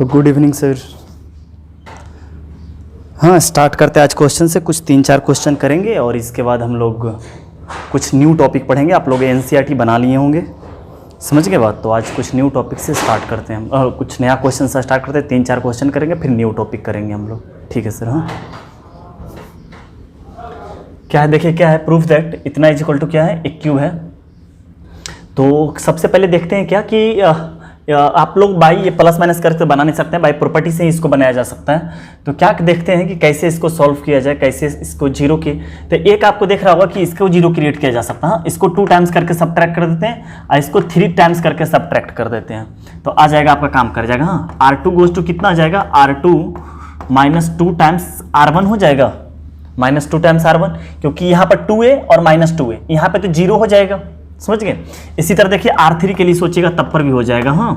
तो good evening sir. हाँ, start करते हैं आज क्वेश्चन से। कुछ 3-4 क्वेश्चन करेंगे और इसके बाद हम लोग कुछ न्यू टॉपिक पढ़ेंगे। आप लोग एनसीईआरटी बना लिए होंगे, समझ गए बात। तो आज कुछ न्यू टॉपिक से स्टार्ट करते हैं हम, कुछ नया क्वेश्चन से स्टार्ट करते हैं। 3-4 क्वेश्चन करेंगे, फिर न्यू टॉपिक करेंगे हम लोग, ठीक है सर। हाँ, क्या है देखिए, क्या है, प्रूफ दैट इतना इज इक्वल टू क्या है, एक क्यूब है। तो सबसे पहले देखते हैं क्या कि आप लोग बाई ये प्लस माइनस करके बना नहीं सकते हैं, बाई प्रॉपर्टी से ही इसको बनाया जा सकता है। तो क्या देखते हैं कि कैसे इसको सॉल्व किया जाए, कैसे इसको जीरो की। तो एक आपको देख रहा होगा कि इसको जीरो क्रिएट किया जा सकता है। इसको 2 टाइम्स करके सबट्रैक्ट कर देते हैं और इसको 3 टाइम्स करके सबट्रैक्ट कर देते हैं, तो आ जाएगा आपका काम कर जाएगा। हाँ, R2 गोज टू कितना आ जाएगा, R2 -2 टाइम्स R1 हो जाएगा, -2 टाइम्स R1, क्योंकि यहाँ पर 2a और -2a, यहाँ पे तो 0 हो जाएगा, समझ गए। इसी तरह देखिए R3 के लिए सोचिएगा, तब पर भी हो जाएगा। हाँ,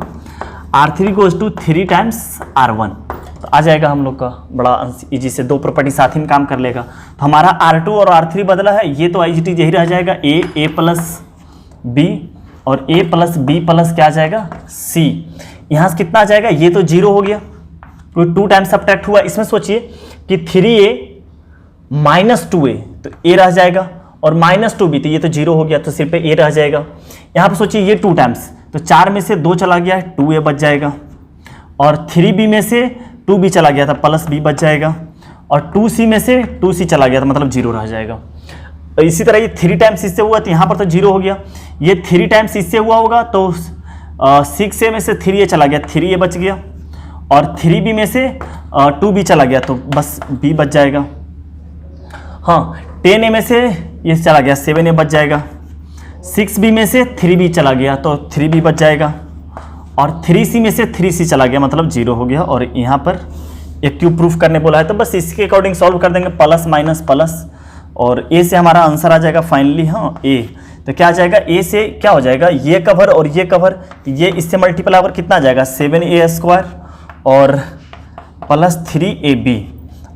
R3 goes to 3 times R1, तो आ जाएगा हम लोग का बड़ा इजी से। 2 प्रॉपर्टी साथ ही में काम कर लेगा। तो हमारा R2 और R3 बदला है, ये तो IGT यही रह जाएगा, a प्लस b और a प्लस b प्लस क्या आ जाएगा, c। यहाँ से कितना आ जाएगा, ये तो 0 हो गया, कोई 2 टाइम्स सब्ट्रैक्ट हुआ। इसमें सोचिए कि 3a -2a, तो a रह जाएगा, और -2b, तो ये तो 0 हो गया, तो सिर्फ a रह जाएगा। यहाँ पर सोचिए ये 2 टाइम्स, तो 4 में से 2 चला गया, 2a बच जाएगा, और 3b में से 2b चला गया था, प्लस b बच जाएगा, और 2c में से 2c चला गया था, मतलब 0 रह जाएगा। इसी तरह ये 3 टाइम्स इससे हुआ, तो यहाँ पर तो 0 हो गया। ये 3 टाइम्स इससे हुआ होगा, तो 6a में से 3a चला गया, 3a बच गया, और 3b में से 2b चला गया, तो बस b बच जाएगा। हाँ, 10a में से ये चला गया, 7a बच जाएगा, 6b में से 3b चला गया, तो 3b बच जाएगा, और 3c में से 3c चला गया, मतलब 0 हो गया। और यहाँ पर एक क्यूब प्रूफ करने बोला है, तो बस इसके अकॉर्डिंग सॉल्व कर देंगे, प्लस माइनस प्लस, और a से हमारा आंसर आ जाएगा फाइनली। हाँ, a, तो क्या आ जाएगा, a से क्या हो जाएगा, ये कवर और ये कवर, तो ये इससे मल्टीप्लाई ओवर कितना आ जाएगा, 7a² और प्लस 3ab,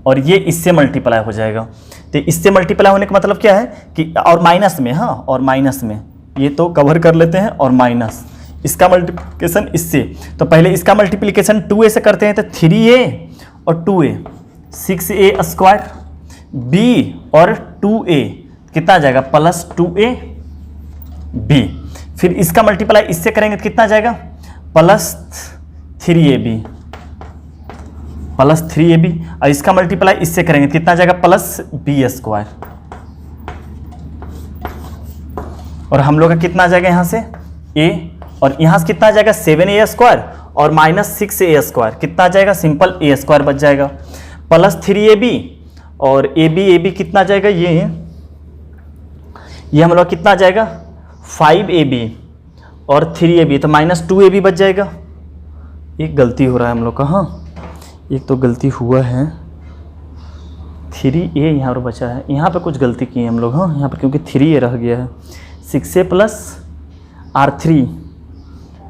और ये इससे मल्टीप्लाई हो जाएगा। तो इससे मल्टीप्लाई होने का मतलब क्या है कि, और माइनस में, हाँ, और माइनस में, ये तो कवर कर लेते हैं, और माइनस इसका मल्टीप्लिकेशन इससे। तो पहले इसका मल्टीप्लिकेशन 2a से करते हैं, तो 3a और 2a 6a² b और 2a कितना आ जाएगा, प्लस 2ab। फिर इसका मल्टीप्लाई इससे करेंगे तो कितना आ जाएगा, प्लस 3ab, प्लस 3ab, और इसका मल्टीप्लाई इससे करेंगे कितना आ जाएगा, प्लस b², और हम लोग का कितना आ जाएगा यहाँ से a, और यहाँ से कितना आ जाएगा 7a² और -6a², कितना आ जाएगा, सिंपल a² बच जाएगा, प्लस 3ab, और ab कितना आ जाएगा, ये हम लोग कितना आ जाएगा 5ab और 3ab, तो -2ab बच जाएगा। एक गलती हो रहा है हम लोग का, हाँ, एक तो गलती हुआ है, 3a यहाँ पर बचा है, यहाँ पे कुछ गलती की है हम लोग। हाँ, यहाँ पर क्योंकि 3a रह गया है, 6a plus R3,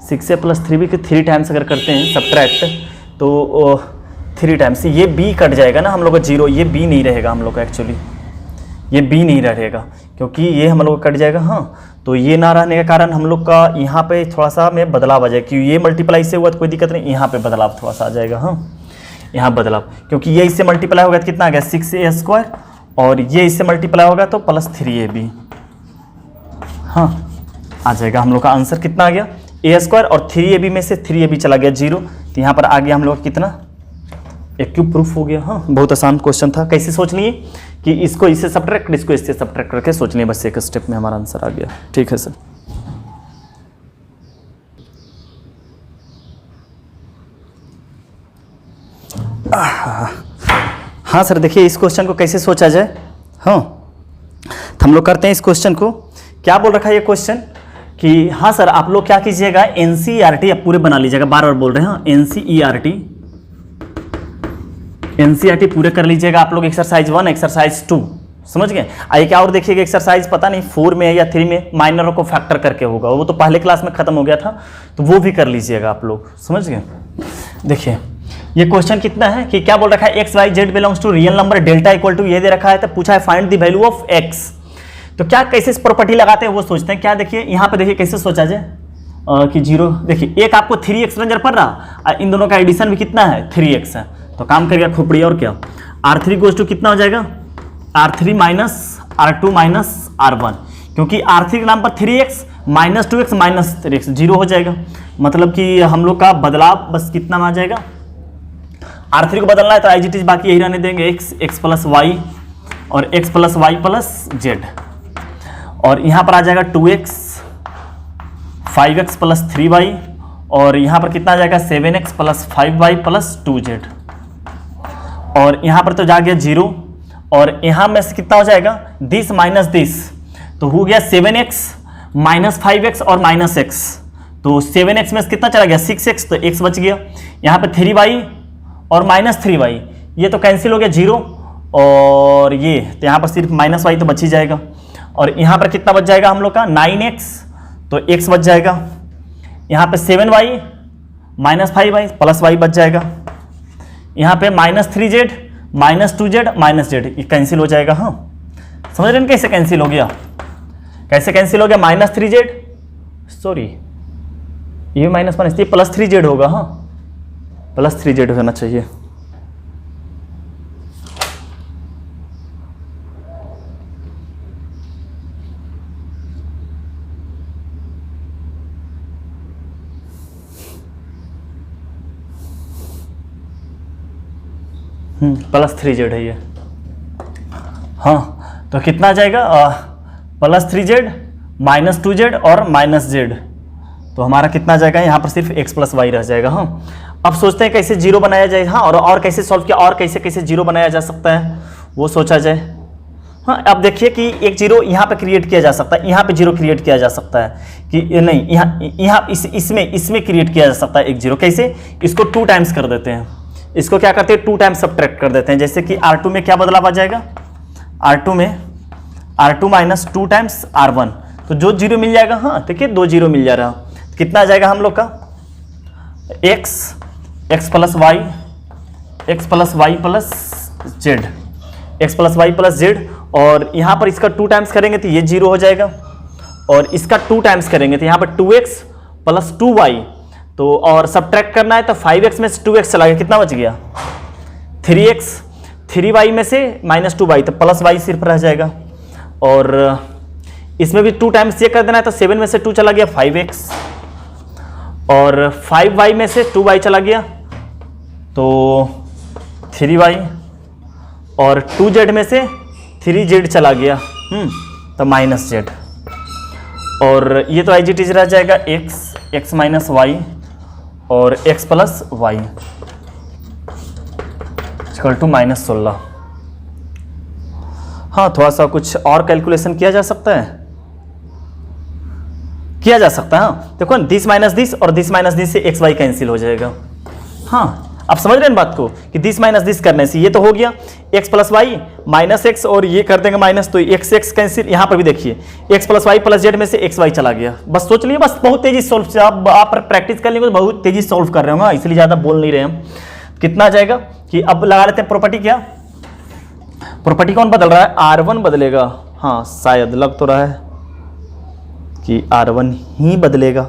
6a plus 3b के 3 टाइम्स अगर करते हैं सब्ट्रैक्ट, तो 3 टाइम्स ये b कट जाएगा ना हम लोग का 0, ये b नहीं रहेगा हम लोग का, एक्चुअली ये b नहीं रहेगा, क्योंकि ये हम लोग का कट जाएगा। हाँ, तो ये ना रहने के कारण हम लोग का यहाँ पे थोड़ा सा में बदलाव आ जाएगा, क्योंकि ये मल्टीप्लाई से हुआ तो कोई दिक्कत नहीं, यहाँ पे बदलाव थोड़ा सा आ जाएगा। हाँ, यहाँ बदलाव, क्योंकि ये इससे मल्टीप्लाई होगा तो कितना आ गया 6a², और ये इससे मल्टीप्लाई होगा तो प्लस 3ab। हाँ, आ जाएगा हम लोग का आंसर कितना आ गया, a², और 3ab में से 3ab चला गया 0, तो यहाँ पर आ गया हम लोग कितना, एक क्यूब प्रूफ हो गया। हाँ, बहुत आसान क्वेश्चन था। कैसे सोच लिए कि इसको इससे सब्ट्रैक्ट, इसको इससे सब्ट्रैक्ट करके सोच लिए, बस एक स्टेप में हमारा आंसर आ गया। ठीक है सर। हाँ सर, देखिए इस क्वेश्चन को कैसे सोचा जाए। हाँ, तो हम लोग करते हैं इस क्वेश्चन को। क्या बोल रखा है ये क्वेश्चन कि, हाँ सर आप लोग क्या कीजिएगा, एनसीईआरटी आप पूरे बना लीजिएगा, बार बार बोल रहे हैं। हाँ, एनसीईआरटी पूरे कर लीजिएगा आप लोग, एक्सरसाइज 1, एक्सरसाइज 2, समझ गए। आइए क्या और देखिएगा, एक्सरसाइज पता नहीं 4 में या 3 में माइनरों को फैक्टर करके होगा, वो तो पहले क्लास में खत्म हो गया था, तो वो भी कर लीजिएगा आप लोग, समझ गए। देखिए ये क्वेश्चन कितना है कि क्या बोल रखा है, x y z belongs to real number delta equal to ये दे रखा है, तो पूछा है find the value of x. तो क्या कैसे प्रॉपर्टी लगाते हैं वो सोचते हैं। क्या देखिए यहाँ पे देखिए कैसे सोचा जाए, कि 0, देखिए एक आपको 3x नजर पड़ रहा, इन दोनों का एडिशन भी कितना है 3x है, तो काम करेगा खोपड़ी और क्या, R3 गोज टू कितना हो जाएगा R3 minus R2 minus R1, क्योंकि R3 के नाम पर 3x minus 2x minus 3x 0 हो जाएगा, मतलब कि हम लोग का बदलाव बस कितना में आ जाएगा, R3 को बदलना है तो एज इट इज बाकी यही रहने देंगे, x प्लस वाई और x plus y plus z, और यहाँ पर आ जाएगा 2x 5x प्लस 3y, और यहाँ पर कितना आ जाएगा 7x plus 5y plus 2z, और यहाँ पर तो जा गया 0, और यहाँ में से कितना हो जाएगा दिस माइनस दिस, तो हो गया 7x माइनस 5x और माइनस x, तो 7x में से कितना चला गया 6x, तो x बच गया, यहाँ पे 3y और माइनस 3y, ये तो कैंसिल हो गया 0, और ये तो यहाँ पर सिर्फ माइनस y तो बच ही जाएगा, और यहाँ पर कितना बच जाएगा हम लोग का 9x, तो x बच जाएगा, यहाँ पे 7y minus 5y plus y बच जाएगा, यहाँ पे minus 3z minus 2z minus z, ये कैंसिल हो जाएगा। हाँ समझ रहे हैं कैसे कैंसिल हो गया, कैसे कैंसिल हो गया, माइनस 3z, सॉरी ये माइनस माइनस, ये प्लस 3z होगा, हाँ प्लस 3z होना चाहिए, प्लस 3z है ये, हाँ तो कितना आ जाएगा प्लस 3z माइनस 2z और माइनस z, तो हमारा कितना आ जाएगा यहाँ पर सिर्फ x प्लस वाई रह जाएगा। हाँ अब सोचते हैं कैसे जीरो बनाया जाए, हाँ और कैसे सॉल्व किया, और कैसे कैसे जीरो बनाया जा सकता है वो सोचा जाए। हाँ अब देखिए कि एक जीरो यहाँ पे क्रिएट किया जा सकता है, यहाँ पे जीरो क्रिएट किया जा सकता है कि नहीं, यहाँ इसमें क्रिएट किया जा सकता है एक जीरो, कैसे, इसको 2 टाइम्स कर देते हैं, इसको क्या करते हैं 2 टाइम्स सब्ट्रैक्ट कर देते हैं, जैसे कि R2 में क्या बदलाव आ जाएगा, R2 में R2 माइनस 2 टाइम्स R1, तो जो जीरो मिल जाएगा, हाँ देखिए 2 जीरो मिल जा रहा, कितना आ जाएगा हम लोग का x plus y plus z, x plus y plus z, और यहाँ पर इसका 2 टाइम्स करेंगे तो ये जीरो हो जाएगा, और इसका 2 टाइम्स करेंगे तो यहाँ पर 2x प्लस 2y, तो और सब्ट्रैक्ट करना है तो 5x में से 2x चला गया, कितना बच गया 3x, 3y में से माइनस 2y, तो प्लस y सिर्फ रह जाएगा, और इसमें भी 2 टाइम्स ये कर देना है तो 7 में से 2 चला गया 5x, और 5y में से 2y चला गया तो 3y, और 2z में से 3z चला गया तो माइनस z, और ये तो एज इट इज रह जाएगा x माइनस वाई और x plus y equal to minus 16। हाँ थोड़ा सा कुछ और कैलकुलेशन किया जा सकता है, किया जा सकता है। हाँ देखो दिस माइनस दिस और दिस माइनस दिस से एक्स वाई कैंसिल हो जाएगा। हाँ आप समझ रहे हैं बात को कि दिस माइनस दिस करने से ये तो हो गया x plus y minus x, और ये कर देंगे माइनस तो एक्स एक्स कैंसिल, यहाँ पर भी देखिए x plus y plus z में से एक्स वाई चला गया। बस सोच लिए, बस बहुत तेजी सॉल्व से आप प्रैक्टिस कर लेंगे तो बहुत तेजी सॉल्व कर रहे होंगे, इसलिए ज़्यादा बोल नहीं रहे हम। कितना आ जाएगा कि अब लगा लेते हैं प्रॉपर्टी, क्या प्रॉपर्टी कौन बदल रहा है, R1 बदलेगा। हाँ शायद लग तो रहा है कि R1 ही बदलेगा,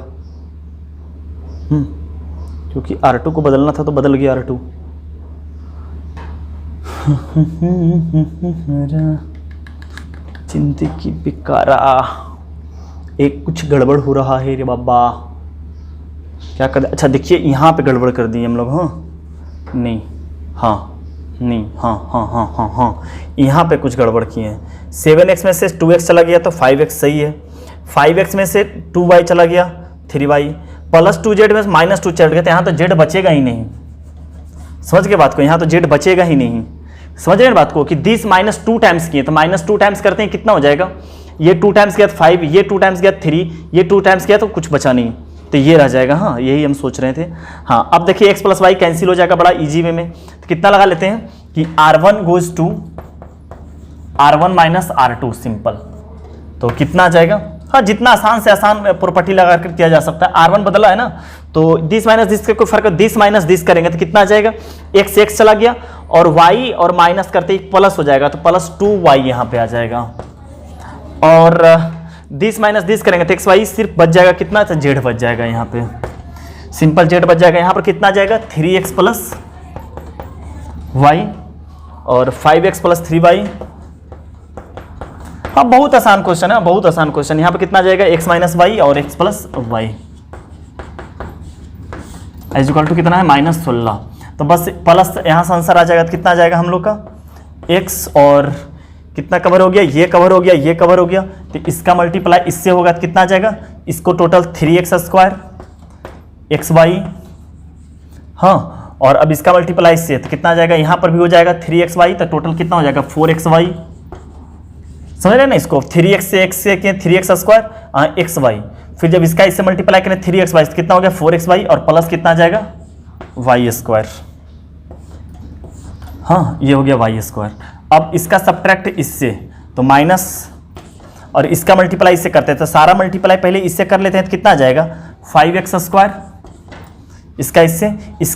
क्योंकि R2 को बदलना था तो बदल गया R2। जिंदगी बेकारा, एक कुछ गड़बड़ हो रहा है रे बाबा, क्या कर, अच्छा देखिए यहाँ पे गड़बड़ कर दी हम लोग। हाँ नहीं, हाँ नहीं, हाँ हाँ हाँ हाँ हाँ यहाँ पे कुछ गड़बड़ किए हैं। 7x में से 2x चला गया तो 5x सही है, 5x में से 2y चला गया 3y, प्लस 2z में माइनस 2 चढ़ गया तो यहाँ तो z बचेगा ही नहीं। समझ के बात को, यहाँ तो z बचेगा ही नहीं। समझ रहे हैं बात को कि दिस माइनस 2 टाइम्स किए तो माइनस 2 टाइम्स करते हैं कितना हो जाएगा, ये 2 टाइम्स गया तो 5, ये 2 टाइम्स गया 3, ये 2 टाइम्स गया तो कुछ बचा नहीं, तो ये रह जाएगा। हाँ यही हम सोच रहे थे। हाँ अब देखिए x प्लस वाई कैंसिल हो जाएगा बड़ा इजी वे में, तो कितना लगा लेते हैं कि R1 goes to R1 minus R2 simple, तो कितना आ जाएगा। हाँ जितना आसान से आसान प्रॉपर्टी लगा कर किया जा सकता है। R1 बदला है ना, तो दिस माइनस दिस के कोई फर्क, दिस माइनस दिस करेंगे तो कितना आ जाएगा, x चला गया और y और माइनस करते ही प्लस हो जाएगा तो प्लस 2y यहाँ पे आ जाएगा। और दिस माइनस दिस करेंगे तो एक्स वाई सिर्फ बच जाएगा कितना, तो जेड बच जाएगा यहाँ पे, सिंपल जेड बच जाएगा। यहाँ पर कितना आ जाएगा 3x प्लस वाई और 5x प्लस 3y। हाँ बहुत आसान क्वेश्चन है, बहुत आसान क्वेश्चन। यहाँ पर कितना आ जाएगा x माइनस वाई और x plus y is equal to कितना है -16। तो बस प्लस यहाँ से आंसर आ जाएगा तो कितना आ जाएगा हम लोग का x और कितना कवर हो गया, ये कवर हो गया, ये कवर हो गया, तो इसका मल्टीप्लाई इससे होगा तो कितना आ जाएगा, इसको total 3x square x Y. हाँ और अब इसका मल्टीप्लाई इससे तो कितना आ जाएगा, यहाँ पर भी हो जाएगा 3x वाई, तो टोटल कितना हो जाएगा 4x वाई। समझ रहे ना इसको, 3x से x से किए 3x स्क्वायर एक्स वाई, फिर जब इसका इससे मल्टीप्लाई करें 3x वाई तो कितना हो गया 4x वाई और प्लस कितना आ जाएगा वाई स्क्वायर। हाँ ये हो गया वाई स्क्वायर। अब इसका सब्ट्रैक्ट इससे तो माइनस और इसका मल्टीप्लाई इससे करते हैं, तो सारा मल्टीप्लाई पहले इससे कर लेते हैं तो कितना आ जाएगा 5x स्क्वायर, इसका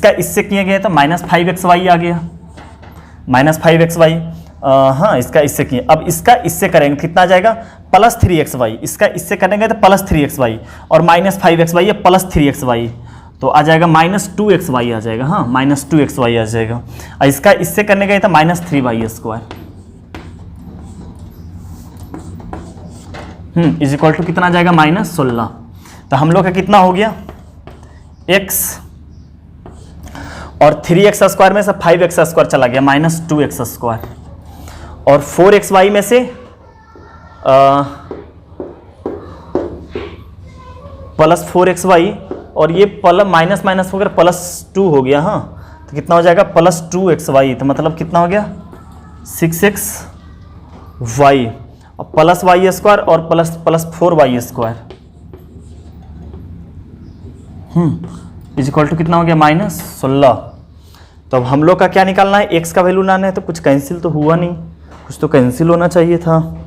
इससे किए गए तो -5x वाई आ गया, -5x वाई। हाँ इसका इससे किए, अब इसका इससे करेंगे कितना आ जाएगा +3x वाई, इसका इससे करेंगे तो +3x वाई और -5x वाई है +3x वाई, तो आ जाएगा -2x वाई आ जाएगा। हाँ -2x वाई आ जाएगा। और इसका इससे करने गए तो -3y square is equal to कितना आ जाएगा -16। तो हम लोग का कितना हो गया x और 3x स्क्वायर में से 5x स्क्वायर चला गया -2x स्क्वायर और 4x वाई में से +4x वाई और ये माइनस माइनस होकर +2 हो गया। हाँ तो कितना हो जाएगा +2x वाई, तो मतलब कितना हो गया 6x वाई और प्लस वाई स्क्वायर और plus 4y square is equal to कितना हो गया -16। तो अब हम लोग का क्या निकालना है, x का वैल्यू लाना है, तो कुछ कैंसिल तो हुआ नहीं, कुछ तो कैंसिल होना चाहिए था।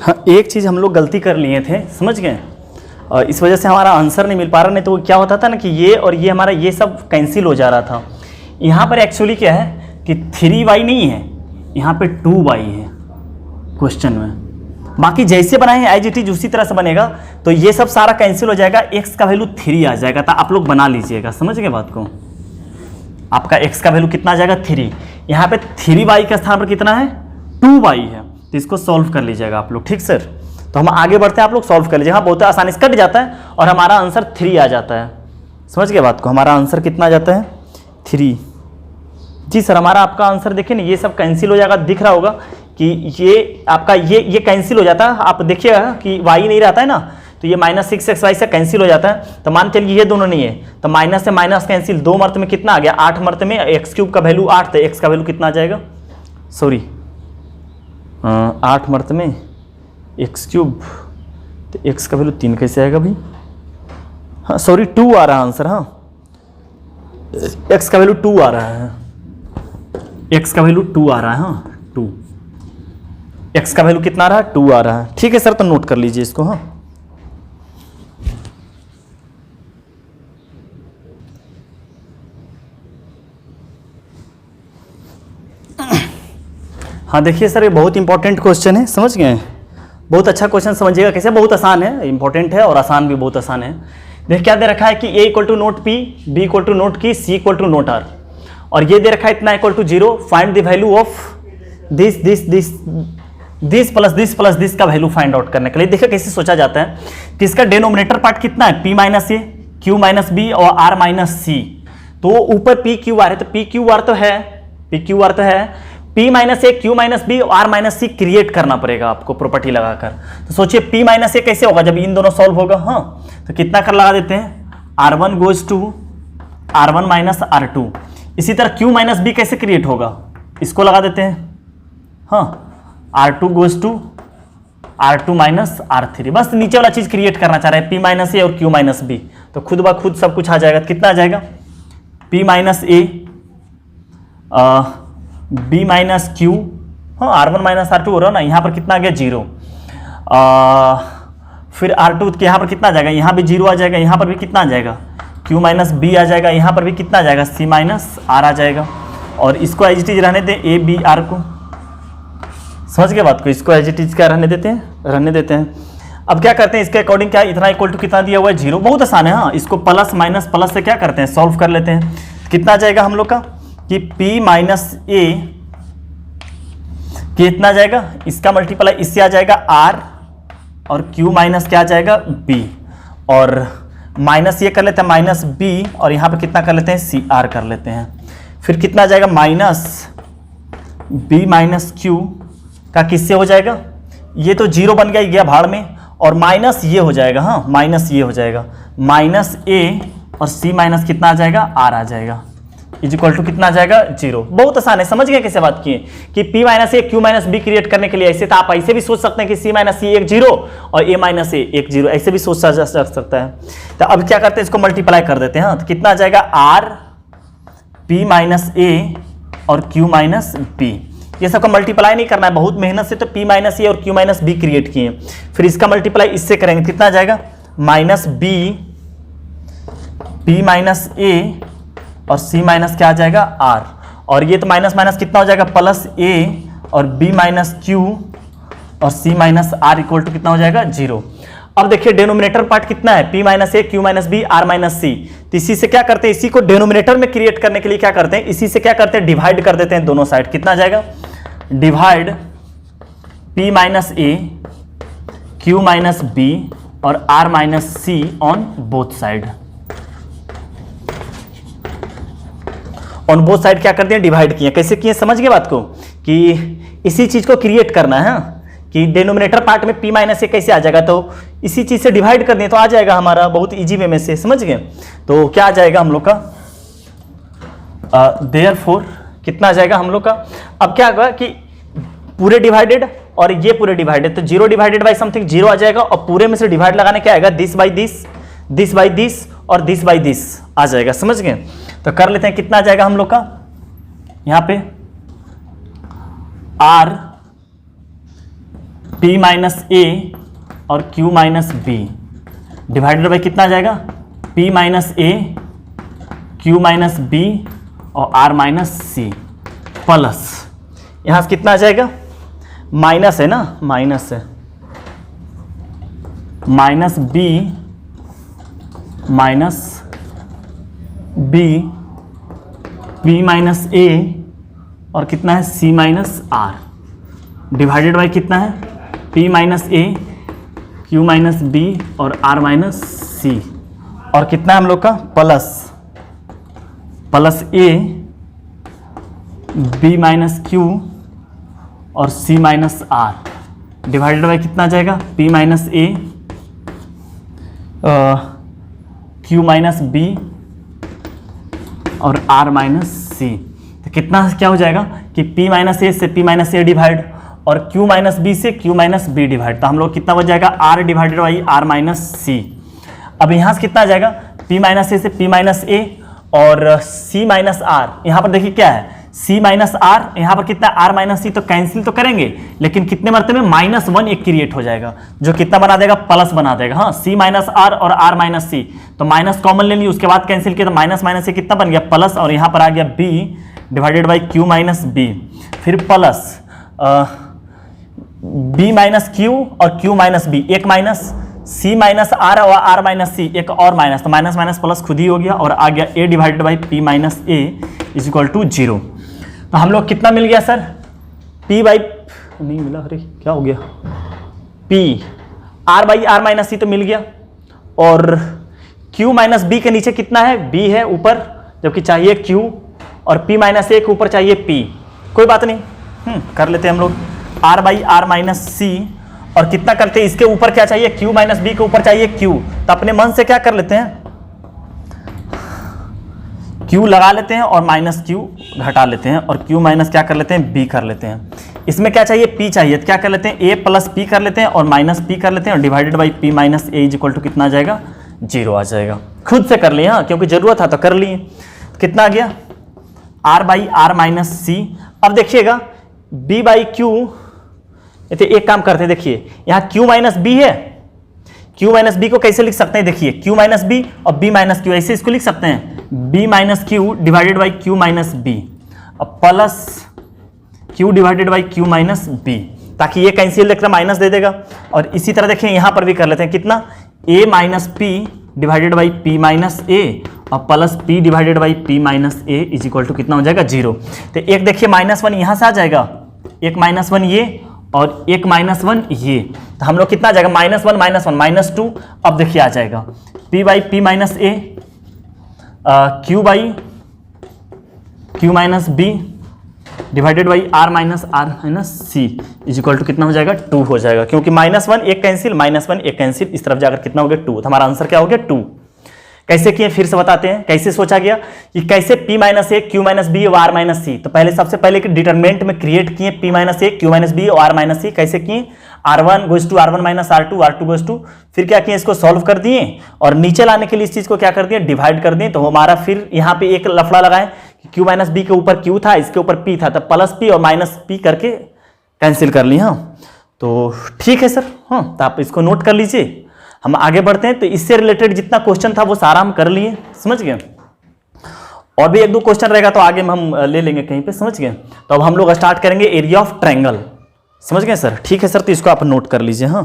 हाँ एक चीज़ हम लोग गलती कर लिए थे, समझ गए, और इस वजह से हमारा आंसर नहीं मिल पा रहा, नहीं तो क्या होता था ना कि ये और ये हमारा ये सब कैंसिल हो जा रहा था। यहाँ पर एक्चुअली क्या है कि 3y नहीं है, यहाँ पे 2y है क्वेश्चन में, बाकी जैसे बनाए हैं एज इट इज उसी तरह से बनेगा, तो ये सब सारा कैंसिल हो जाएगा, x का वैल्यू 3 आ जाएगा। तो आप लोग बना लीजिएगा, समझ गए बात को, आपका x का वैल्यू कितना आ जाएगा 3, यहाँ पे 3y के स्थान पर कितना है 2y है, तो इसको सॉल्व कर लीजिएगा आप लोग। ठीक सर, तो हम आगे बढ़ते हैं, आप लोग सॉल्व कर लीजिए। हाँ बहुत आसानी से कट जाता है और हमारा आंसर 3 आ जाता है। समझ गए बात को, हमारा आंसर कितना आ जाता है 3। जी सर, हमारा आपका आंसर देखिए ना, ये सब कैंसिल हो जाएगा, दिख रहा होगा कि ये आपका ये कैंसिल हो जाता है। आप देखिएगा कि y नहीं रहता है ना, तो ये -6xy से कैंसिल हो जाता है। तो मान चलिए ये दोनों नहीं है, तो माइनस से माइनस कैंसिल, 2 मर्त में कितना आ गया 8 मर्त में x³ का वैल्यू 8, तो x का वैल्यू कितना आ जाएगा, सॉरी 8 मर्त में x³, तो x का वैल्यू 3 कैसे आएगा भाई, हाँ सॉरी 2 आ रहा है आंसर। हाँ x का वैल्यू 2 आ रहा है, x का वैल्यू 2 आ रहा है। हाँ 2, x का वैल्यू कितना आ रहा है 2 आ रहा है। ठीक है सर, तो नोट कर लीजिए इसको। हाँ हाँ देखिए सर, ये बहुत इंपॉर्टेंट क्वेश्चन है, समझ गए, बहुत अच्छा क्वेश्चन, समझिएगा कैसे, बहुत आसान है, इंपॉर्टेंट है और आसान भी बहुत आसान है। देखिए क्या दे रखा है कि a equal to not p, b equal to not q, c equal to not r, और ये दे रखा है इतना equal to 0, find the value of this plus this का वैल्यू फाइंड आउट करने के लिए। देखिए कैसे सोचा जाता है कि इसका डिनोमिनेटर पार्ट कितना है p माइनस ए, q माइनस बी और r माइनस सी, तो ऊपर p q r है, तो p q r तो है, p माइनस ए, q माइनस बी और r माइनस सी क्रिएट करना पड़ेगा आपको प्रॉपर्टी लगाकर। तो सोचिए p माइनस ए कैसे होगा जब इन दोनों सॉल्व होगा। हाँ तो कितना कर लगा देते हैं, r1 goes to r1 minus r2। इसी तरह q माइनस बी कैसे क्रिएट होगा, इसको लगा देते हैं। हाँ r2 goes to r2 minus r3, बस नीचे वाला चीज क्रिएट करना चाह रहे हैं, p माइनस ए और q माइनस बी, तो खुद ब खुद सब कुछ आ जाएगा। कितना आ जाएगा p माइनस ए, b माइनस क्यू, हाँ r1 माइनस r2 हो रहा है ना, यहाँ पर कितना आ गया 0, फिर R2 के यहाँ पर कितना आ जाएगा, यहाँ भी 0 आ जाएगा, यहाँ पर भी कितना आ जाएगा Q माइनस बी आ जाएगा, यहाँ पर भी कितना आ जाएगा C माइनस आर आ जाएगा। और इसको एज इट इज रहने दें ए बी आर को, समझ गए बात को, इसको एज इट इज क्या रहने देते हैं, रहने देते हैं। अब क्या करते हैं इसके अकॉर्डिंग, क्या इतना इक्वल टू कितना दिया हुआ है 0, बहुत आसान है। हाँ, इसको प्लस माइनस प्लस से क्या करते हैं सॉल्व कर लेते हैं। कितना आ जाएगा हम लोग का कि P माइनस ए कितना जाएगा, इसका मल्टीप्लाई इससे आ जाएगा R और Q माइनस क्या आ जाएगा B, और माइनस ये कर लेते हैं माइनस B, और यहाँ पे कितना कर लेते हैं CR कर लेते हैं। फिर कितना आ जाएगा माइनस B माइनस Q का किससे हो जाएगा, ये तो 0 बन गया भाड़ में, और माइनस ये हो जाएगा, हाँ माइनस ये हो जाएगा माइनस A और C माइनस कितना आ जाएगा R आ जाएगा, इज इक्वल टू कितना आ जाएगा 0। बहुत आसान है, समझ गए कैसे बात किए कि P minus A Q minus be create करने के लिए ऐसे तो आप ऐसे भी सोच सकते हैं कि C माइनस सी एक 0 और A माइनस ए एक 0, ऐसे भी सोच सकता है। तो अब क्या करते हैं इसको मल्टीप्लाई कर देते हैं। तो कितना आ जाएगा R P माइनस ए और Q माइनस बी, ये सबका मल्टीप्लाई नहीं करना है, बहुत मेहनत से तो P माइनस ए और Q माइनस बी क्रिएट किए। फिर इसका मल्टीप्लाई इससे करेंगे, कितना आ जाएगा माइनस बी P माइनस ए और C माइनस क्या आ जाएगा R, और ये तो माइनस माइनस कितना हो जाएगा प्लस A और B माइनस Q और C minus R equal to कितना हो जाएगा 0। अब देखिए डेनोमिनेटर पार्ट कितना है P माइनस ए Q minus b R minus C, तो इसी से क्या करते हैं, इसी को डेनोमिनेटर में क्रिएट करने के लिए क्या करते हैं, इसी से क्या करते हैं डिवाइड कर देते हैं दोनों साइड। कितना आ जाएगा डिवाइड P माइनस ए Q माइनस बी और R minus C on both side, on both side क्या करते हैं डिवाइड किए। कैसे किए समझ गए बात को, कि इसी चीज को क्रिएट करना है कि डेनोमिनेटर पार्ट में P माइनस ए कैसे आ जाएगा, तो इसी चीज से डिवाइड कर दें तो आ जाएगा हमारा, बहुत इजी वे में से, समझ गए। तो क्या आ जाएगा हम लोग का देयरफॉर कितना आ जाएगा हम लोग का, अब क्या होगा कि पूरे डिवाइडेड और ये पूरे डिवाइडेड, तो 0 डिवाइडेड बाई समथिंग 0 आ जाएगा, और पूरे में से डिवाइड लगाने क्या आएगा this by this, this by this और दिस बाई दिस आ जाएगा, समझ गए। तो कर लेते हैं, कितना आ जाएगा हम लोग का यहाँ पे R P माइनस ए और Q minus b divided by कितना आ जाएगा P माइनस ए Q माइनस बी और R माइनस सी, प्लस यहाँ से कितना आ जाएगा माइनस है ना, माइनस है minus B minus B P minus ए और कितना है C minus R divided by कितना है P माइनस ए Q माइनस B और R माइनस C, और कितना है हम लोग का plus A B minus Q और C minus R divided by कितना आ जाएगा P माइनस ए Q माइनस B और R माइनस C। तो कितना क्या हो जाएगा कि P माइनस ए से P माइनस ए डिवाइड और Q माइनस बी से Q माइनस बी डिवाइड, तो हम लोग कितना बच जाएगा R divided by R minus C। अब यहाँ से कितना आ जाएगा P माइनस ए से P माइनस ए और C माइनस R, यहाँ पर देखिए क्या है C माइनस R, यहाँ पर कितना R माइनस C, तो कैंसिल तो करेंगे लेकिन कितने मरते में -1 एक क्रिएट हो जाएगा जो कितना बना देगा प्लस बना देगा। हाँ C माइनस R और R माइनस C, तो माइनस कॉमन ले ली, उसके बाद कैंसिल किया तो माइनस माइनस से कितना बन गया प्लस, और यहाँ पर आ गया B divided by Q minus B, फिर प्लस B माइनस Q और Q माइनस B, एक माइनस C माइनस R और R माइनस C, एक और माइनस, तो माइनस माइनस प्लस खुद ही हो गया, और आ गया A divided by P minus A is equal to 0। तो हम लोग कितना मिल गया सर P बाई नहीं मिला, अरे क्या हो गया P R by R minus C तो मिल गया, और Q माइनस B के नीचे कितना है B है ऊपर, जबकि चाहिए Q, और P माइनस A के ऊपर चाहिए P, कोई बात नहीं कर लेते हैं हम लोग R by R minus C, और कितना करते हैं इसके ऊपर क्या चाहिए Q माइनस B के ऊपर चाहिए Q, तो अपने मन से क्या कर लेते हैं Q लगा लेते हैं और माइनस Q घटा लेते हैं, और Q माइनस क्या कर लेते हैं B कर लेते हैं। इसमें क्या चाहिए P चाहिए, तो क्या कर लेते हैं A प्लस P कर लेते हैं और माइनस P कर लेते हैं, और divided by P minus A is equal to कितना आ जाएगा 0 आ जाएगा। खुद से कर लिए, हाँ क्योंकि जरूरत था तो कर लिए। कितना आ गया R by R minus C। अब देखिएगा B बाई Q तो एक काम करते हैं, देखिए यहाँ q माइनस बी है, q माइनस बी को कैसे लिख सकते हैं, देखिए q माइनस बी और b माइनस क्यू, ऐसे इसको लिख सकते हैं b minus Q divided by q minus B और plus q divided by q minus B, ताकि ये कैंसिल लेकर माइनस दे देगा। और इसी तरह देखिए यहाँ पर भी कर लेते हैं, कितना a minus P divided by P minus ए और plus p divided by P minus A is equal to कितना हो जाएगा 0। तो एक देखिए -1 यहाँ से आ जाएगा, एक -1 ये और एक -1 ये, तो हम लोग कितना आ जाएगा -1 -2। अब देखिए आ जाएगा p by P minus A q by q minus b divided by r minus c is equal to कितना हो जाएगा 2 हो जाएगा, क्योंकि -1 एक कैंसिल, -1 एक कैंसिल, इस तरफ जाकर कितना हो गया 2। तो हमारा आंसर क्या हो गया 2। कैसे किए फिर से बताते हैं, कैसे सोचा गया कि कैसे p minus a q minus B और r माइनस सी। तो पहले सबसे पहले डिटरमिनेंट में क्रिएट किए p minus a q minus B और r माइनस सी। कैसे किए, r1 goes to r1 minus r2, r2 goes to, फिर क्या किए इसको सॉल्व कर दिए और नीचे लाने के लिए इस चीज को क्या कर दिए डिवाइड कर दिए। तो हमारा फिर यहाँ पे एक लफड़ा लगाए कि q माइनस बी के ऊपर q था, इसके ऊपर p था, तो प्लस p और माइनस p करके कैंसिल कर लिए। हाँ तो ठीक है सर, हाँ तो आप इसको नोट कर लीजिए। हम आगे बढ़ते हैं, तो इससे रिलेटेड जितना क्वेश्चन था वो सारा हम कर लिए, समझ गए। और भी एक दो क्वेश्चन रहेगा तो आगे हम ले लेंगे कहीं पे, समझ गए। तो अब हम लोग स्टार्ट करेंगे एरिया ऑफ ट्रायंगल, समझ गए सर। ठीक है सर, तो इसको आप नोट कर लीजिए। हाँ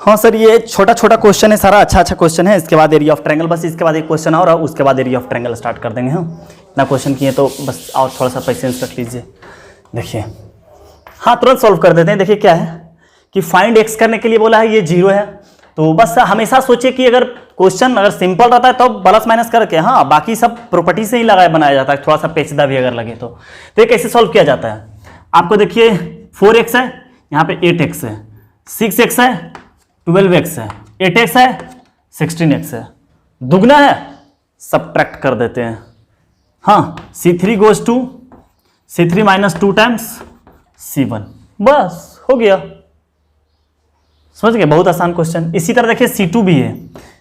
हाँ सर, ये छोटा छोटा क्वेश्चन है सारा, अच्छा अच्छा क्वेश्चन है। इसके बाद एरिया ऑफ ट्रायंगल, बस इसके बाद एक क्वेश्चन और उसके बाद एरिया ऑफ ट्रायंगल स्टार्ट कर देंगे। हाँ इतना क्वेश्चन किए तो बस और थोड़ा सा पेशेंस रख लीजिए। देखिए हाँ तुरंत सॉल्व कर देते हैं। देखिए क्या है कि फाइंड एक्स करने के लिए बोला है, ये 0 है। तो बस हमेशा सोचिए कि अगर क्वेश्चन अगर सिंपल रहता है तो प्लस माइनस करके, हाँ बाकी सब प्रॉपर्टी से ही बनाया जाता है, थोड़ा सा पेचीदा भी अगर लगे तो ये कैसे सॉल्व किया जाता है। आपको देखिए 4x है, यहाँ पे 8x है, 6x है, 12x है, 8x है, 16x है, दुगना है सबट्रैक्ट कर देते हैं। हाँ C3 goes to C3 minus 2 times C1, बस हो गया, समझ गए। बहुत आसान क्वेश्चन। इसी तरह देखिए C2 भी है,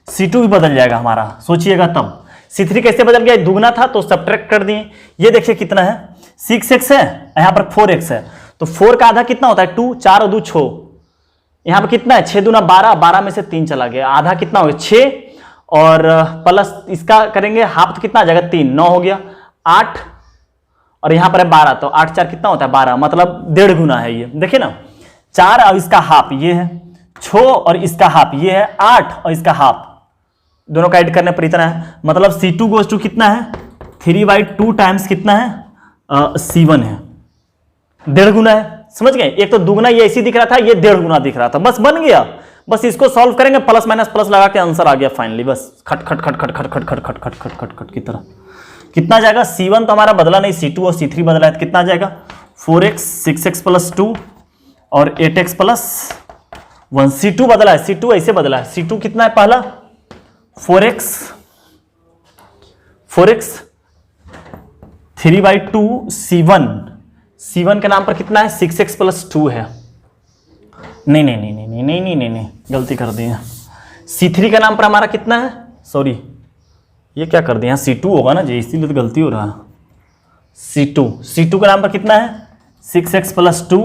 C2 भी बदल जाएगा हमारा, सोचिएगा तब। C3 कैसे बदल गया, दुगना था तो सबट्रैक्ट कर दिए। ये देखिए कितना है 6x है, यहाँ पर 4x है, तो 4 का आधा कितना होता है 2, 4 और 2 6, यहाँ पर कितना है 6 दूना 12, 12 में से 3 चला गया, आधा कितना हो गया 6 और प्लस इसका करेंगे हाफ तो कितना आ जाएगा 3, 9 हो गया 8 और यहाँ पर है 12, तो 8 4 कितना होता है 12, मतलब 1.5 गुना है ये। देखिए ना 4 और इसका हाफ ये है 6 और इसका हाफ ये है 8 और इसका हाफ, दोनों का ऐड करने पर इतना है, मतलब C2 गोज टू कितना है 3/2 टाइम्स कितना है C1 है, 1.5 गुना है, समझ गए। एक तो दुगना ये ऐसी दिख रहा था, ये 1.5 गुना दिख रहा था, बस बन गया। बस इसको सॉल्व करेंगे, प्लस माइनस प्लस लगा के आंसर आ गया फाइनली, बस खट खट खट खट खट खट खट खट खट खट खट खट की तरह। कितना जाएगा C1 तो हमारा बदला नहीं, C2 और C3 बदला है, तो कितना जाएगा 4x 6x प्लस 2 और 8x प्लस 1। C2 बदला है, C2 ऐसे बदला है, C2 कितना है पहला 4x 3/2 C1 के नाम पर कितना है 6x प्लस 2 है। नहीं नहीं नहीं नहीं नहीं नहीं नहीं नहीं नहीं गलती कर दी है। C3 का नाम पर हमारा कितना है, सॉरी ये क्या कर दिया, C2 होगा ना जी, इसीलिए तो गलती हो रहा है। C2 के नाम पर कितना है 6x प्लस 2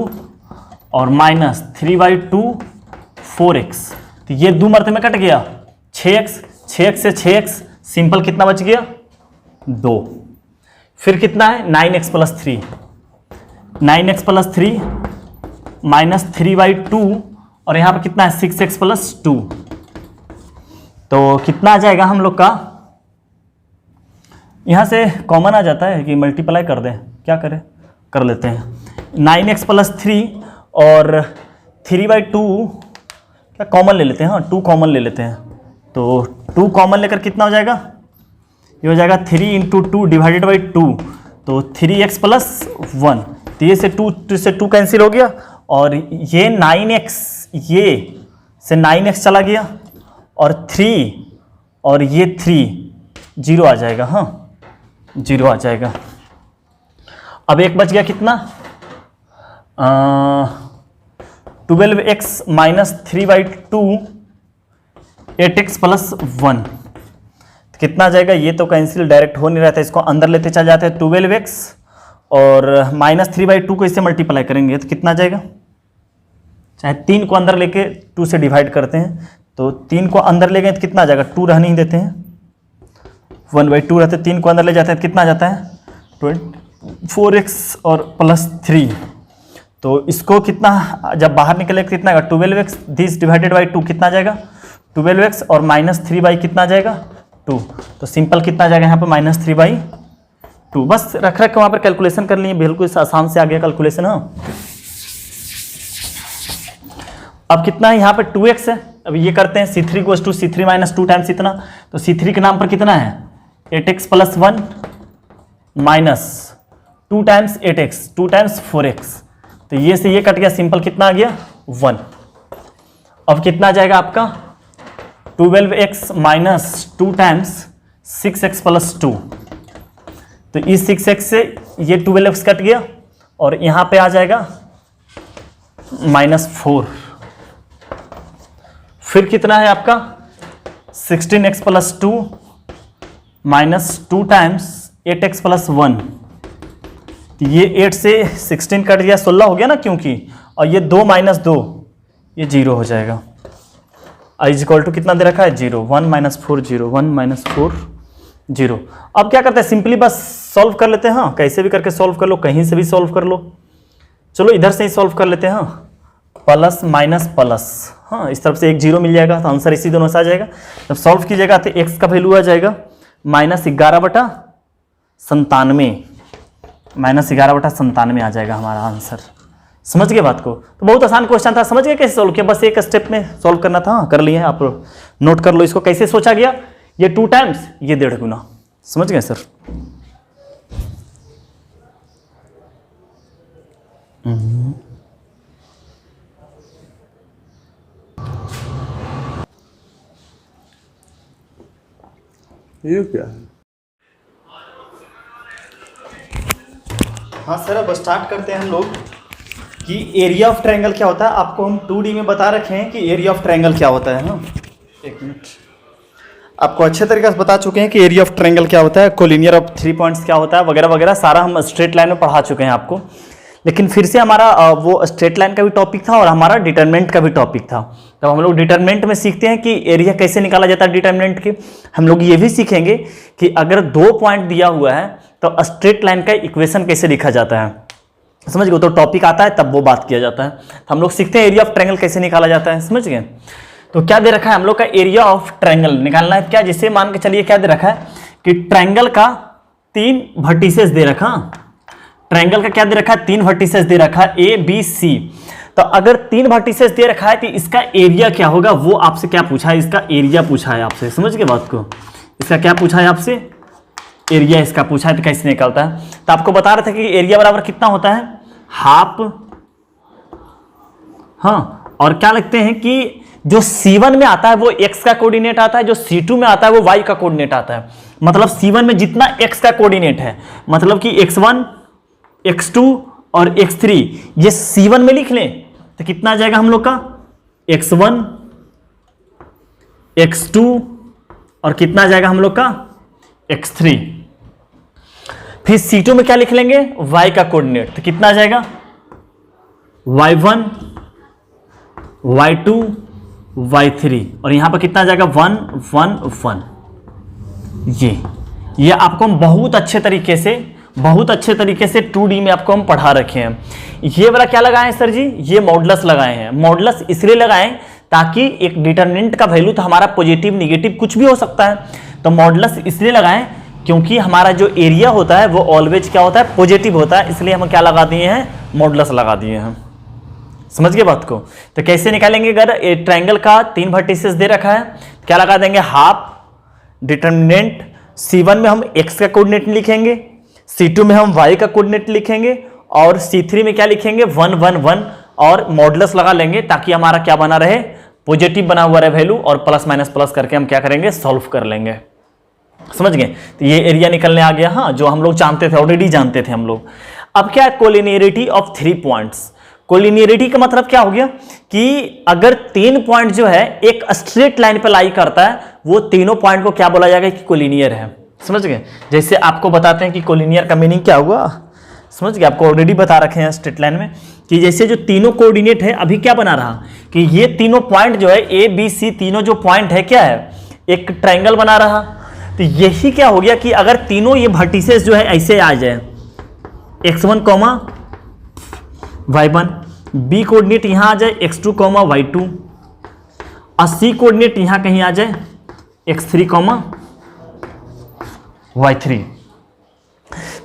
और माइनस 3/2 4x, तो ये 2 मरते में कट गया 6x से 6x सिंपल कितना बच गया 2। फिर कितना है 9x plus 3, 9x plus 3 minus 3/2 और यहाँ पर कितना है 6x प्लस 2, तो कितना आ जाएगा हम लोग का, यहाँ से कॉमन आ जाता है कि मल्टीप्लाई कर दें, क्या करें कर लेते हैं 9x प्लस 3 और 3/2 क्या कॉमन ले लेते हैं, हाँ 2 कॉमन ले लेते हैं, तो 2 कॉमन लेकर कितना हो जाएगा, ये हो जाएगा 3 × 2 डिवाइडेड बाई 2, तो 3x प्लस 1, तो ये से 2 कैंसिल हो गया और ये 9x ये से 9x चला गया और 3 और ये 3 0 आ जाएगा, हाँ 0 आ जाएगा। अब एक बच गया कितना 12x माइनस 3/2 8x प्लस 1, कितना आ जाएगा, ये तो कैंसिल डायरेक्ट हो नहीं रहा था, इसको अंदर लेते चल जाते हैं 12x और -3/2 को इससे मल्टीप्लाई करेंगे तो कितना आ जाएगा, चाहे 3 को अंदर लेके 2 से डिवाइड करते हैं तो 3 को अंदर ले गए तो कितना आ जाएगा, 2 रहने ही देते हैं, 1/2 रहते, 3 को अंदर ले जाते हैं कितना आ जाता है 4x और +3, तो इसको कितना जब बाहर निकले कितना आएगा 12x, दिस डिवाइडेड बाई 2 कितना आ जाएगा 12x और -3 कितना आ जाएगा 2, तो सिंपल कितना आ जाएगा यहाँ पे -3/2। बस रख के वहाँ पर कैलकुलेशन कर लिए, बिल्कुल आसान से आ गया कैलकुलेशन। हाँ, अब कितना है यहाँ पे 2x है, अब ये करते हैं C3 goes to C3 - 2 times इतना, तो C3 के नाम पर कितना है 8x + 1 -2 times 8x 2 times 4x, तो ये से ये कट गया, सिंपल कितना आ गया 1। अब कितना आ जाएगा आपका 12x - 2 टाइम्स 6x + 2, तो इस 6x से ये 12x कट गया और यहाँ पे आ जाएगा -4, फिर कितना है आपका 16x + 2 -2 टाइम्स 8x + 1, तो ये 8 से 16 कट गया 16 हो गया ना, क्योंकि और ये 2 - 2 ये 0 हो जाएगा। i = कितना दे रखा है 0, 1 - 4 0, 1 - 4 0। अब क्या करते हैं, सिंपली बस सॉल्व कर लेते हैं। हाँ, कैसे भी करके सॉल्व कर लो, कहीं से भी सॉल्व कर लो, चलो इधर से ही सॉल्व कर लेते हैं। हाँ, प्लस माइनस प्लस, हाँ इस तरफ से एक 0 मिल जाएगा तो आंसर इसी दोनों से आ जाएगा। जब सॉल्व कीजिएगा तो x का वैल्यू आ जाएगा -11/97, -11/97 आ जाएगा हमारा आंसर। समझ गए बात को? तो बहुत आसान क्वेश्चन था, समझ गए कैसे सॉल्व किया, बस एक स्टेप में सॉल्व करना था। कर लिए आप नोट कर लो इसको कैसे सोचा गया, ये 2 टाइम्स ये 1.5 गुना। समझ गए सर? ये क्या है? हाँ सर, अब स्टार्ट करते हैं हम लोग कि एरिया ऑफ ट्रायंगल क्या होता है। आपको हम 2D में बता रखे हैं कि एरिया ऑफ ट्रायंगल क्या होता है। हाँ, एक मिनट, आपको अच्छे तरीके से बता चुके हैं कि एरिया ऑफ ट्रायंगल क्या होता है, कोलिनियर ऑफ 3 पॉइंट्स क्या होता है, वगैरह वगैरह सारा हम स्ट्रेट लाइन में पढ़ा चुके हैं आपको। लेकिन फिर से हमारा वो स्ट्रेट लाइन का भी टॉपिक था और हमारा डिटरमिनेंट का भी टॉपिक था। तब हम लोग डिटरमिनेंट में सीखते हैं कि एरिया कैसे निकाला जाता है डिटरमिनेंट के। हम लोग ये भी सीखेंगे कि अगर 2 पॉइंट दिया हुआ है तो स्ट्रेट लाइन का इक्वेशन कैसे लिखा जाता है। समझ गए? तो टॉपिक आता है तब वो बात किया जाता है। तो हम लोग सीखते हैं एरिया ऑफ ट्रायंगल कैसे निकाला जाता है। समझ गए? तो क्या दे रखा है हम लोग का, एरिया ऑफ ट्रायंगल निकालना है। क्या, जिसे मान के चलिए क्या दे रखा है कि ट्रायंगल का 3 वर्टिसेस दे रखा, ट्रायंगल का क्या दे रखा है, 3 वर्टिसेस दे रखा है A B C। तो अगर 3 वर्टिसेस दे रखा है तो इसका एरिया क्या होगा, वो आपसे क्या पूछा है, इसका एरिया पूछा है आपसे। समझ गए बात को? इसका क्या पूछा है आपसे, एरिया इसका पूछा है। तो कैसे निकलता है, तो आपको बता रहे थे कि एरिया बराबर कितना होता है, हाफ। हाँ, और क्या लिखते हैं कि जो C1 में आता है वो x का कोऑर्डिनेट आता है, जो C2 में आता है वो y का कोऑर्डिनेट आता है। मतलब C1 में जितना x का कोऑर्डिनेट है, मतलब कि x1 x2 और x3 ये C1 में लिख लें तो कितना आ जाएगा हम लोग का, x1 x2 और कितना आ जाएगा हम लोग का x3। फिर C2 में क्या लिख लेंगे, y का कोऑर्डिनेट, तो कितना आ जाएगा y1 y2 y3 और यहां पर कितना आ जाएगा 1 1 1। ये आपको हम बहुत अच्छे तरीके से 2D में आपको हम पढ़ा रखे हैं। ये वाला क्या लगाए हैं सर जी, ये मॉडुलस लगाए हैं। मॉडुलस इसलिए लगाएं ताकि एक डिटरमिनेंट का वैल्यू तो हमारा पॉजिटिव निगेटिव कुछ भी हो सकता है, तो मॉडुलस इसलिए लगाएं क्योंकि हमारा जो एरिया होता है वो ऑलवेज क्या होता है, पॉजिटिव होता है। इसलिए हम क्या लगा दिए हैं, मॉडुलस लगा दिए हैं। समझ गए बात को? तो कैसे निकालेंगे, अगर ट्रायंगल का 3 वर्टिसेस दे रखा है क्या लगा देंगे, हाफ डिटरमिनेंट। C1 में हम x का कोऑर्डिनेट लिखेंगे, C2 में हम y का कोऑर्डिनेट लिखेंगे और C3 में क्या लिखेंगे 1 1 1 और मॉडुलस लगा लेंगे ताकि हमारा क्या बना रहे, पॉजिटिव बना हुआ रहे वैल्यू, और प्लस माइनस प्लस करके हम क्या करेंगे, सॉल्व कर लेंगे। समझ गए? तो ये एरिया निकलने आ गया। हाँ, जो हम लोग जानते थे, ऑलरेडी जानते थे हम लोग। अब क्या है, कोलिनियरिटी ऑफ 3 पॉइंट्स। कोलिनियरिटी का मतलब क्या हो गया कि अगर 3 पॉइंट जो है एक स्ट्रेट लाइन पे लाई करता है, वो तीनों पॉइंट को क्या बोला जाएगा कि कोलिनियर है। समझ गए? जैसे आपको बताते हैं कि कोलिनियर का मीनिंग क्या हुआ, समझ गए? आपको ऑलरेडी बता रखे हैं स्ट्रेट लाइन में कि जैसे जो तीनों कोऑर्डिनेट है, अभी क्या बना रहा कि ये तीनों पॉइंट जो है ए बी सी तीनों जो पॉइंट है क्या है, एक ट्रायंगल बना रहा। तो यही क्या हो गया कि अगर तीनों ये वर्टिसेस जो है ऐसे आ जाए, x1 comma y1, B coordinate यहां आ जाए x2 कॉमा y2, और सी कोऑर्डिनेट यहां कहीं आ जाए x3 कॉमा y3।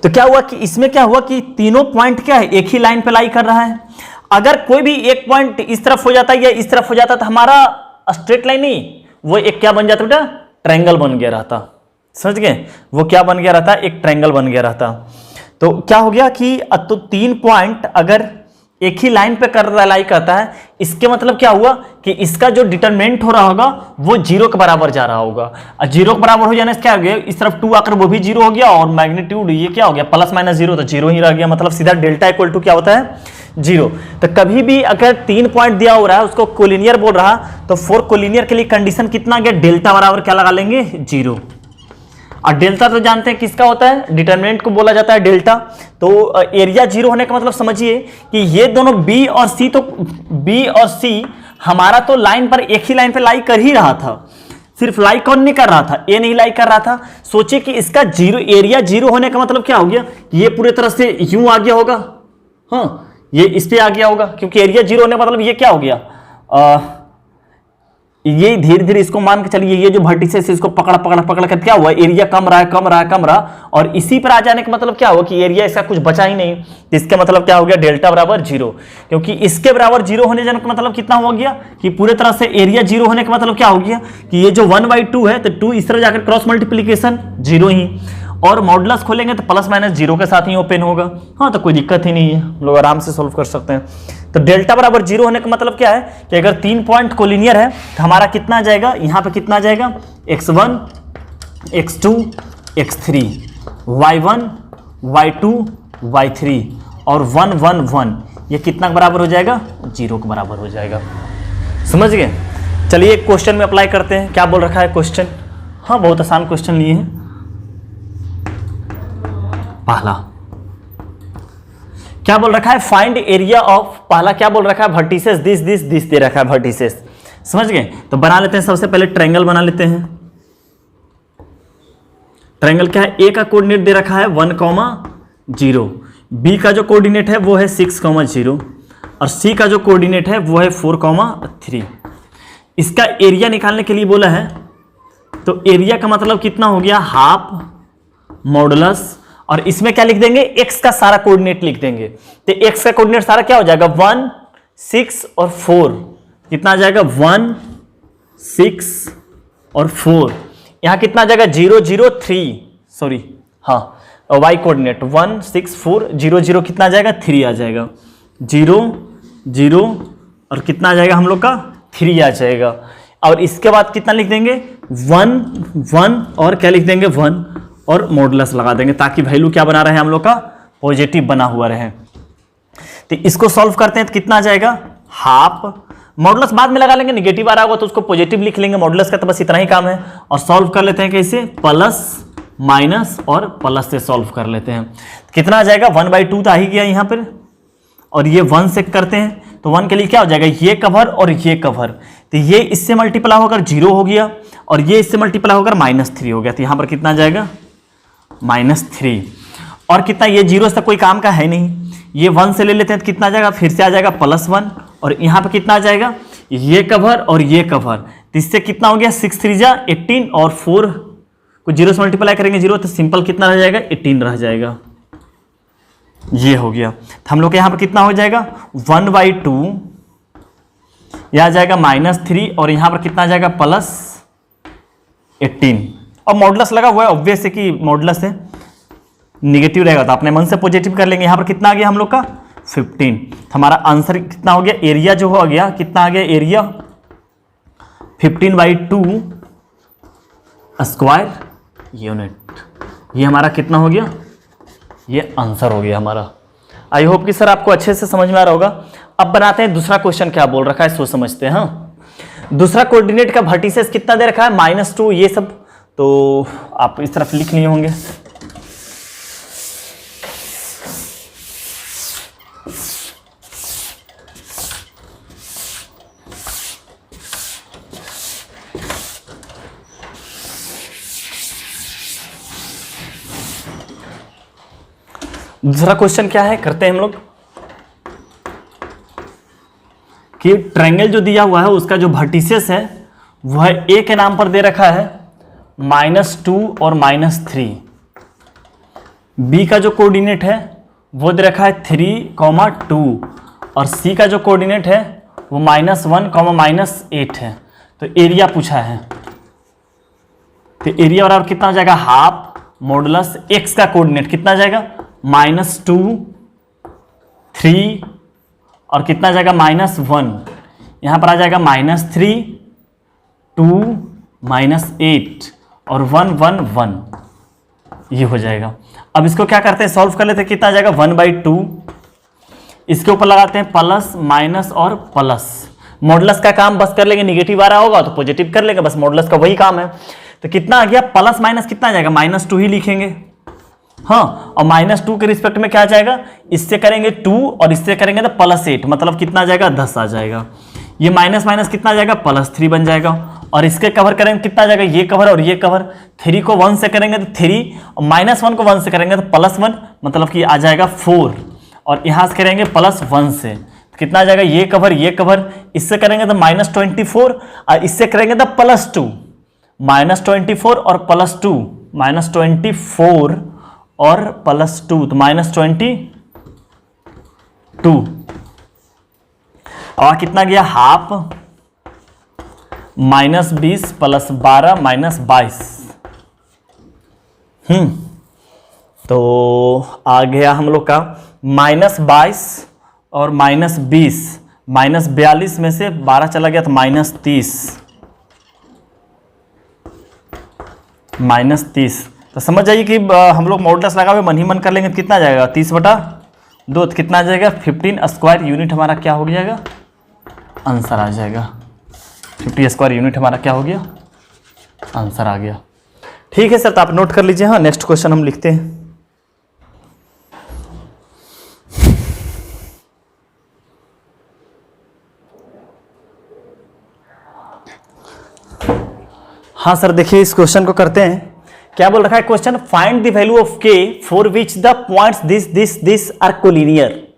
तो क्या हुआ कि इसमें क्या हुआ कि तीनों पॉइंट क्या है, एक ही लाइन पे लाई कर रहा है। अगर कोई भी एक पॉइंट इस तरफ हो जाता है या इस तरफ हो जाता तो हमारा स्ट्रेट लाइन नहीं, वो एक क्या बन जाता बेटा, ट्रायंगल बन गया रहता। समझ गए? वो क्या बन गया रहता, एक ट्रायंगल बन गया रहता। तो क्या हो गया कि तो 3 पॉइंट अगर एक ही लाइन पे लाई करता है, इसके मतलब क्या हुआ कि इसका जो डिटरमिनेंट हो रहा होगा वो 0 के बराबर जा रहा होगा। और 0 के बराबर हो जाने से क्या हो गया, इस तरफ 2 आकर वो भी 0 हो गया, और मैग्नीट्यूड ये क्या हो गया, प्लस माइनस 0, तो 0 ही रह गया। मतलब सीधा डेल्टा इक्वल टू क्या होता है, 0। तो कभी भी अगर 3 पॉइंट दिया हो रहा है, उसको कोलिनियर बोल रहा, तो फॉर कोलिनियर के लिए कंडीशन कितना गया, डेल्टा बराबर क्या लगा लेंगे, 0। और डेल्टा तो जानते हैं किसका होता है, डिटरमिनेंट को बोला जाता है डेल्टा। तो एरिया 0 होने का मतलब समझिए कि ये दोनों बी और सी, तो बी और सी हमारा तो लाइन पर एक ही लाइन पे लाई कर ही रहा था, सिर्फ लाई कौन नहीं कर रहा था, ए नहीं लाई कर रहा था। सोचिए कि इसका 0 एरिया 0 होने का मतलब क्या हो गया, ये पूरे तरह से यूं आ गया होगा, हाँ ये इस पे आ गया होगा, क्योंकि एरिया 0 होने का मतलब ये क्या हो गया, ये धीरे धीरे इसको मान के चलिए, ये जो वर्टिसेस इसको पकड़ कर क्या हुआ, एरिया कम रहा, और इसी पर आ जाने का मतलब क्या हुआ कि एरिया इसका कुछ बचा ही नहीं। इसके मतलब क्या हो गया, डेल्टा बराबर 0, क्योंकि इसके बराबर 0 होने जाने का मतलब कितना हो गया कि पूरे तरह से एरिया 0 होने का मतलब क्या हो गया कि ये जो 1/2 है, तो 2 इस तरह जाकर क्रॉस मल्टीप्लीकेशन 0 ही, और मॉडुलस खोलेंगे तो प्लस माइनस 0 के साथ ही ओपन होगा। हाँ, तो कोई दिक्कत ही नहीं है, हम लोग आराम से सोल्व कर सकते हैं। तो डेल्टा बराबर 0 होने का मतलब क्या है कि अगर 3 पॉइंट कोलिनियर है तो हमारा कितना आ जाएगा, यहाँ पे कितना आ जाएगा, x1 x2 x3, y1 y2 y3 और 1 1 1, ये कितना के बराबर हो जाएगा, 0 के बराबर हो जाएगा। समझ गए? चलिए एक क्वेश्चन में अप्लाई करते हैं, क्या बोल रखा है क्वेश्चन। हाँ, बहुत आसान क्वेश्चन लिए हैं। पहला क्या बोल रखा है, फाइंड एरिया ऑफ, पहला क्या बोल रखा है, वर्टिसेस दिस दे रखा है वर्टिसेस। समझ गए? तो बना लेते हैं, सबसे पहले ट्रायंगल बना लेते हैं। ट्रायंगल क्या है, ए का कोऑर्डिनेट दे रखा है 1, 0, बी का जो कोऑर्डिनेट है वो है 6, 0, और सी का जो कोऑर्डिनेट है वो है 4, 3। इसका एरिया निकालने के लिए बोला है, तो एरिया का मतलब कितना हो गया, हाफ मॉडुलस, और इसमें क्या लिख देंगे, x का सारा कोऑर्डिनेट लिख देंगे। तो x का कोऑर्डिनेट सारा क्या हो जाएगा, 1, 6 और 4, कितना आ जाएगा, 1, 6 और 4। यहां कितना आ जाएगा, 0 0 3, सॉरी हाँ, y कोऑर्डिनेट 1 6 4 0 0, कितना आ जाएगा, 3 आ जाएगा, 0 0 और कितना आ जाएगा हम लोग का, 3 आ जाएगा। और इसके बाद कितना लिख देंगे, 1 1 और क्या लिख देंगे, 1 और मॉडुलस लगा देंगे, ताकि वैल्यू क्या बना रहे हैं हम लोग का, पॉजिटिव बना हुआ रहे। तो इसको सॉल्व करते हैं तो कितना आ जाएगा, हाफ, मॉडुलस बाद में लगा लेंगे, निगेटिव आ रहा होगा तो उसको पॉजिटिव लिख लेंगे, मॉडुलस का तो बस इतना ही काम है। और सॉल्व कर लेते हैं कैसे, प्लस माइनस और प्लस से सॉल्व कर लेते हैं। कितना आ जाएगा, 1/2 तो आ ही गया यहाँ पर, और ये 1 से करते हैं तो 1 के लिए क्या हो जाएगा, ये कवर और ये कवर, तो ये इससे मल्टीप्लाई होकर 0 हो गया, और ये इससे मल्टीप्लाई होकर -3 हो गया। तो यहाँ पर कितना आ जाएगा, -3, और कितना, ये 0 से कोई काम का है नहीं, ये 1 से ले लेते हैं तो कितना आ जाएगा, फिर से आ जाएगा +1, और यहाँ पे कितना आ जाएगा, ये कवर और ये कवर, तो इससे कितना हो गया, 6 3 जा 18, और 4 को 0 से मल्टीप्लाई करेंगे 0, तो सिंपल कितना रह जाएगा, 18 रह जाएगा। ये हो गया। तो हम लोग के यहाँ पर कितना हो जाएगा, 1/2, यह आ जाएगा -3, और यहाँ पर कितना आ जाएगा, +18। और मॉडुलस लगा हुआ है, ऑब्वियस है कि मॉडुलस है, निगेटिव रहेगा तो अपने मन से पॉजिटिव कर लेंगे। यहाँ पर कितना आ गया हम लोग का, 15। हमारा आंसर कितना हो गया, एरिया जो हो गया कितना आ गया, एरिया 15/2 स्क्वायर यूनिट। ये हमारा कितना हो गया, ये आंसर हो गया हमारा। आई होप कि सर आपको अच्छे से समझ में आ रहा होगा। अब बनाते हैं दूसरा क्वेश्चन, क्या बोल रखा है सो समझते हैं। हाँ, दूसरा कोऑर्डिनेट का वर्टिसेस कितना दे रखा है, -2, ये सब तो आप इस तरफ लिख लिए होंगे। दूसरा क्वेश्चन क्या है, करते हैं हम लोग कि ट्रायंगल जो दिया हुआ है उसका जो वर्टिसेस है वह ए के नाम पर दे रखा है -2 और -3। बी का जो कोऑर्डिनेट है वो दे रखा है 3, 2 और सी का जो कोऑर्डिनेट है वो -1, -8 है। तो एरिया पूछा है, तो एरिया बराबर कितना हो जाएगा, हाफ मॉडुलस एक्स का कोऑर्डिनेट कितना आ जाएगा, -2, 3 और कितना आ जाएगा -1। यहां पर आ जाएगा -3, 2, -8 और 1, 1, 1, ये हो जाएगा। अब इसको क्या करते हैं, सॉल्व कर लेते हैं, कितना आ जाएगा 1/2। इसके ऊपर लगाते हैं प्लस माइनस और प्लस। मॉडुलस का काम बस कर लेंगे, निगेटिव आ रहा होगा तो पॉजिटिव कर लेंगे, बस मॉडुलस का वही काम है। तो कितना आ गया, प्लस माइनस कितना आ जाएगा, -2 ही लिखेंगे। हाँ, और -2 के रिस्पेक्ट में क्या आ जाएगा, इससे करेंगे 2 और इससे करेंगे तो +8, मतलब कितना आ जाएगा, 10 आ जाएगा। ये माइनस माइनस कितना आ जाएगा, +3 बन जाएगा। और इसके कवर करेंगे कितना आ जाएगा, ये कवर और ये कवर। 3 को 1 से करेंगे तो 3 और -1 को 1 से करेंगे तो +1, मतलब कि आ जाएगा 4। और यहाँ से करेंगे +1 से तो कितना आ जाएगा, ये कवर ये कवर। इससे करेंगे तो -24 और इससे करेंगे तो +2। -24 और +2, -24 और +2 तो -22। और कितना गया, हाफ, -20 + 12 -22। तो आ गया हम लोग का -22 और -20, -42 में से 12 चला गया तो -30। तो समझ जाइए कि हम लोग मॉडुलस लगा हुए मन ही मन कर लेंगे तो कितना आ जाएगा, 30/2 तो कितना आ जाएगा, 15 स्क्वायर यूनिट हमारा क्या हो जाएगा, आंसर आ जाएगा। 50 स्क्वायर यूनिट हमारा क्या हो गया, आंसर आ गया। ठीक है सर, तो आप नोट कर लीजिए। हाँ, नेक्स्ट क्वेश्चन हम लिखते हैं। हाँ सर, देखिए इस क्वेश्चन को करते हैं। क्या बोल रखा है question, find the value of K for which the points this are collinear.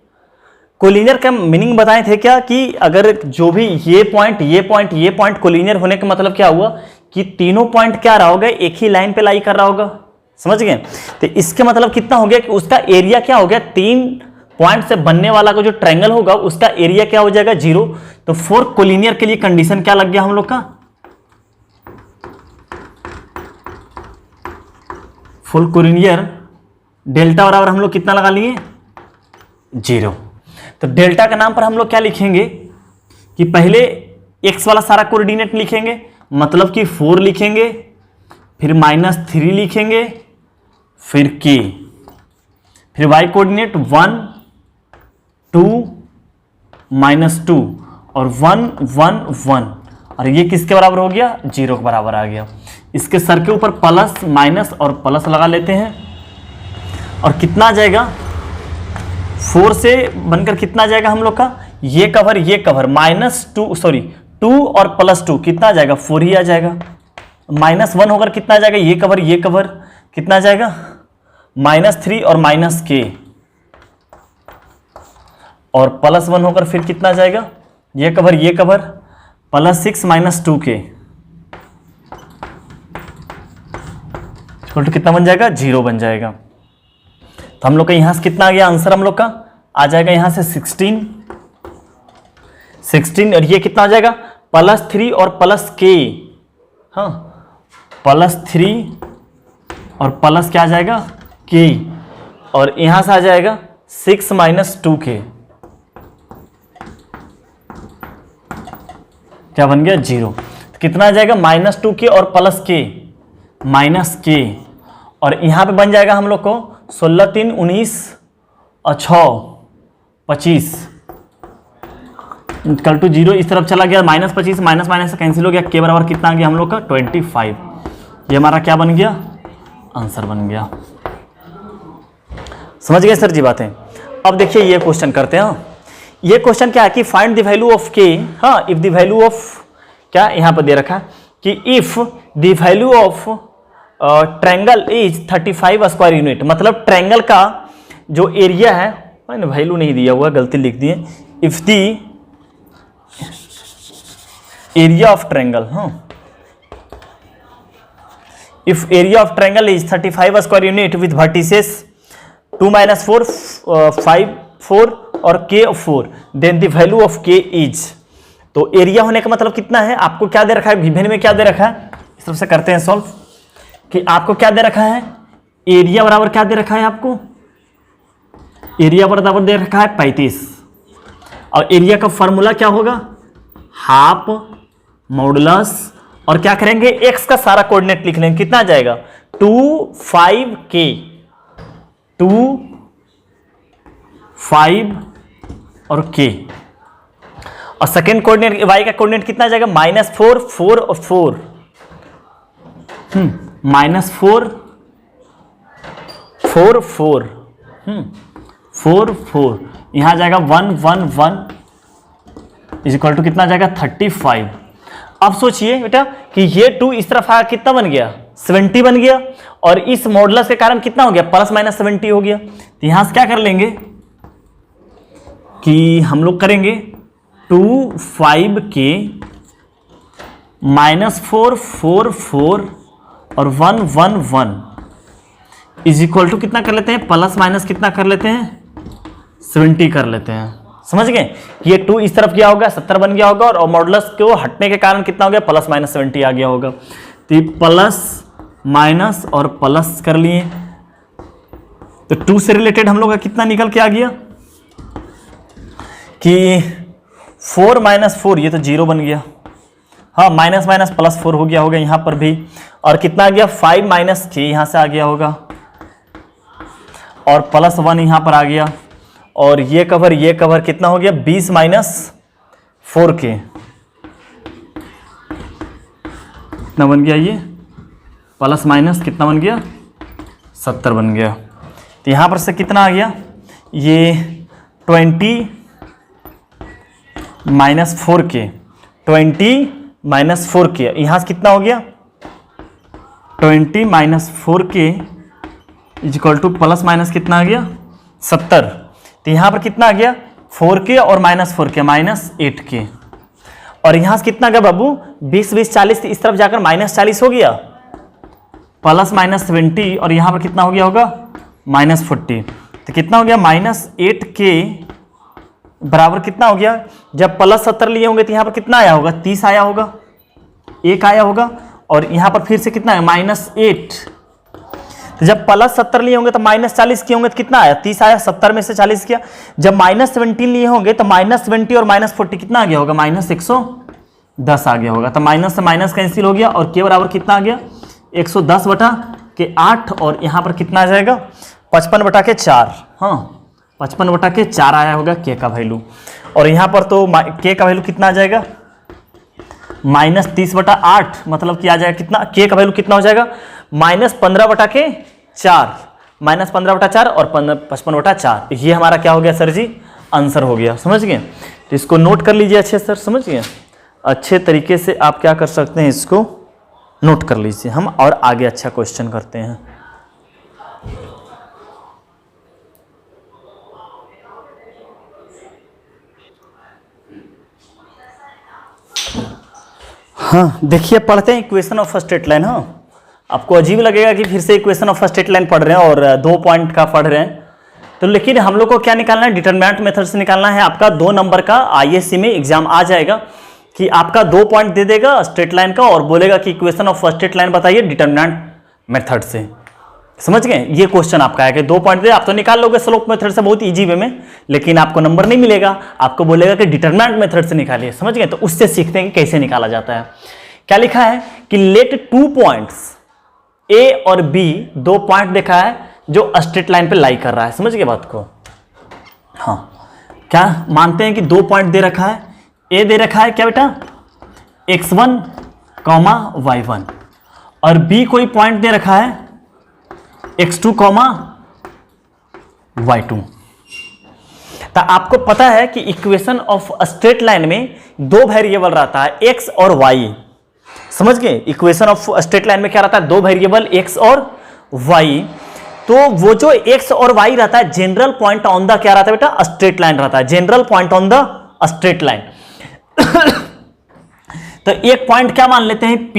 Collinear का मीनिंग बताए थे क्या, कि अगर जो भी ये पॉइंट कोलिनियर होने का मतलब क्या हुआ कि तीनों पॉइंट क्या रहा होगा, एक ही लाइन पे लाई कर रहा होगा। समझ गए। तो इसके मतलब कितना हो गया कि उसका एरिया क्या हो गया, 3 पॉइंट से बनने वाला को जो ट्रायंगल होगा उसका एरिया क्या हो जाएगा, 0। तो फॉर कोलिनियर के लिए कंडीशन क्या लग गया हम लोग का, फुल कोलिनियर डेल्टा बराबर हम लोग कितना लगा लिए, 0। तो डेल्टा के नाम पर हम लोग क्या लिखेंगे कि पहले x वाला सारा कोऑर्डिनेट लिखेंगे, मतलब कि 4 लिखेंगे, फिर -3 लिखेंगे, फिर k, फिर y कोऑर्डिनेट 1, 2, -2 और 1, 1, 1। और ये किसके बराबर हो गया, 0 के बराबर आ गया। इसके सर के ऊपर प्लस माइनस और प्लस लगा लेते हैं और कितना आ जाएगा, 4 से बनकर कितना आ जाएगा हम लोग का, ये कवर -2 और +2 कितना आ जाएगा, 4 ही आ जाएगा। -1 होकर कितना आ जाएगा, ये कवर कितना आ जाएगा, -3 और -k और +1 होकर फिर कितना आ जाएगा, ये कवर +6 -2k तो कितना बन जाएगा, 0 बन जाएगा। तो हम लोग का यहां से कितना आ गया, आंसर हम लोग का आ जाएगा यहां से 16 और ये कितना आ जाएगा, +3 और +k। हाँ, +3 और प्लस क्या आ जाएगा, k और यहां से आ जाएगा 6 -2k, क्या बन गया, 0। तो कितना आ जाएगा, -2k और +k -k और यहां पे बन जाएगा हम लोग को 16, 3, 19 और 6, 25 इक्वल टू 0 इस तरफ चला गया, -25 माइनस माइनस से कैंसिल हो गया, के बराबर कितना आ गया हम लोग का 25। ये हमारा क्या बन गया, आंसर बन गया। समझ गए सर जी बातें। अब देखिए ये क्वेश्चन करते हैं। ये क्वेश्चन क्या है कि फाइंड द वैल्यू ऑफ के, हाँ इफ द वैल्यू ऑफ, क्या यहाँ पर दे रखा है कि if the value of triangle is 35 square unit, मतलब ट्रायंगल का जो एरिया है, मैंने वैल्यू नहीं दिया हुआ, गलती लिख दिए। If the area of triangle, हाँ if area of triangle is 35 square unit with vertices 2 - 4 5 4 और k 4, then the value of k is, तो एरिया होने का मतलब कितना है, आपको क्या दे रखा है, गिवन में क्या दे रखा है, इस तरफ से करते हैं सॉल्व, कि आपको क्या दे रखा है, एरिया बराबर क्या दे रखा है आपको, एरिया बराबर दे रखा है 35, और एरिया का फॉर्मूला क्या होगा, हाफ मॉडुलस, और क्या करेंगे, x का सारा कोऑर्डिनेट लिख लेंगे, कितना आ जाएगा 2 5k, 2 5 और k, और सेकेंड कोऑर्डिनेट y का कोऑर्डिनेट कितना आ जाएगा, -4 4 और 4, -4 4 4 4 4, यहां आ जाएगा 1 1 1 इज इक्वल टू कितना आ जाएगा 35। अब सोचिए बेटा कि ये 2 इस तरफ आया, कितना बन गया 70 बन गया, और इस मॉडुलस के कारण कितना हो गया ±70 हो गया। तो यहां से क्या कर लेंगे कि हम लोग करेंगे 2 5k -4 4 4 और 1 1 1 इज इक्वल टू कितना कर लेते हैं, प्लस माइनस कितना कर लेते हैं 70 कर लेते हैं। समझ गए, ये 2 इस तरफ गया होगा 70 बन गया होगा, और मॉडुलस को हटने के कारण कितना हो गया ±70 आ गया होगा। तो प्लस माइनस और प्लस कर लिए, तो 2 से रिलेटेड हम लोग का कितना निकल के आ गया कि 4 - 4, ये तो 0 बन गया, हाँ माइनस माइनस प्लस 4 हो गया होगा यहाँ पर भी, और कितना आ गया 5 - k यहाँ से आ गया होगा, और +1 यहाँ पर आ गया, और ये कवर कितना हो गया 20 - 4k, कितना बन गया, ये प्लस माइनस कितना बन गया 70 बन गया। तो यहाँ पर से कितना आ गया, ये 20 - 4k 20 - 4k, यहाँ से कितना हो गया 20 - 4k is equal two plus minus कितना आ गया 70। तो यहाँ पर कितना आ गया 4k और -4k -8k, और यहाँ से कितना गया बाबू 20 20 40, इस तरफ जाकर -40 हो गया, प्लस -20, और यहाँ पर कितना हो गया होगा -40। तो कितना हो गया -8k बराबर कितना हो गया, जब प्लस 70 लिए होंगे तो यहाँ पर कितना आया होगा 30 आया होगा, 1 आया होगा, और यहाँ पर फिर से कितना है -8। तो जब प्लस 70 लिए होंगे तो -40 किए होंगे तो कितना आया 30 आया, 70 में से 40 किया। जब -20 लिए होंगे तो -20 और -40 कितना आ गया होगा -110 आ गया होगा। तो माइनस से माइनस कैंसिल हो गया, और के बराबर कितना आ गया 110/8, और यहाँ पर कितना आ जाएगा 55/4, हाँ 55/4 आया होगा के का वैल्यू, और यहाँ पर तो के का वैल्यू कितना आ जाएगा -30/8, मतलब कि आ जाएगा कितना, के का वैल्यू कितना हो जाएगा -15/4 -15/4 और 55/4। ये हमारा क्या हो गया सर जी, आंसर हो गया। समझ गए, तो इसको नोट कर लीजिए अच्छे सर, समझ गए, अच्छे तरीके से आप क्या कर सकते हैं, इसको नोट कर लीजिए, हम और आगे अच्छा क्वेश्चन करते हैं। हाँ देखिए, पढ़ते हैं इक्वेशन ऑफ स्ट्रेट लाइन। हाँ आपको अजीब लगेगा कि फिर से इक्वेशन ऑफ स्ट्रेट लाइन पढ़ रहे हैं और 2 पॉइंट का पढ़ रहे हैं, तो लेकिन हम लोग को क्या निकालना है, डिटरमिनेंट मेथड से निकालना है। आपका 2 नंबर का आईएससी में एग्जाम आ जाएगा कि आपका 2 पॉइंट दे देगा स्ट्रेट लाइन का, और बोलेगा कि इक्वेशन ऑफ स्ट्रेट लाइन बताइए डिटरमिनेंट मेथड से। समझ गए, ये क्वेश्चन आपका है कि 2 पॉइंट दे, आप तो निकाल लोगे स्लोप मेथड से बहुत इजी वे में, लेकिन आपको नंबर नहीं मिलेगा, आपको बोलेगा कि डिटरमिनेंट मेथड से निकालिए। समझ गए, तो उससे सीखते हैं कि कैसे निकाला जाता है। क्या लिखा है कि लेट 2 पॉइंट्स ए और बी, 2 पॉइंट देखा है जो स्ट्रेट लाइन पे लाई कर रहा है। समझ गए बात को, हाँ क्या मानते हैं कि 2 पॉइंट दे रखा है, ए दे रखा है क्या बेटा, x1 कॉमा y1, और बी कोई पॉइंट दे रखा है x2 कॉमा y2। तो आपको पता है कि इक्वेशन ऑफ स्ट्रेट लाइन में दो वेरिएबल रहता है x और y। समझ गए, इक्वेशन ऑफ स्ट्रेट लाइन में क्या रहता है, दो वेरिएबल x और y। तो वो जो x और y रहता है, जनरल पॉइंट ऑन द क्या रहता है बेटा, स्ट्रेट लाइन रहता है, general point on the straight line. तो एक पॉइंट क्या मान लेते हैं, p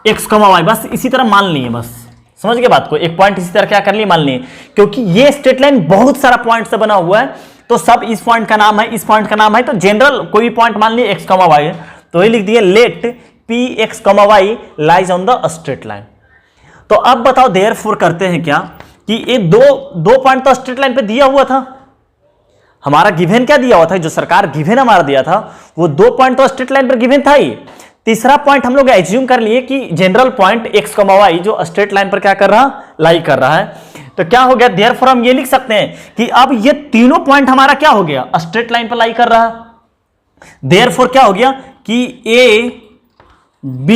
x, y, बस इसी तरह मान लिए, बस समझ गए बात को, एक पॉइंट इसी तरह क्या कर लिए, मान लिए, क्योंकि ये स्ट्रेट लाइन बहुत सारा पॉइंट से बना हुआ है, तो सब इस पॉइंट का नाम है, इस पॉइंट का नाम है, तो जनरल कोई भी पॉइंट मान लिए x, y, तो ये लिख दिए let p x, y lies on the straight line. तो अब बताओ देयरफॉर करते हैं क्या कि ये दो पॉइंट तो स्ट्रेट लाइन पे दिया हुआ था, हमारा गिवन क्या दिया हुआ था, जो सरकार गिवन हमारा दिया था वो दो पॉइंट तो स्ट्रेट लाइन पर गिवन था ही। तीसरा पॉइंट हम लोग एज्यूम कर लिए कि जनरल पॉइंट x, y जो स्ट्रेट लाइन पर क्या कर रहा, लाई कर रहा है, तो क्या हो गया, देयरफॉर हम ये लिख सकते हैं कि अब ये तीनों पॉइंट हमारा क्या हो गया, स्ट्रेट लाइन पर लाई कर रहा है। देयरफॉर क्या हो गया कि a, b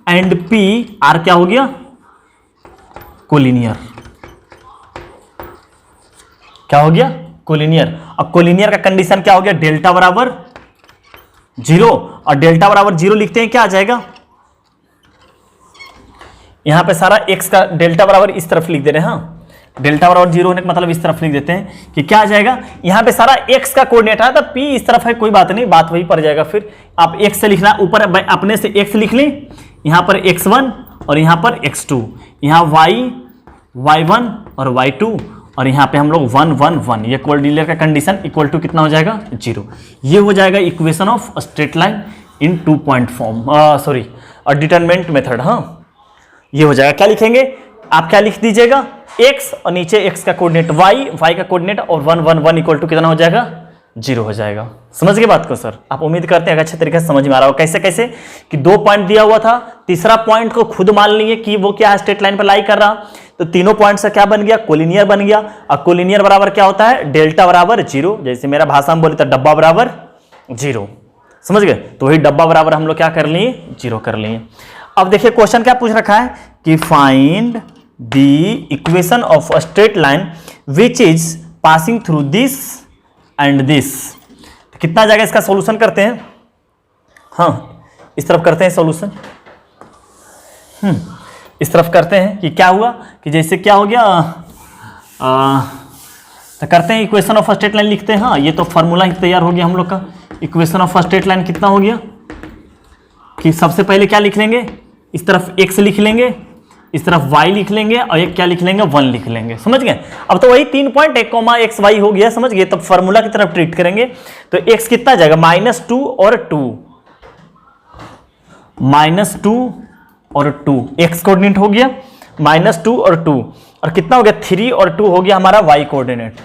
and p are क्या हो गया, कोलिनियर। क्या हो गया, कोलिनियर। अब कोलिनियर का कंडीशन क्या हो गया, डेल्टा बराबर 0, और डेल्टा बराबर 0 लिखते हैं क्या आ जाएगा, यहां पे सारा x का डेल्टा बराबर इस तरफ लिख दे रहे हैं, हाँ डेल्टा बराबर 0 होने का मतलब इस तरफ लिख देते हैं कि क्या आ जाएगा, यहां पे सारा x का कोऑर्डिनेट है, तो p इस तरफ है, कोई बात नहीं, बात वही पड़ जाएगा। फिर आप x से लिखना, ऊपर अपने से x लिख लें, यहां पर x1 और यहां पर x2, यहां y1 और y2, और यहां पे हम लोग 1 1 1, ये कोऑर्डिनेट का कंडीशन इक्वल टू कितना हो जाएगा, 0। ये हो जाएगा equation of straight line in 2 point form, sorry determinant method. हाँ ये हो जाएगा, क्या लिखेंगे आप, क्या लिख दीजिएगा, x और नीचे x का कोऑर्डिनेट y का कोऑर्डिनेट, और 1 1 1 इक्वल टू कितना हो जाएगा, 0 हो जाएगा। समझ गए बात को सर, आप उम्मीद करते हैं अच्छे तरीके से समझ में आ रहा हो। कैसे कैसे कि दो पॉइंट दिया हुआ था, तीसरा पॉइंट को खुद मान लिए कि वो क्या है, स्ट्रेट लाइन पर लाई कर रहा, तो तीनों पॉइंट से क्या बन गया, कोलिनियर बन गया। और कोलिनियर बराबर क्या होता है, डेल्टा बराबर 0, जैसे मेरा भाषा में बोले तो डब्बा बराबर 0। समझ गए, तो वही डब्बा बराबर हम लोग क्या कर लिए, 0 कर लिए। अब देखिए क्वेश्चन क्या पूछ रखा है कि find the equation of a straight line which is passing through this and this. कितना जाएगा इसका सॉल्यूशन करते हैं, हाँ इस तरफ करते हैं सॉल्यूशन, इस तरफ करते हैं कि क्या हुआ कि जैसे क्या हो गया, तो करते हैं इक्वेशन ऑफ स्ट्रेट लाइन लिखते हैं। हाँ ये तो फार्मूला ही तैयार हो गया हम लोग का, इक्वेशन ऑफ स्ट्रेट लाइन कितना हो गया कि सबसे पहले क्या लिख लेंगे, इस तरफ x लिख लेंगे, इस तरफ y लिख लेंगे, और एक क्या लिख लेंगे, 1 लिख लेंगे। समझ गए, अब तो वही 3 पॉइंट 1 x y हो गया, समझ गए। तब फार्मूला की तरफ ट्रीट करेंगे, तो x कितना जाएगा, -2 और 2, -2 और 2, x कोऑर्डिनेट हो गया, -2 और 2, और कितना हो गया, 3 और 2 हो गया हमारा y कोऑर्डिनेट,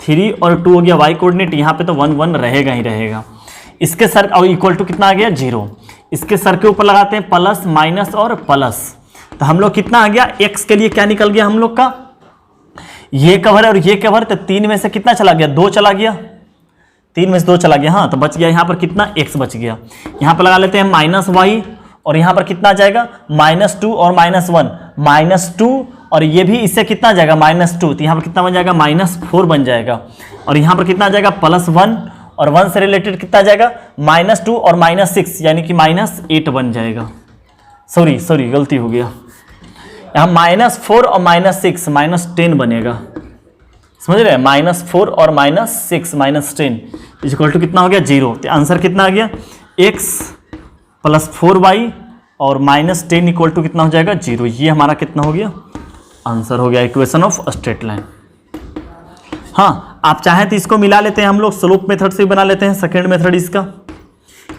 3 और 2 हो गया y कोऑर्डिनेट। यहाँ पे तो 1 1 रहेगा ही रहेगा। इसके सर और इक्वल टू कितना आ गया, 0। इसके सर के ऊपर लगाते हैं प्लस माइनस और प्लस, तो हम लोग कितना आ गया, x के लिए क्या निकल गया हम लोग का, ये कवर और ये कवर, तो 3 में से कितना चला गया, 2 चला गया, 3 में से 2 चला गया, हाँ तो बच गया यहाँ पर कितना, x बच गया। यहाँ पर लगा लेते हैं -y, और यहाँ पर कितना आ जाएगा, -2 और -1, -2, और ये भी इससे कितना आ जाएगा, -2, तो यहाँ पर कितना बन जाएगा, -4 बन जाएगा, और यहाँ पर कितना आ जाएगा, +1, और 1 से रिलेटेड कितना आ जाएगा, -2 और -6, यानी कि -8 बन जाएगा। सॉरी गलती हो गया, यहाँ -4 और -6 -10 बनेगा। समझ रहे हैं, -4 और -6 -10 इक्वल टू कितना हो गया, 0। तो आंसर कितना आ गया, x + 4y और -10 इक्वल टू कितना हो जाएगा, 0। ये हमारा कितना हो गया, आंसर हो गया इक्वेशन ऑफ स्ट्रेट लाइन। हाँ आप चाहें तो इसको मिला लेते हैं हम लोग, स्लोप मेथड से बना लेते हैं, सेकेंड मेथड इसका,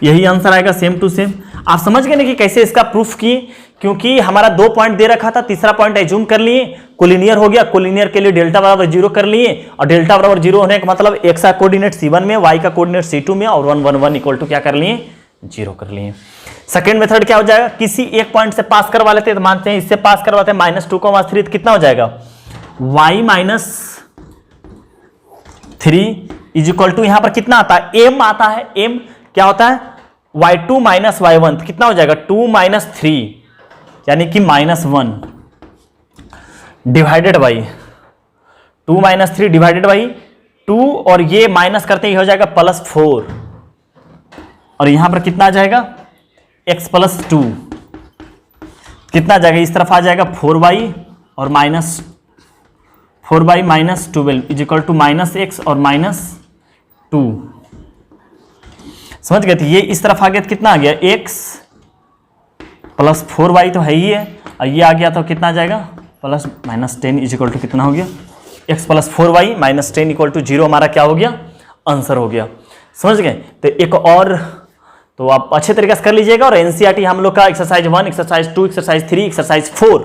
यही आंसर आएगा सेम टू सेम। आप समझ गए ना कि कैसे इसका प्रूफ किए, क्योंकि हमारा 2 पॉइंट दे रखा था, तीसरा पॉइंट एज्यूम कर लिए, कोलिनियर हो गया, कोलिनियर के लिए डेल्टा बराबर 0 कर लिए, और डेल्टा बराबर 0 होने का मतलब x का कोऑर्डिनेट C1 में, y का कोऑर्डिनेट C2 में, और 1 1 1 इक्वल टू क्या कर लिए, 0 कर लिए। सेकेंड मेथड क्या हो जाएगा, किसी एक पॉइंट से पास करवा लेते हैं, तो मानते हैं इससे पास करवाते हैं, -2, 3, तो कितना हो जाएगा, y -3 इज इक्वल टू यहां पर कितना आता है, m आता है। m क्या होता है, y2 माइनस y1, तो कितना हो जाएगा 2 माइनस 3 यानी कि -1 divided by 2 minus 3 divided by 2, और ये माइनस करते ही हो जाएगा +4, और यहां पर कितना आ जाएगा x + 2, कितना आ जाएगा, इस तरफ आ जाएगा 4y और -4y - 12 is equal to -x और -2। समझ गए, तो ये इस तरफ आ गया तो कितना आ गया, x + 4y तो है ही है, और ये आ गया तो कितना आ जाएगा +10 इज इक्वल टू कितना हो गया, x + 4y - 10 इक्वल टू 0 हमारा क्या हो गया, आंसर हो गया। समझ गए, तो एक और तो आप अच्छे तरीके से कर लीजिएगा। और एनसीईआरटी हम लोग का एक्सरसाइज 1, एक्सरसाइज 2, एक्सरसाइज 3, एक्सरसाइज 4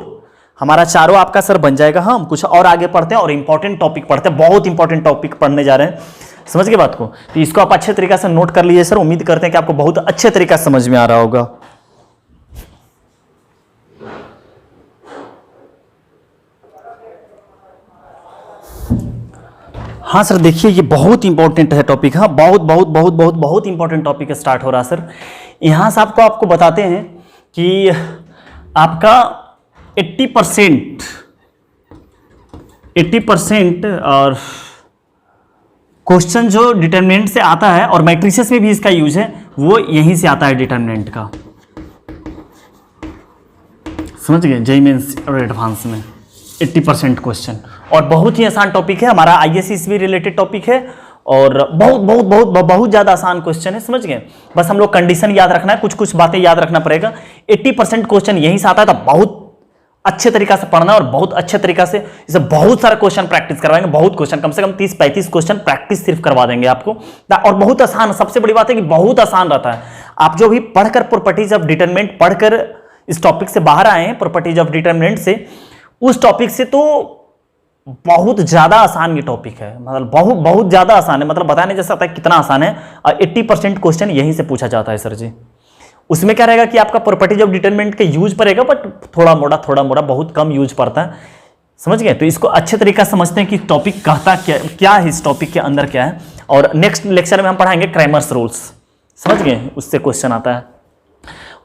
हमारा चारों आपका सर बन जाएगा। हम कुछ और आगे पढ़ते हैं और इंपॉर्टेंट टॉपिक पढ़ते हैं, बहुत इंपॉर्टेंट टॉपिक पढ़ने जा रहे हैं। समझ गए बात को, तो इसको आप अच्छे तरीके से नोट कर लीजिए सर। उम्मीद करते हैं कि आपको बहुत अच्छे तरीके से समझ में आ रहा होगा। हाँ सर, देखिए ये बहुत इंपॉर्टेंट है टॉपिक। हाँ, बहुत बहुत बहुत बहुत बहुत इंपॉर्टेंट टॉपिक स्टार्ट हो रहा है सर। यहाँ से आपको बताते हैं कि आपका 80% और क्वेश्चन जो डिटरमिनेंट से आता है, और मैट्रिसेस में भी इसका यूज है, वो यहीं से आता है डिटरमिनेंट का। समझ गए, जेईई मेंस और एडवांस में 80% क्वेश्चन, और बहुत ही आसान टॉपिक है हमारा। आईएससी से भी रिलेटेड टॉपिक है, और बहुत बहुत बहुत बहुत ज़्यादा आसान क्वेश्चन है। समझ गए, बस हम लोग कंडीशन याद रखना है, कुछ कुछ बातें याद रखना पड़ेगा। 80% क्वेश्चन यहीं से आता है, तो बहुत अच्छे तरीका से पढ़ना, और बहुत अच्छे तरीका से इसे बहुत सारा क्वेश्चन प्रैक्टिस करवाएंगे। बहुत क्वेश्चन, कम से कम 30-35 क्वेश्चन प्रैक्टिस सिर्फ करवा देंगे आपको, और बहुत आसान। सबसे बड़ी बात है कि बहुत आसान रहता है। आप जो भी पढ़कर प्रॉपर्टीज ऑफ डिटरमिनेंट पढ़कर इस टॉपिक से बाहर आए हैं, प्रॉपर्टीज ऑफ डिटरमिनेंट से, उस टॉपिक से तो बहुत ज्यादा आसान ये टॉपिक है। मतलब बहुत बहुत ज्यादा आसान है, मतलब बताया नहीं जा सकता कितना आसान है। और 80% क्वेश्चन यहीं से पूछा जाता है सर जी। उसमें क्या रहेगा कि आपका प्रॉपर्टीज ऑफ डिटरमिनेंट के यूज पड़ेगा, बट थोड़ा मोड़ा बहुत कम यूज पड़ता है। समझ गए, तो इसको अच्छे तरीके से समझते हैं कि टॉपिक कहता क्या है, इस टॉपिक के अंदर क्या है। और नेक्स्ट लेक्चर में हम पढ़ाएंगे क्रैमर्स रूल्स। समझ गए, उससे क्वेश्चन आता है,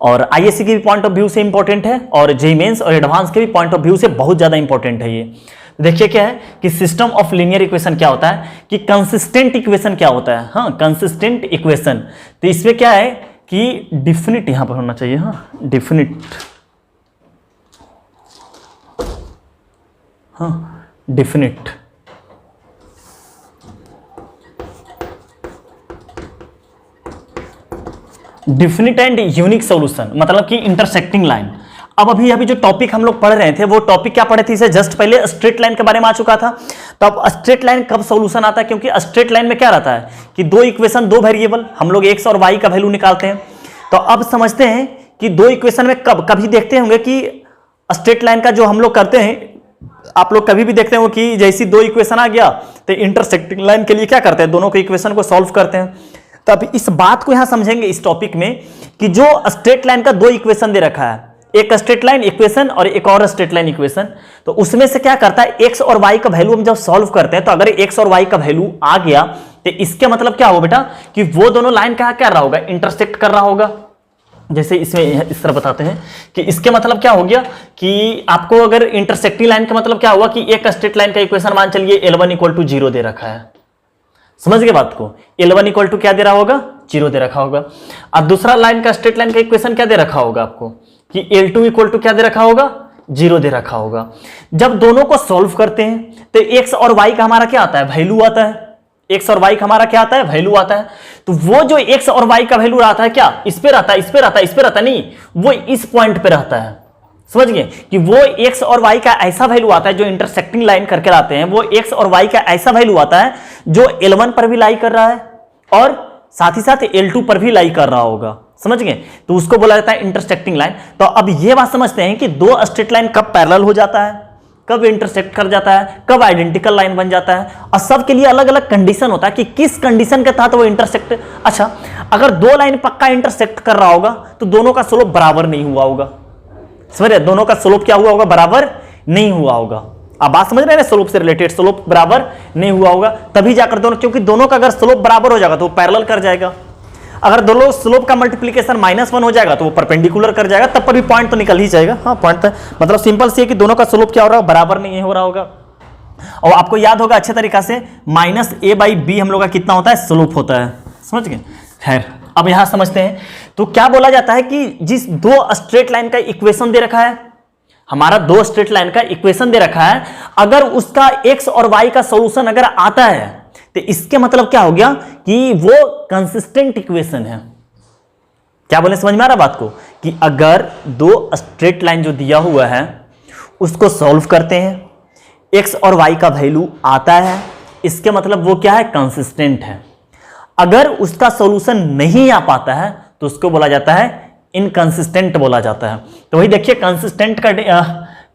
और आईएससी के भी पॉइंट ऑफ व्यू से इंपॉर्टेंट है, और जेईई मेंस और एडवांस के भी पॉइंट ऑफ व्यू से बहुत ज्यादा इंपॉर्टेंट है ये। देखिए क्या है कि सिस्टम ऑफ लीनियर इक्वेशन क्या होता है, कि कंसिस्टेंट इक्वेशन क्या होता है। हाँ, कंसिस्टेंट इक्वेशन, तो इसमें क्या है कि डिफिनिट यहां पर होना चाहिए। हाँ, डिफिनिट, हाँ definite, definite and unique solution, मतलब कि इंटरसेक्टिंग लाइन। अब अभी जो टॉपिक हम लोग पढ़ रहे थे, वो टॉपिक क्या पढ़े थे, इसे जस्ट पहले स्ट्रेट लाइन के बारे में आ चुका था। तो अब स्ट्रेट लाइन कब सॉल्यूशन आता है, क्योंकि स्ट्रेट लाइन में क्या रहता है कि दो इक्वेशन, दो वेरिएबल, हम लोग एक्स और वाई का वैल्यू निकालते हैं। तो अब समझते हैं कि दो इक्वेशन में कभी देखते होंगे कि स्ट्रेट लाइन का जो हम लोग करते हैं, आप लोग कभी भी देखते हो कि जैसी दो इक्वेशन आ गया तो इंटरसेक्टिंग लाइन के लिए क्या करते हैं, दोनों के इक्वेशन को सॉल्व करते हैं। तो अब इस बात को यहां समझेंगे इस टॉपिक में कि जो स्ट्रेट लाइन का दो इक्वेशन दे रखा है, एक स्ट्रेट लाइन इक्वेशन और एक और स्ट्रेट लाइन इक्वेशन, तो उसमें से क्या करता है, एक्स और वाई का वैल्यू हम जब सॉल्व करते हैं, तो अगर एक्स और वाई का वैल्यू आ गया तो इसके मतलब क्या होगा बेटा कि वो दोनों लाइन का क्या रहा होगा, इंटरसेक्ट कर रहा होगा। जैसे इसमें इस तरह बताते हैं कि इसके मतलब क्या हो गया कि आपको अगर इंटरसेक्टिंग लाइन का मतलब क्या हुआ कि एक स्ट्रेट लाइन का इक्वेशन मान चलिए L1 = 0 दे रखा है। समझ गए बात को, L1 = क्या दे रहा होगा, 0 दे रखा होगा। अब दूसरा लाइन का स्ट्रेट लाइन का इक्वेशन क्या दे रखा होगा आपको कि L2 = क्या दे रखा होगा, 0 दे रखा होगा। जब दोनों को सॉल्व करते हैं तो एक्स और वाई का हमारा क्या आता है, वैल्यू आता है। एक्स और वाई का हमारा क्या आता है, वैल्यू आता है। तो वो जो एक्स और वाई का वैल्यू आता है, क्या इस पे रहता है, इस पे रहता है, इस पे रहता नहीं, वो इस पॉइंट पे रहता है। समझ गए कि वो एक्स और वाई का ऐसा वैल्यू आता है जो इंटरसेक्टिंग लाइन करके लाते हैं, वो एक्स और वाई का ऐसा वैल्यू आता है जो L1 पर भी लाई कर रहा है और साथ ही साथ L2 पर भी लाई कर रहा होगा। समझ गए, तो उसको बोला जाता है इंटरसेक्टिंग लाइन। तो अब ये बात समझते हैं कि दो स्ट्रेट लाइन कब पैरेलल हो जाता है, कब इंटरसेक्ट कर जाता है, कब आइडेंटिकल लाइन बन जाता है, और सबके लिए अलग अलग कंडीशन होता है कि किस कंडीशन के तहत वो इंटरसेक्ट। अच्छा, अगर दो लाइन पक्का इंटरसेक्ट कर रहा होगा तो दोनों का स्लोप बराबर नहीं हुआ होगा। समझ रहे, दोनों का स्लोप क्या हुआ होगा, बराबर नहीं हुआ होगा। आप बात समझ रहे हैं ना, स्लोप से रिलेटेड, स्लोप बराबर नहीं हुआ होगा तभी जाकर दोनों, क्योंकि दोनों का अगर स्लोप बराबर हो जाएगा तो वो पैरेलल कर जाएगा। अगर दोनों स्लोप का मल्टीप्लिकेशन -1 हो जाएगा तो वो परपेंडिकुलर कर जाएगा, तब पर भी पॉइंट तो निकल ही जाएगा। हाँ पॉइंट तो मतलब सिंपल सी है कि दोनों का स्लोप क्या हो रहा है, बराबर नहीं हो रहा होगा। और आपको याद होगा अच्छे तरीका से -a/b हम लोग का कितना होता है, स्लोप होता है, समझ गए। खैर अब यहां समझते हैं, तो क्या बोला जाता है कि जिस दो स्ट्रेट लाइन का इक्वेशन दे रखा है, हमारा दो स्ट्रेट लाइन का इक्वेशन दे रखा है, अगर उसका x और y का सॉल्यूशन अगर आता है तो इसके मतलब क्या हो गया कि वो कंसिस्टेंट इक्वेशन है। क्या बोले, समझ में आ रहा बात को, कि अगर दो स्ट्रेट लाइन जो दिया हुआ है उसको सॉल्व करते हैं, x और y का वैल्यू आता है, इसके मतलब वो क्या है, कंसिस्टेंट है। अगर उसका सॉल्यूशन नहीं आ पाता है तो उसको बोला जाता है इनकंसिस्टेंट बोला जाता है। तो वही देखिए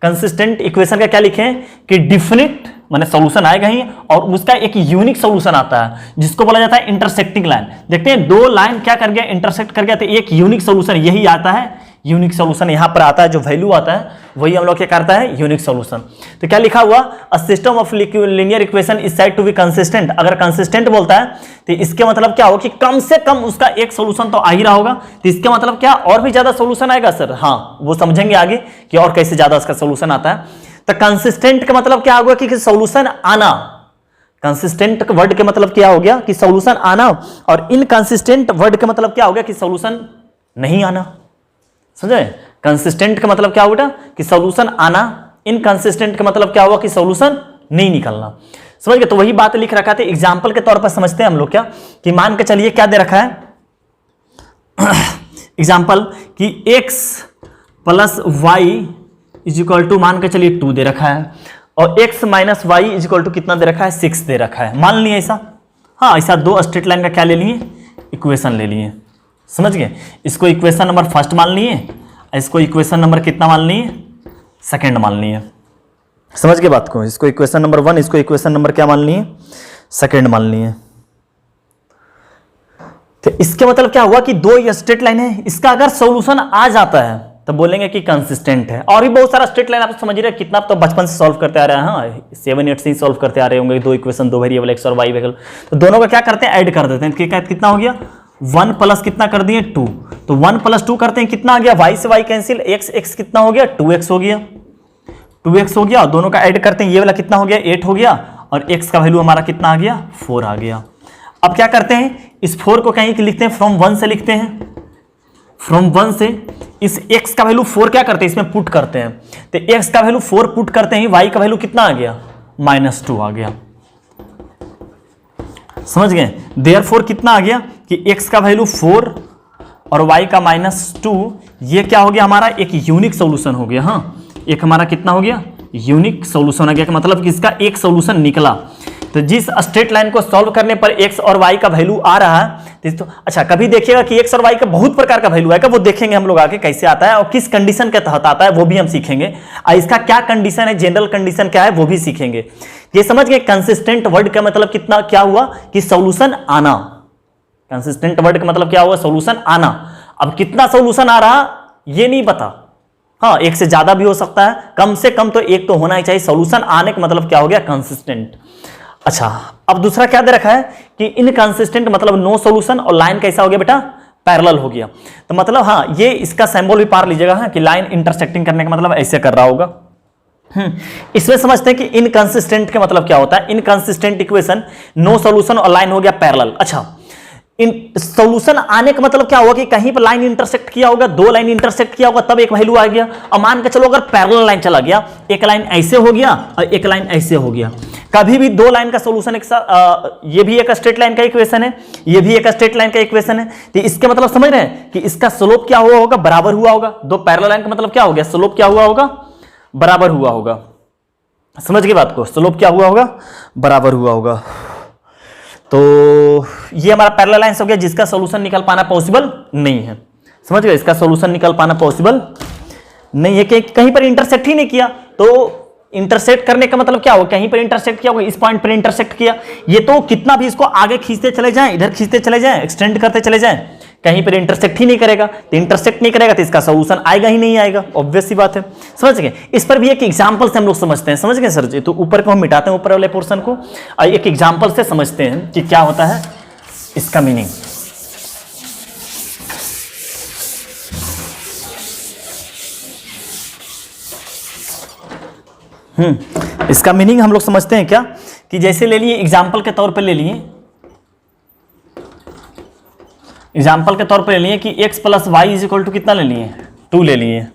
कंसिस्टेंट इक्वेशन का क्या लिखे कि डिफिनिट माने सॉल्यूशन आएगा ही, और उसका एक यूनिक सॉल्यूशन आता है जिसको बोला जाता है इंटरसेक्टिंग लाइन। देखते हैं दो लाइन क्या कर गया, इंटरसेक्ट कर गया, तो एक यूनिक सॉल्यूशन यही आता है, यूनिक सॉल्यूशन यहां पर आता है, जो वैल्यू आता है वही हम लोग क्या करता है, यूनिक सॉल्यूशन। तो क्या लिखा हुआ, a system of linear equation is said to be consistent. अगर कंसिस्टेंट बोलता है तो इसके मतलब क्या हो कि कम से कम उसका एक सॉल्यूशन तो आ ही रहा होगा। तो इसके मतलब क्या, और भी ज्यादा सॉल्यूशन आएगा सर? हाँ, वो समझेंगे आगे कि और कैसे ज्यादा उसका सॉल्यूशन आता है। तो कंसिस्टेंट का मतलब क्या होगा कि सॉल्यूशन आना, कंसिस्टेंट वर्ड के मतलब क्या हो गया कि सॉल्यूशन आना, और इनकंसिस्टेंट वर्ड के मतलब क्या हो गया कि सॉल्यूशन नहीं आना। समझे, कंसिस्टेंट का मतलब क्या होगा कि सॉल्यूशन आना, इनकंसिस्टेंट का मतलब क्या होगा कि सॉल्यूशन नहीं निकलना। समझ गए। तो वही बात लिख रखा था, एग्जांपल के तौर पर समझते हैं हम लोग क्या, कि मान के चलिए क्या दे रखा है एग्जांपल कि x plus y is equal to मान के चलिए 2 दे रखा है, और x minus y is equal to कितना दे रखा है, 6 दे रखा है। मान लिए ऐसा, हाँ ऐसा दो स्ट्रेट लाइन का क्या ले लिए, इक्वेशन ले लिए। समझ गए। इसको इक्वेशन नंबर फर्स्ट मान लिए, इसको इक्वेशन नंबर कितना मान लिए, सेकंड मान लिए। समझ गए बात को, इसको इक्वेशन नंबर 1, इसको इक्वेशन नंबर क्या मान लिए, सेकंड मान लिए। तो इसके मतलब क्या हुआ कि दो ये स्ट्रेट लाइन है, इसका अगर सॉल्यूशन आ जाता है तो बोलेंगे कि कंसिस्टेंट है। और भी बहुत सारा स्ट्रेट लाइन आप समझ रहे हैं, कितना तो बचपन से सॉल्व करते आ रहे हैं, हाँ 7-8 से ही सॉल्व करते आ रहे होंगे। दो इक्वेशन, दो वेरिएबल x और y वेरिएबल, तो दोनों का क्या करते हैं, ऐड कर देते हैं। कितना हो गया, 1 प्लस कितना कर दिए 2, तो 1 प्लस 2 करते हैं, कितना आ गया, y से y कैंसिल, x कितना हो गया, 2x हो गया, 2x हो गया। दोनों का ऐड करते हैं, ये वाला कितना हो गया, 8 हो गया, और x का वैल्यू हमारा कितना आ गया, 4 आ गया। अब क्या करते हैं, इस 4 को कहीं लिखते हैं, फ्रॉम 1 से लिखते हैं, फ्रॉम 1 से इस x का वैल्यू 4 क्या करते हैं, इसमें पुट करते हैं। तो x का वैल्यू 4 पुट करते हैं, y का वैल्यू कितना आ गया, -2 आ गया। समझ गए। देयरफॉर कितना आ गया कि x का वैल्यू 4 और y का -2, ये क्या हो गया, हमारा एक यूनिक सॉल्यूशन हो गया। हाँ, एक हमारा कितना हो गया, यूनिक सॉल्यूशन आ गया, कि मतलब कि इसका एक सॉल्यूशन निकला। तो जिस स्ट्रेट लाइन को सॉल्व करने पर x और y का वैल्यू आ रहा है, तो अच्छा कभी देखिएगा कि x और y का बहुत प्रकार का वैल्यू आएगा, वो देखेंगे हम लोग आगे कैसे आता है और किस कंडीशन के तहत आता है वो भी हम सीखेंगे। और इसका क्या कंडीशन है, जनरल कंडीशन क्या है वो भी सीखेंगे। ये समझ गए। कंसिस्टेंट वर्ड का मतलब कितना क्या हुआ कि सॉल्यूशन आना। कंसिस्टेंट वर्ड का मतलब क्या हुआ, सॉल्यूशन आना। अब कितना सॉल्यूशन आ रहा ये नहीं पता, हाँ एक से ज्यादा भी हो सकता है, कम से कम तो एक तो होना ही चाहिए। सॉल्यूशन आने का मतलब क्या हो गया, कंसिस्टेंट। अच्छा, अब दूसरा क्या दे रखा है कि इनकंसिस्टेंट मतलब नो सॉल्यूशन, और लाइन कैसा हो गया बेटा, पैरेलल हो गया। तो मतलब हाँ, ये इसका सिंबल भी पार लीजिएगा, हाँ कि लाइन इंटरसेक्टिंग करने का मतलब ऐसे कर रहा होगा। इसमें समझते हैं कि इनकंसिस्टेंट का मतलब क्या होता है। इनकंसिस्टेंट इक्वेशन, नो सॉल्यूशन और लाइन हो गया पैरेलल। अच्छा, सॉल्यूशन आने का मतलब क्या होगा कि कहीं पर लाइन इंटरसेक्ट किया होगा, दो लाइन इंटरसेक्ट किया होगा, तब एक वैल्यू आ गया। और मान के चलो अगर पैरेलल लाइन चला गया, एक लाइन ऐसे हो गया और एक लाइन ऐसे हो गया, कभी भी दो लाइन का सॉल्यूशन एक साथ, ये भी एक स्ट्रेट लाइन का इक्वेशन है, ये भी एक स्ट्रेट लाइन का इक्वेशन है। तो इसके मतलब समझ रहे हैं कि इसका स्लोप क्या हुआ होगा, बराबर हुआ होगा। दो पैरेलल लाइन का मतलब क्या हो गया, स्लोप क्या हुआ होगा, बराबर हुआ होगा। समझ गए बात को, स्लोप क्या हुआ होगा, बराबर हुआ होगा। तो ये हमारा पैरेलल लाइन हो गया जिसका सॉल्यूशन निकल पाना पॉसिबल नहीं है। समझ गए, इसका सॉल्यूशन निकल पाना पॉसिबल नहीं है कि कहीं पर इंटरसेक्ट ही नहीं किया। तो इंटरसेक्ट करने का मतलब क्या होगा, कहीं पर इंटरसेक्ट किया होगा, इस पॉइंट पर इंटरसेक्ट किया। ये तो कितना भी इसको आगे खींचते चले जाएं, इधर खींचते चले जाएं, एक्सटेंड करते चले जाएं, कहीं पर इंटरसेक्ट ही नहीं करेगा, तो इंटरसेक्ट नहीं करेगा तो इसका सोल्यूशन आएगा ही नहीं आएगा, ऑब्वियस सी बात है। समझ गए? इस पर भी एक एग्जांपल से हम लोग समझते हैं। समझ गए सर जी? तो ऊपर को हम मिटाते हैं, ऊपर वाले पोर्शन को, और एक एग्जांपल से समझते हैं कि क्या होता है इसका मीनिंग। इसका मीनिंग हम लोग समझते हैं क्या, कि जैसे ले लिए एग्जाम्पल के तौर पे ले लिए, एग्जाम्पल के तौर पे ले लिए कि x plus y is equal to कितना ले लिए, 2 ले लिए।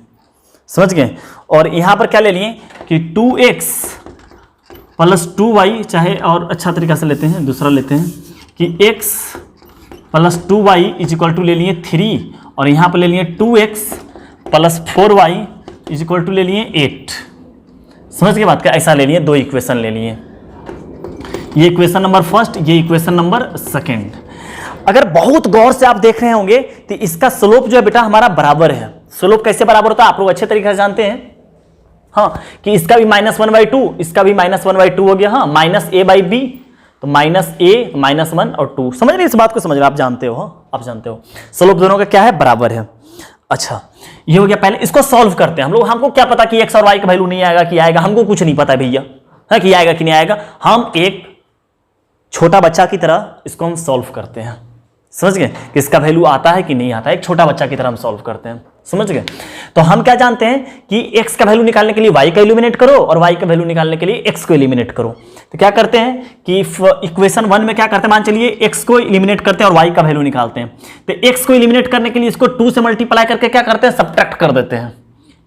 समझ गए? और यहां पर क्या ले लिए कि 2x प्लस 2y, चाहे और अच्छा तरीका से लेते हैं, दूसरा लेते हैं कि x plus 2y is equal to ले लिए 3, और यहां पर ले लिए 2x plus 4y is equal to ले लिए 8। समझ के बात का? ऐसा ले लिए, 2 इक्वेशन ले लिए, ये इक्वेशन नंबर फर्स्ट, ये इक्वेशन नंबर सेकंड। अगर बहुत गौर से आप देख रहे होंगे तो इसका स्लोप जो है बेटा हमारा बराबर है। स्लोप कैसे बराबर होता है आप लोग अच्छे तरीके से जानते हैं, हाँ, कि इसका भी -1/2, इसका भी -1/2 हो गया, हाँ, -a/b, तो -a -1 और 2। समझ रहे? इस बात को समझ रहे? आप जानते हो, हाँ, आप जानते हो स्लोप दोनों का क्या है, बराबर है। अच्छा, ये हो गया। पहले इसको सॉल्व करते हैं हम लोग। हमको क्या पता कि x और y का वैल्यू नहीं आएगा कि आएगा, हमको कुछ नहीं पता भैया, है कि आएगा कि नहीं आएगा। हम एक छोटा बच्चा की तरह इसको हम सॉल्व करते हैं। समझ गए? कि इसका वैल्यू आता है कि नहीं आता है, एक छोटा बच्चा की तरह हम सॉल्व करते हैं। समझ गए? तो हम क्या जानते हैं कि x का वैल्यू निकालने के लिए y का एलिमिनेट करो, और y का वैल्यू निकालने के लिए x को एलिमिनेट करो। तो क्या करते हैं कि इक्वेशन 1 में क्या करते हैं, मान चलिए x को एलिमिनेट करते हैं और y का वैल्यू निकालते हैं। तो x को एलिमिनेट करने के लिए इसको 2 से मल्टीप्लाई करके क्या करते हैं, सब्ट्रैक्ट कर देते हैं।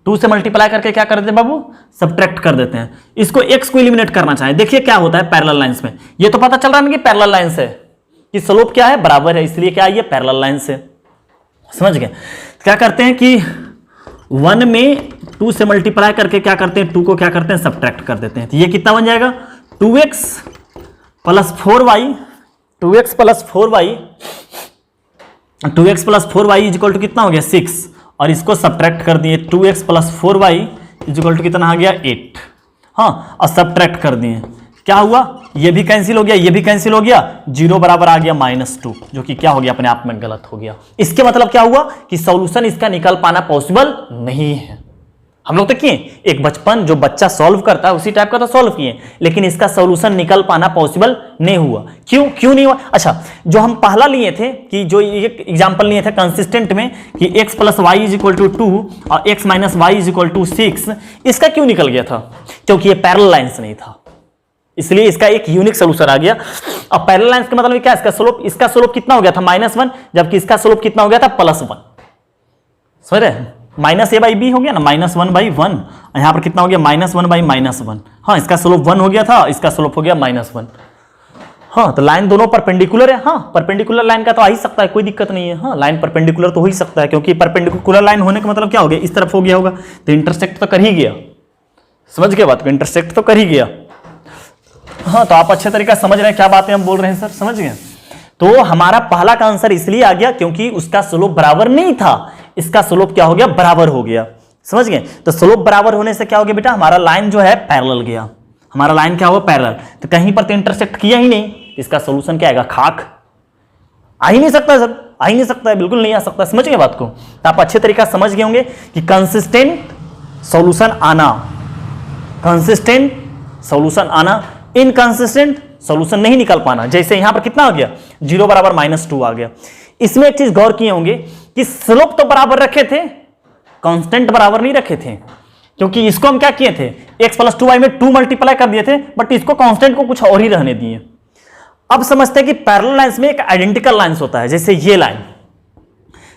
2 से मल्टीप्लाई करके क्या कर देते हैं बाबू, सब्ट्रैक्ट कर देते हैं। इसको x को एलिमिनेट करना चाहें, देखिए क्या होता है पैरेलल लाइंस में। ये तो पता चल रहा है ना कि पैरेलल लाइन से कि स्लोप क्या है, बराबर है, इसलिए क्या है, ये पैरेलल लाइन से। समझ गए? क्या करते हैं कि 1 में 2 से मल्टीप्लाई करके क्या करते हैं, 2 को क्या करते हैं, सब्ट्रैक्ट कर देते हैं। तो ये कितना बन जाएगा, 2x plus 4y, 2x plus 4y, 2x plus 4y is equal to कितना हो गया, 6, और इसको सब्ट्रैक्ट कर दिए, 2x plus 4y is equal to कितना आ गया, 8। हाँ, और सब्ट्रैक्ट कर दिए, क्या हुआ, ये भी कैंसिल हो गया, ये भी कैंसिल हो गया, 0 बराबर आ गया -2, जो कि क्या हो गया, अपने आप में गलत हो गया। इसके मतलब क्या हुआ कि सॉल्यूशन इसका निकल पाना पॉसिबल नहीं है। हम लोग तो किए, एक बचपन जो बच्चा सॉल्व करता है उसी टाइप का तो सॉल्व किए, लेकिन इसका सॉल्यूशन निकल पाना पॉसिबल नहीं हुआ। क्यों नहीं हुआ? अच्छा, जो हम पहला लिए थे कि जो एक एग्जांपल लिए थे कंसिस्टेंट में कि x plus y is equal to 2 और x minus y is equal to 6, इसका क्यों निकल गया था, क्योंकि ये पैरेलल लाइंस नहीं था, इसलिए इसका एक यूनिक सोल्यूशन आ गया। अब पैरेलल लाइंस का मतलब क्या, इसका स्लोप कितना हो गया था, -1, जबकि इसका स्लोप कितना हो गया था, +1। समझ रहे? -a/b हो गया ना, -1/1, यहां पर कितना हो गया, -1/-1। हाँ, इसका स्लोप 1 हो गया था, इसका स्लोप हो गया -1। हाँ, तो लाइन दोनों परपेंडिकुलर है। हाँ, परपेंडिकुलर लाइन का तो आ ही सकता है, कोई दिक्कत नहीं है। हाँ, लाइन परपेंडिकुलर तो हो ही सकता है, क्योंकि परपेंडिकुलर लाइन होने का मतलब क्या हो गया, इस तरफ हो गया होगा, तो इंटरसेक्ट तो कर ही गया। समझ गए बात को, इंटरसेक्ट तो कर ही गया। हाँ, तो आप अच्छे तरीके से समझ रहे हैं क्या बातें हम बोल रहे हैं सर, समझ गए? तो हमारा पहला का आंसर इसलिए आ गया क्योंकि उसका स्लोप बराबर नहीं था, इसका स्लोप क्या हो गया, बराबर हो गया। समझ गए? तो स्लोप बराबर होने से क्या हो गया बेटा, हमारा लाइन जो है पैरेलल गया, हमारा लाइन क्या हुआ, पैरेलल। तो कहीं पर तो इंटरसेक्ट किया ही नहीं, इसका सोल्यूशन क्या आएगा, खाक। आ ही नहीं सकता सर, आ ही नहीं सकता है, बिल्कुल नहीं आ सकता। समझ गए बात को? तो आप अच्छे तरीके से समझ गए होंगे कि कंसिस्टेंट सॉल्यूशन आना, कंसिस्टेंट सॉल्यूशन आना, इनकंसिस्टेंट सॉल्यूशन नहीं निकल पाना। जैसे यहां पर कितना आ गया, 0 बराबर -2 आ गया। इसमें एक चीज गौर किए होंगे कि स्लोप तो बराबर रखे थे, कांस्टेंट बराबर नहीं रखे थे, क्योंकि इसको हम क्या किए थे, x प्लस 2y में 2 मल्टीप्लाई कर दिए थे, बट इसको कांस्टेंट को कुछ और ही रहने दिए। अब समझते हैं कि पैरेलल लाइंस में एक आइडेंटिकल लाइंस होता है, जैसे ये line,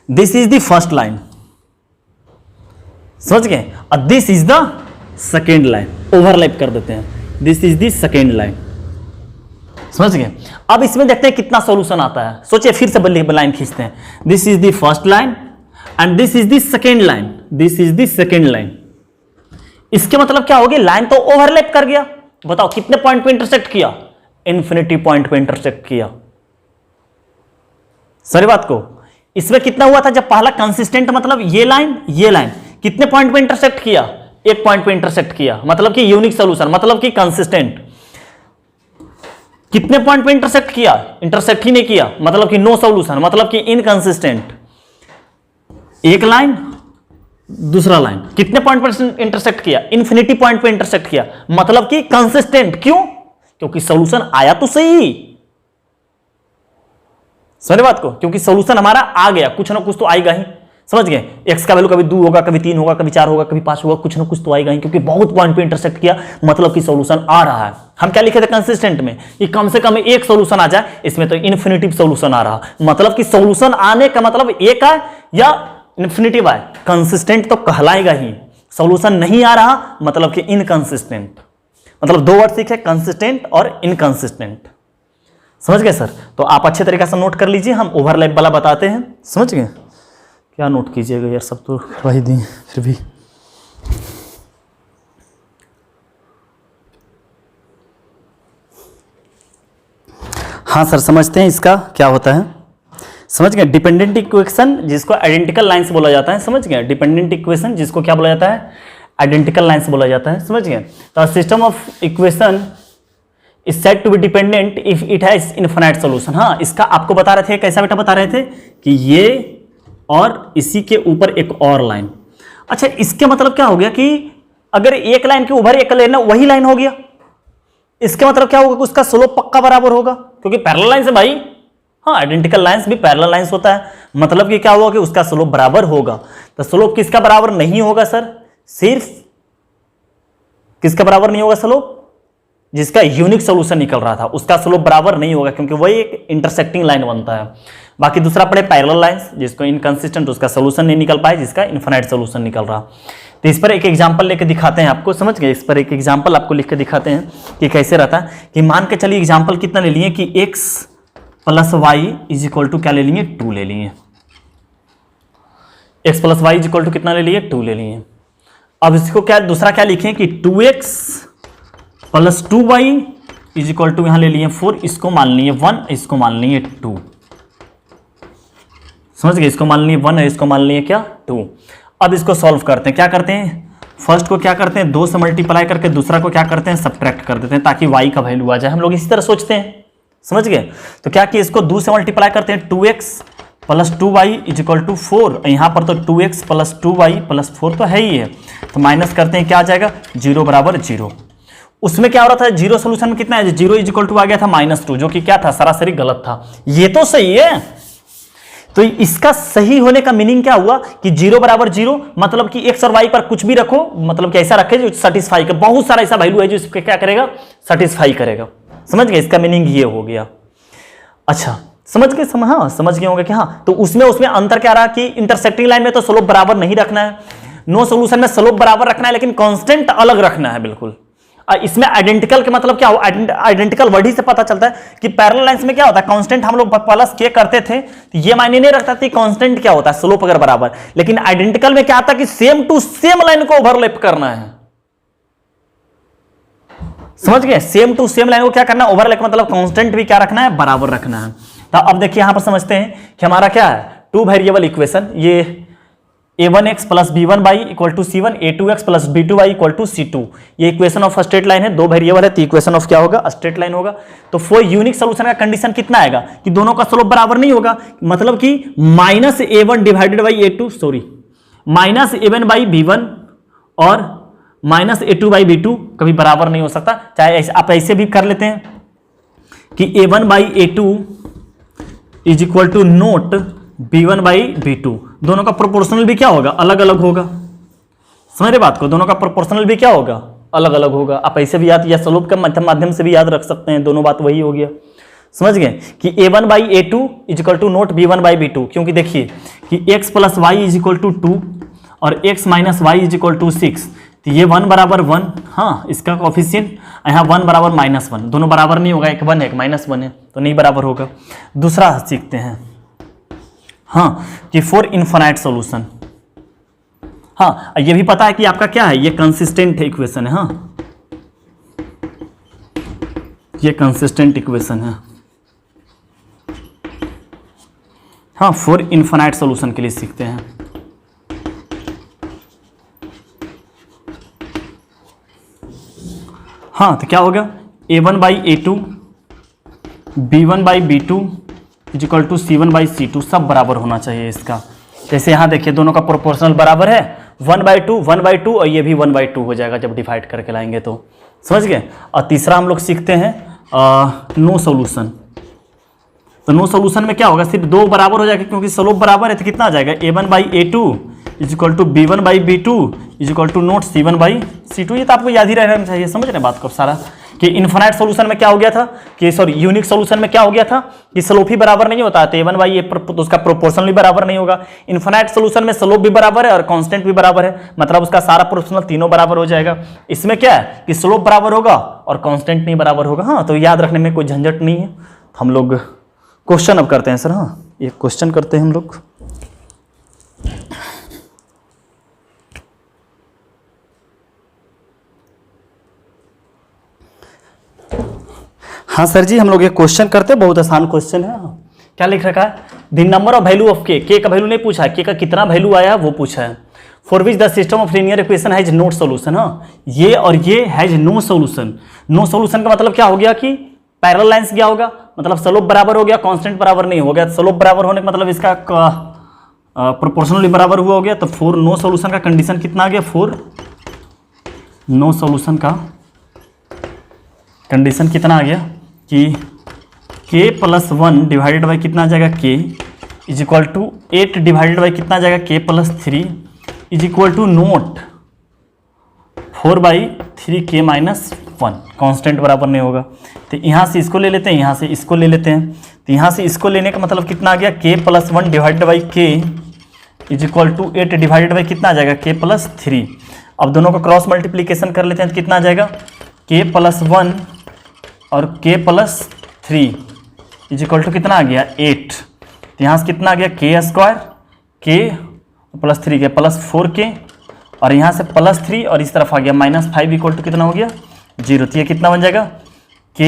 this is the first line, समझ गए, और this is the second line, overlap कर देते हैं, this is the second line. समझ गए? अब इसमें देखते हैं कितना सॉल्यूशन आता है। सोचिए, फिर से लाइन खींचते हैं, this is the first line and this is the second line, this is the second line. इसके मतलब क्या हो गया, लाइन तो ओवरलैप कर गया। बताओ कितने पॉइंट पे इंटरसेक्ट किया, इन्फिनिटी पॉइंट पे इंटरसेक्ट किया। सारी बात को इसमें कितना हुआ था, जब पहला कंसिस्टेंट मतलब ये लाइन कितने पॉइंट पे इंटरसेक्ट किया, एक पॉइंट पे इंटरसेक्ट किया, मतलब कि यूनिक सॉल्यूशन, मतलब कि कंसिस्टेंट। कितने पॉइंट पे इंटरसेक्ट किया, इंटरसेक्ट ही नहीं किया, मतलब कि नो सॉल्यूशन, मतलब कि इनकंसिस्टेंट। एक लाइन दूसरा लाइन कितने पॉइंट पर इंटरसेक्ट किया? इन्फिनिटी पॉइंट पे इंटरसेक्ट किया, मतलब कि कंसिस्टेंट। क्यों? क्योंकि सॉल्यूशन आया तो सही, समझ बात को, क्योंकि सॉल्यूशन हमारा आ गया, कुछ ना कुछ तो आएगा ही। समझ गए? एक्स का वैल्यू कभी 2 होगा, कभी 3 होगा, कभी 4 होगा, कभी 5 होगा, कुछ ना कुछ तो आएगा ही, क्योंकि बहुत पॉइंट पे इंटरसेक्ट किया, मतलब कि सॉल्यूशन आ रहा है। हम क्या लिखे थे कंसिस्टेंट में? कि कम से कम एक सॉल्यूशन आ जाए, इसमें तो इन्फिनिटिव सॉल्यूशन आ रहा, मतलब कि सॉल्यूशन आने का मतलब एक है या इन्फिनिटिव है, कंसिस्टेंट तो कहलाएगा ही। सॉल्यूशन नहीं आ रहा मतलब कि इनकंसिस्टेंट। मतलब दो वर्ड सीखे, कंसिस्टेंट और इनकंसिस्टेंट। समझ गए सर? तो आप अच्छे तरीके से नोट कर लीजिए, हम ओवरलैप वाला बताते हैं। समझ गए? क्या नोट कीजिएगा यार, सब तो करवा ही दिए फिर भी। हाँ सर, समझते हैं इसका क्या होता है। समझ गए? डिपेंडेंट इक्वेशन जिसको आइडेंटिकल लाइंस बोला जाता है। समझ गए? डिपेंडेंट इक्वेशन जिसको क्या बोला जाता है? आइडेंटिकल लाइंस बोला जाता है। समझ गए? तो system of equation is said to be dependent if it has infinite solution. हाँ, इसका आपको बता रहे थे, कैसा बेटा बता रहे थे कि ये और इसी के ऊपर एक और लाइन। अच्छा, इसके मतलब क्या हो गया कि अगर एक लाइन के ऊपर एक लेना वही लाइन हो गया, इसके मतलब क्या होगा कि उसका स्लोप पक्का बराबर होगा, क्योंकि पैरेलल लाइन से भाई, हाँ आइडेंटिकल लाइंस भी पैरेलल लाइंस होता है, मतलब कि क्या होगा कि उसका स्लोप बराबर होगा। तो स्लोप किसका बराबर नहीं होगा सर? सिर्फ किसका बराबर नहीं होगा स्लोप? जिसका यूनिक सॉल्यूशन निकल रहा था उसका स्लोप बराबर नहीं होगा, क्योंकि वही एक इंटरसेक्टिंग लाइन बनता है। बाकी दूसरा पड़े पैरेलल लाइंस, जिसको इनकंसिस्टेंट उसका सॉल्यूशन नहीं निकल पाए, जिसका इनफिनाइट सॉल्यूशन निकल रहा। तो इस पर एक एग्जांपल लेके दिखाते हैं आपको। समझ गए? इस पर एक एग्जांपल आपको लिख के दिखाते हैं कि कैसे रहता है। कि मान के चलिए एग्जांपल कितना ले लिए कि x plus y is equal to क्या ले लिए? 2 ले लिए। x plus y is equal to कितना ले लिए? 2 ले लिए। अब इसको क्या दूसरा क्या लिखें कि 2x plus 2y is equal to यहां ले लिए 4, इसको मान लिए 1, इसको मान लिए 2। समझ गए? इसको मान लिए 1 है, इसको मान लिए क्या? 2। अब इसको सॉल्व करते हैं। क्या करते हैं? फर्स्ट को क्या करते हैं? 2 से मल्टीप्लाई करके दूसरा को क्या करते हैं? सब्ट्रैक्ट कर देते हैं, ताकि y का वैल्यू आ जाए। हम लोग इसी तरह सोचते हैं। समझ गए? तो क्या कि इसको 2 से मल्टीप्लाई करते हैं, 2x plus 2y is equal to 4। यहां पर तो 2x प्लस 2y प्लस 4 तो है ही है, तो माइनस करते हैं, क्या आ जाएगा? 0 बराबर 0। उसमें क्या हो रहा था? जीरो सोल्यूशन में कितना है? 0 इज इक्वल टू आ गया था -2, जो कि क्या था? सरासरी गलत था। ये तो सही है। तो इसका सही होने का मीनिंग क्या हुआ कि 0 बराबर 0, मतलब कि x और y पर कुछ भी रखो, मतलब कि ऐसा रखे जो सेटिस्फाई करे। बहुत सारा ऐसा वैल्यू है जो इसको क्या करेगा? सेटिस्फाई करेगा। समझ गए? इसका मीनिंग ये हो गया। अच्छा, समझ गए? हाँ, समझ गए होंगे कि हाँ। तो उसमें अंतर क्या रहा कि इंटरसेक्टिंग लाइन में तो स्लोप बराबर नहीं रखना है, नो सोल्यूशन में स्लोप बराबर रखना है, लेकिन कांस्टेंट अलग रखना है बिल्कुल। इसमें आइडेंटिकल के मतलब क्या हो? आइडेंटिकल वर्ड ही से पता चलता है कि पैरेलल लाइंस में क्या होता है? कांस्टेंट हम लोग प्लस के करते थे, तो ये मायने नहीं रखता कि कांस्टेंट क्या होता है, स्लोप अगर बराबर। लेकिन आइडेंटिकल में क्या आता है कि सेम टू सेम लाइन को ओवरलैप करना है। समझ गए? सेम टू सेम लाइन को क्या करना है? ओवरलैप, मतलब कांस्टेंट भी क्या रखना है? बराबर रखना है। तो अब देखिए यहां पर समझते हैं कि हमारा क्या है? 2 वेरिएबल इक्वेशन, ये a1x plus b1y equal to c1, a2x plus b2y equal to c2। ये इक्वेशन ऑफ स्ट्रेट लाइन है, 2 वेरिएबल है, तो इक्वेशन ऑफ क्या होगा? स्ट्रेट लाइन होगा। तो फॉर यूनिक सोल्यूशन का कंडीशन कितना आएगा कि दोनों का स्लोप बराबर नहीं होगा, मतलब कि -a1 divided by a2, sorry -a1 by b1 और -a2 बाई b2 कभी बराबर नहीं हो सकता। चाहे आप ऐसे भी कर लेते हैं कि a1 by a2 is equal to not b1 by b2। दोनों का प्रोपोर्शनल भी क्या होगा? अलग अलग होगा। समझ रहे बात को? दोनों का प्रोपोर्शनल भी क्या होगा? अलग अलग होगा। आप ऐसे भी याद या स्लोप के माध्यम से भी याद रख सकते हैं, दोनों बात वही हो गया। समझ गए कि a1 by a2 is equal to not b1 by b2, क्योंकि देखिए कि x plus y is equal to 2 और x minus y is equal to 6, तो ये 1 बराबर 1, हाँ इसका कोफिशिएंट यहाँ 1 बराबर -1, दोनों बराबर नहीं होगा, एक 1 है एक -1 है, तो नहीं बराबर होगा। दूसरा सीखते हैं, हाँ कि फॉर इनफिनाइट सॉल्यूशन, हाँ ये भी पता है कि आपका क्या है? ये कंसिस्टेंट इक्वेशन है। हाँ ये कंसिस्टेंट इक्वेशन है। हाँ फॉर इनफिनाइट सॉल्यूशन के लिए सीखते हैं। हाँ तो क्या होगा? a1 by a2 b1 by b2 is equal to c1 by c2, सब बराबर होना चाहिए इसका। जैसे यहाँ देखिए दोनों का प्रोपोर्शनल बराबर है, 1/2 और ये भी 1/2 हो जाएगा जब डिवाइड करके लाएंगे तो, समझ गए। और तीसरा हम लोग सीखते हैं नो सॉल्यूशन। तो नो सॉल्यूशन में क्या होगा, सिर्फ दो बराबर हो जाएगा क्योंकि स्लोप बराबर है, तो कितना आ जाएगा a1/a2 is equal to b1/b2 is equal to not c1/c2। ये तो आपको याद ही रहना चाहिए, समझ रहे हैं बात को सारा। कि इन्फिनाइट सॉल्यूशन में क्या हो गया था कि सॉरी यूनिक सॉल्यूशन में क्या हो गया था कि स्लोप ही बराबर नहीं होता, तो a1/a तो उसका प्रोपोर्शनल भी बराबर नहीं होगा। इन्फिनाइट सॉल्यूशन में स्लोप भी बराबर है और कांस्टेंट भी बराबर है, मतलब उसका सारा प्रोपोर्शनल तीनों बराबर हो जाएगा। इसमें क्या है कि स्लोप बराबर होगा और कांस्टेंट नहीं बराबर होगा। हाँ, तो याद रखने में कोई झंझट नहीं है। हम लोग क्वेश्चन अब करते हैं सर। हाँ, एक क्वेश्चन करते हैं हम लोग। हाँ सर जी, हम लोग एक क्वेश्चन करते हैं, बहुत आसान क्वेश्चन है। क्या लिख रखा है, the number of value of के का वैल्यू नहीं पूछा है, के का कितना वैल्यू आया वो पूछा है। For which the system of linear equation has no solution. हाँ, ये और ये has no solution. No solution का मतलब क्या हो गया कि पैरेलल लाइंस क्या होगा, मतलब स्लोप बराबर हो गया, कांस्टेंट बराबर नहीं हो गया। स्लोप बराबर होने का मतलब इसका प्रोपोर्शनली बराबर हुआ हो गया। तो फॉर नो सॉल्यूशन का कंडीशन कितना आ गया, फॉर नो सॉल्यूशन का कंडीशन कितना आ गया कि k + 1 डिवाइडेड बाई कितना आ जाएगा k is equal to 8 divided by कितना आ जाएगा k + 3 is equal to not 4/3k - 1। Constant बराबर नहीं होगा, तो यहाँ से इसको ले लेते हैं, यहाँ से इसको ले लेते हैं। तो यहाँ से इसको लेने का मतलब कितना आ गया, k + 1 divided by k is equal to 8 divided by कितना आ जाएगा, k + 3। अब दोनों का क्रॉस मल्टीप्लीकेशन कर लेते हैं तो कितना आ जाएगा, k + 1 और k + 3 इज इक्वल टू कितना आ गया, 8। तो यहाँ से कितना आ गया, k² k + 3 के +4k और यहाँ से +3 और इस तरफ आ गया -5 इक्वल टू कितना हो गया, 0। तो ये कितना बन जाएगा, k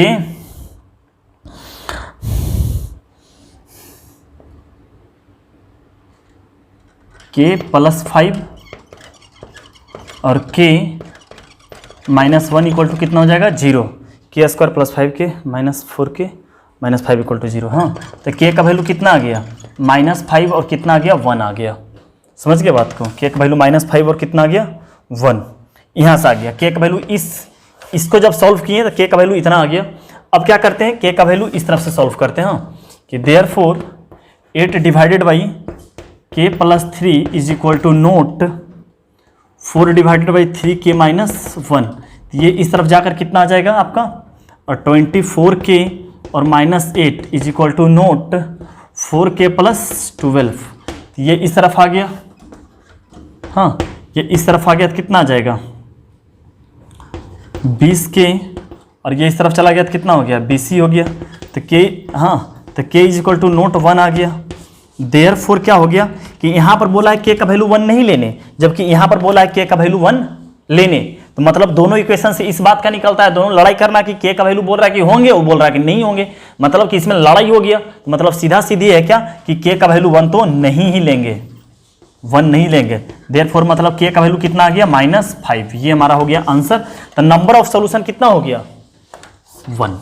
+ 5 और k -1 इक्वल टू कितना हो जाएगा, 0। k² + 5k -4k -5 equal to 0। हाँ, तो k का वैल्यू कितना आ गया, -5 और कितना आ गया, 1 आ गया। समझ गए बात को, k का वैल्यू -5 और कितना आ गया, 1 यहाँ से आ गया। k का वैल्यू इसको जब सॉल्व किए तो k का वैल्यू इतना आ गया। अब क्या करते हैं, k का वैल्यू इस तरफ से सॉल्व करते हैं। हाँ, कि therefore 8 divided by k + 3 is equal to not 4 divided by 3k - 1। ये इस तरफ जाकर कितना आ जाएगा आपका, और 24k और -8 is equal to note 4k + 12। ये इस तरफ आ गया। हाँ, ये इस तरफ आ गया तो कितना आ जाएगा, 20k और ये इस तरफ चला गया तो कितना हो गया, 20 हो गया। तो k, हाँ, तो k is equal to not 1 आ गया। देयरफॉर क्या हो गया कि यहाँ पर बोला है k का वैल्यू 1 नहीं लेने, जबकि यहाँ पर बोला है k का वैल्यू 1 लेने। तो मतलब दोनों इक्वेशन से इस बात का निकलता है, दोनों लड़ाई करना कि k का वैल्यू बोल रहा है कि होंगे, वो बोल रहा है कि नहीं होंगे, मतलब कि इसमें लड़ाई हो गया। तो मतलब सीधा सीधी है क्या कि k का वैल्यू 1 तो नहीं ही लेंगे, 1 नहीं लेंगे। देयरफॉर मतलब k का वैल्यू कितना आ गया, -5। ये हमारा हो गया आंसर। तो नंबर ऑफ सॉल्यूशन कितना हो गया, 1।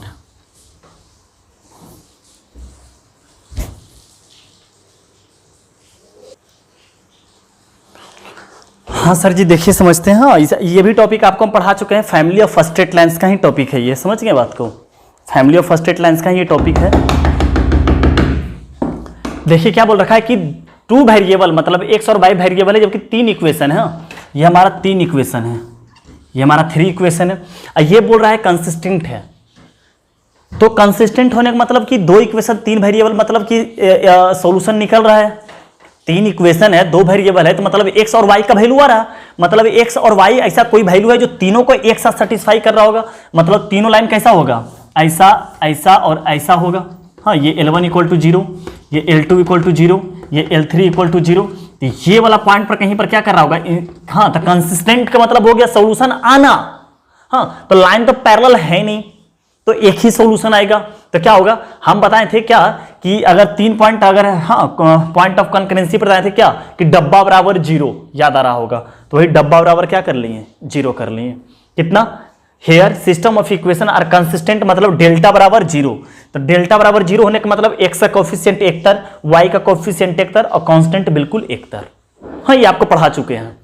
हाँ सर जी, देखिए समझते हैं। हाँ, ये भी टॉपिक आपको हम पढ़ा चुके हैं, family of first straight lines का ही टॉपिक है ये, समझ गए बात को, family of first straight lines का ही ये टॉपिक है। देखिए क्या बोल रखा है कि 2 वेरिएबल मतलब x और y वेरिएबल है, जबकि 3 इक्वेशन है। हाँ, ये हमारा 3 इक्वेशन है, ये हमारा 3 इक्वेशन है। ये बोल रहा है कंसिस्टेंट है। तो कंसिस्टेंट होने का मतलब कि 2 इक्वेशन 3 वेरिएबल मतलब कि सॉल्यूशन निकल रहा है। 3 इक्वेशन है, 2 वेरिएबल है, तो मतलब x और y का वैल्यू आ रहा, मतलब x और y ऐसा कोई वैल्यू है जो तीनों को एक साथ सेटिस्फाई कर रहा होगा। मतलब तीनों लाइन कैसा होगा, ऐसा ऐसा और ऐसा होगा। हाँ, ये L1 = 0, ये L2 = 0, ये L3 = 0। तो ये वाला पॉइंट पर कहीं पर क्या कर रहा होगा। हाँ, तो कंसिस्टेंट का मतलब हो गया सॉल्यूशन आना। हाँ, तो लाइन तो पैरेलल है नहीं, तो एक ही सॉल्यूशन आएगा। तो क्या होगा, हम बताए थे क्या कि अगर 3 पॉइंट, अगर हाँ पॉइंट ऑफ कॉन्करेंसी पर बताए थे क्या कि डब्बा बराबर 0, याद आ रहा होगा। तो वही डब्बा बराबर क्या कर लिए, 0 कर लिए। कितना, here system of equation are consistent, मतलब डेल्टा बराबर जीरो। तो डेल्टा बराबर जीरो होने का मतलब एक्स का कोफिशिएंट एक तर, वाई का कोफिशिएंट एक तर और कांस्टेंट बिल्कुल एक तर। हाँ, ये आपको पढ़ा चुके हैं,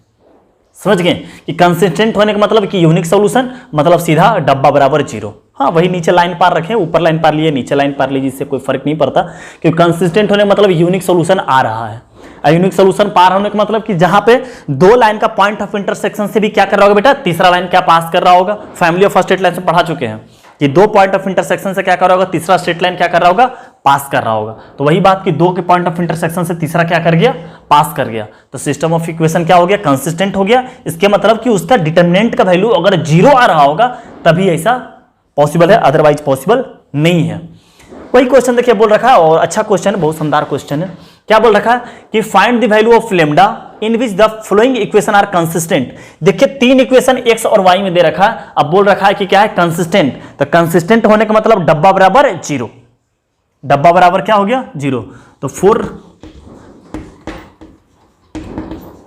समझ गए कि कंसिस्टेंट होने का मतलब कि यूनिक सॉल्यूशन, मतलब सीधा डब्बा बराबर जीरो। हाँ, वही नीचे लाइन पार रखें, ऊपर लाइन पार लिए, नीचे लाइन पार लीजिए, इससे कोई फर्क नहीं पड़ता, क्योंकि कंसिस्टेंट होने का मतलब यूनिक सॉल्यूशन आ रहा है। यूनिक सॉल्यूशन पार होने का मतलब कि जहां पे दो लाइन का पॉइंट ऑफ इंटरसेक्शन से भी क्या कर रहा होगा बेटा, तीसरा लाइन क्या पास कर रहा होगा। फैमिली ऑफ स्ट्रेट लाइन से पढ़ा चुके हैं कि दो पॉइंट ऑफ इंटरसेक्शन से क्या कर रहा होगा, तीसरा स्ट्रेट लाइन क्या कर रहा होगा, पास कर रहा होगा। तो वही बात कि दो के पॉइंट ऑफ इंटरसेक्शन से तीसरा क्या कर गया, पास कर गया। तो सिस्टम ऑफ इक्वेशन क्या हो गया, कंसिस्टेंट हो गया। इसके मतलब कि उसका डिटरमिनेंट का वैल्यू अगर जीरो आ रहा होगा तभी ऐसा पॉसिबल है, अदरवाइज पॉसिबल नहीं है। वही क्वेश्चन देखिए बोल रखा है, और अच्छा क्वेश्चन है, बहुत शानदार क्वेश्चन है। क्या बोल रखा है कि find the value of lambda in which the following equation are consistent. देखिए तीन इक्वेशन एक्स और वाई में दे रखा है, अब बोल रखा है कि क्या है, कंसिस्टेंट। तो कंसिस्टेंट होने का मतलब डब्बा बराबर जीरो, डब्बा बराबर क्या हो गया, जीरो। तो फोर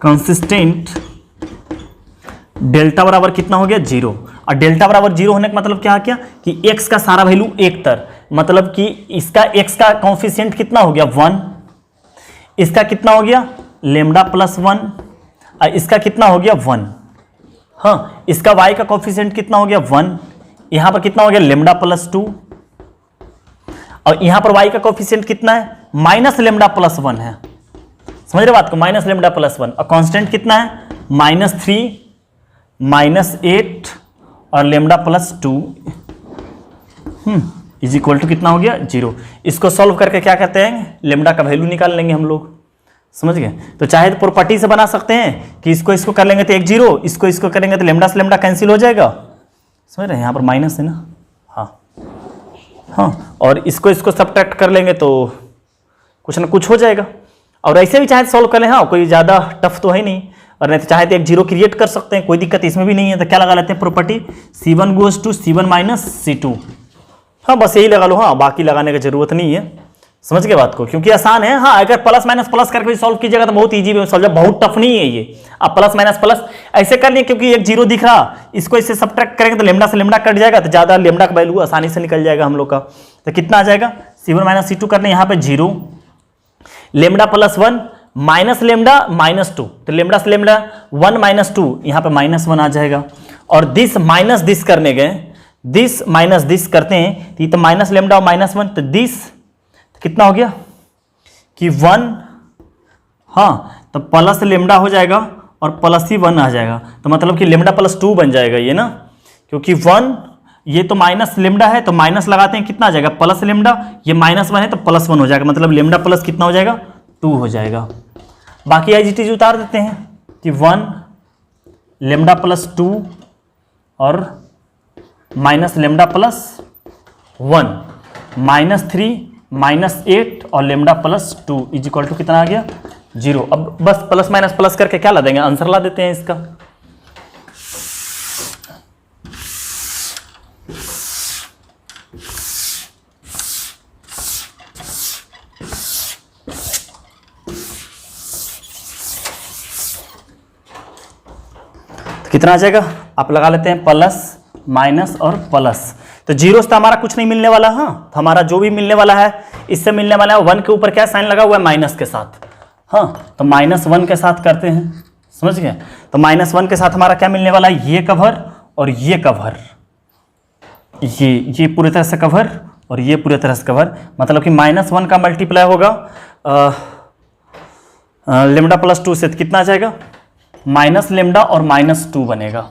कंसिस्टेंट डेल्टा बराबर कितना हो गया, जीरो। और डेल्टा बराबर जीरो होने का मतलब क्या है, क्या कि एक्स का सारा वैल्यू एक तर, मतलब कि इसका एक्स का कोफिशिएंट कितना हो गया, वन। इसका कितना हो गया, लेम्डा प्लस वन, और इसका कितना हो गया, वन। हाँ, इसका वाई का कोफिशिएंट कितना हो गया, वन। यहां पर कितना हो गया, लेम्डा प्लस टू, और यहां पर वाई का कोफिशिएंट कितना है, माइनस लेम्डा प्लस वन है। समझ रहे बात को, माइनस लेम्डा प्लस वन। और कांस्टेंट कितना है, माइनस थ्री, माइनस एट और lambda plus two is equal to कितना हो गया, जीरो। इसको सॉल्व करके क्या कहते हैं, लेम्डा का वैल्यू निकाल लेंगे हम लोग, समझ गए। तो चाहे तो प्रॉपर्टी से बना सकते हैं कि इसको इसको कर लेंगे तो एक जीरो, इसको इसको करेंगे तो लेम्डा से लेम्डा कैंसिल हो जाएगा, समझ रहे हैं, यहाँ पर माइनस है ना, हाँ, और इसको इसको सब्ट्रैक्ट कर लेंगे तो कुछ ना कुछ हो जाएगा। और ऐसे भी चाहे सॉल्व कर लें, हाँ, कोई ज़्यादा टफ तो है नहीं, और नहीं तो चाहे तो एक जीरो क्रिएट कर सकते हैं, कोई दिक्कत इसमें भी नहीं है। तो क्या लगा लेते हैं property, C1 goes to C1 minus C2। हाँ, बस यही लगा लो, हाँ, बाकी लगाने की जरूरत नहीं है, समझ के बात को, क्योंकि आसान है। हाँ, अगर प्लस माइनस प्लस करके सॉल्व कीजिएगा तो बहुत ईजी सॉल्व, बहुत टफ नहीं है ये। आप प्लस माइनस प्लस ऐसे कर लिए, क्योंकि एक जीरो दिख रहा, इसको इससे सब्ट्रैक्ट करेंगे तो लेम्डा से लेम्डा कट जाएगा, तो ज्यादा लेम्डा का वैल्यू आसानी से निकल जाएगा हम लोग का। तो कितना आ जाएगा, C1 माइनस C2 करने, यहाँ पे zero, lambda plus one minus lambda minus two, तो लेम्डा से लेम्डा वन माइनस टू, यहाँ पे माइनस वन आ जाएगा। और दिस माइनस दिस करने गए, दिस माइनस दिस करते हैं तो ये तो माइनस लेम्डा और माइनस वन, तो दिस कितना हो गया कि वन, हाँ, तो प्लस लेम्डा हो जाएगा और प्लस ही वन आ जाएगा, तो मतलब कि लेम्डा प्लस टू बन जाएगा ये ना, क्योंकि वन ये तो माइनस लेम्डा है, तो माइनस लगाते हैं कितना आ जाएगा, प्लस लेम्डा, ये माइनस वन है तो प्लस वन हो जाएगा, मतलब लेम्डा प्लस कितना हो जाएगा, टू हो जाएगा। बाकी एज इट इज उतार देते हैं कि वन लेम्डा प्लस टू और minus lambda plus one, minus three minus eight और lambda plus two is equal to कितना आ गया, जीरो। अब बस प्लस माइनस प्लस करके क्या ला देंगे, आंसर ला देते हैं इसका। कितना आ जाएगा, आप लगा लेते हैं प्लस माइनस और प्लस, तो जीरो से हमारा कुछ नहीं मिलने वाला। हाँ, तो हमारा जो भी मिलने वाला है इससे मिलने वाला है, वन के ऊपर क्या साइन लगा हुआ है, माइनस के साथ। हाँ, तो माइनस वन के साथ करते हैं, समझ गए। तो माइनस वन के साथ हमारा क्या मिलने वाला है, ये कवर और ये कवर, ये पूरी तरह से कवर और ये पूरी तरह से कवर, मतलब कि माइनस वन का मल्टीप्लाई होगा लेम्डा प्लस टू से, तो कितना आ जाएगा, माइनस लेम्डा और माइनस टू बनेगा,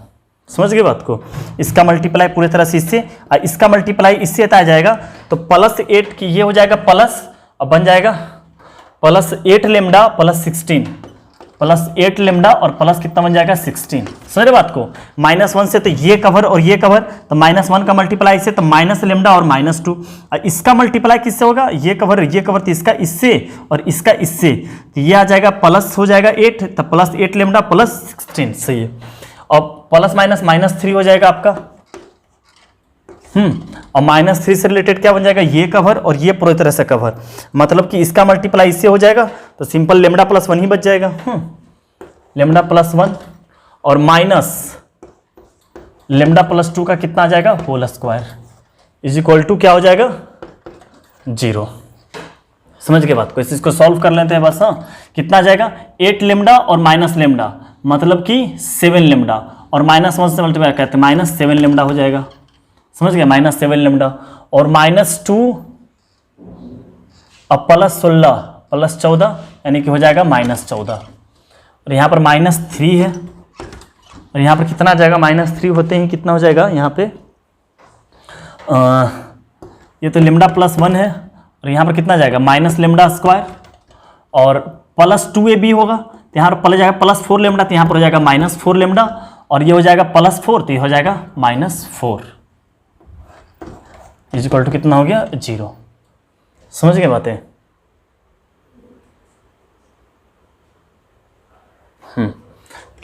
समझ गए बात को। इसका मल्टीप्लाई पूरी तरह से इससे और इसका मल्टीप्लाई इससे आ जाएगा, तो प्लस एट की ये हो जाएगा प्लस, अब बन जाएगा plus eight lambda plus 16, plus eight lambda और प्लस कितना बन जाएगा 16, समझ रहे बात को। माइनस वन से तो ये कवर और ये कवर, तो माइनस वन का मल्टीप्लाई इससे तो माइनस लेम्डा और माइनस टू, और इसका मल्टीप्लाई किससे होगा, ये कवर तो इसका इससे और इसका इससे, तो ये आ जाएगा प्लस हो जाएगा 8, तो प्लस 8 लेम्डा प्लस 16, सही है। और प्लस माइनस माइनस 3 हो जाएगा आपका, और माइनस 3 से रिलेटेड क्या बन जाएगा, ये कवर और ये पूरी तरह से कवर, मतलब कि इसका मल्टीप्लाई इससे हो जाएगा, तो सिंपल लेम्डा प्लस वन ही बच जाएगा। लेम्डा प्लस वन और माइनस लेमडा प्लस 2 का कितना आ जाएगा whole square is equal to क्या हो जाएगा 0। समझ के बात को, इसको सॉल्व कर लेते हैं बस। हाँ, कितना आ जाएगा 8 लेमडा और माइनस लेमडा मतलब कि 7 लेमडा और -1 से मल्टीप्लाई करते हैं -7 लेमडा हो जाएगा। समझ गए, -7 लेमडा और -2 अब +16 +14 यानी कि हो जाएगा -14 और यहाँ पर -3 है और यहाँ पर कितना आ जाएगा -3 होते ही कितना हो जाएगा यहाँ पे ये तो लेमडा +1 है और यहाँ पर कितना जाएगा माइनस लेमडा स्क्वायर और +2ab होगा तो यहाँ पर जाएगा +4 लेमडा तो यहाँ पर हो जाएगा -4 लेमडा और ये हो जाएगा +4 तो ये हो जाएगा -4 इज इक्वल टू कितना हो गया 0। समझ गए बातें।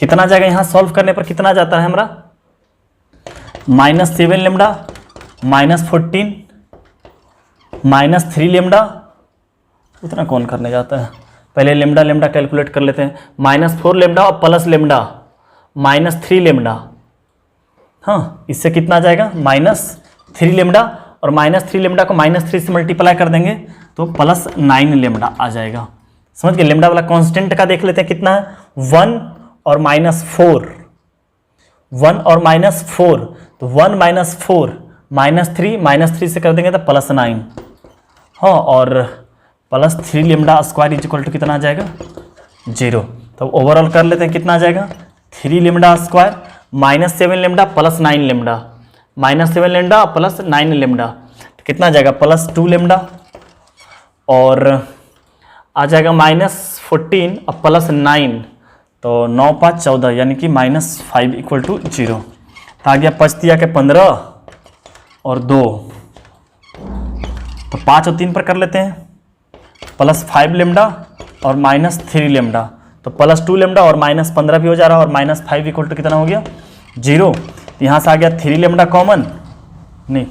कितना जाएगा यहाँ सॉल्व करने पर कितना जाता है हमारा -7 लेमडा -14 -3 लेमडा उतना कौन करने जाता है, पहले लेमडा लेमडा कैलकुलेट कर लेते हैं। -4 लेमडा और प्लस लेमडा -3 लेमडा। हाँ, इससे कितना जाएगा -3 लेमडा और -3 लेमडा को -3 से मल्टीप्लाई कर देंगे तो +9 लेमडा आ जाएगा। समझ गए, लेमडा वाला कांस्टेंट का देख लेते हैं कितना है 1 और -4 1 और -4 तो 1 -4 -3 से कर देंगे तो +9। हाँ, और +3 lambda square is equal to कितना आ जाएगा 0। तो ओवरऑल कर लेते हैं कितना आ जाएगा 3 lambda square -7 lambda +9 lambda -7 lambda +9 lambda कितना आ जाएगा +2 लेमडा और आ जाएगा -14 और +9 तो 9 5 14 यानी कि -5 इक्वल टू 0। तो आ गया 5 दिया के 15 और 2 तो 5 और 3 पर कर लेते हैं +5 लेमडा और -3 लेमडा तो +2 लेमडा और -15 भी हो जा रहा है और -5 इक्वल टू कितना हो गया 0। यहाँ से आ गया 3 लेमडा कॉमन नहीं,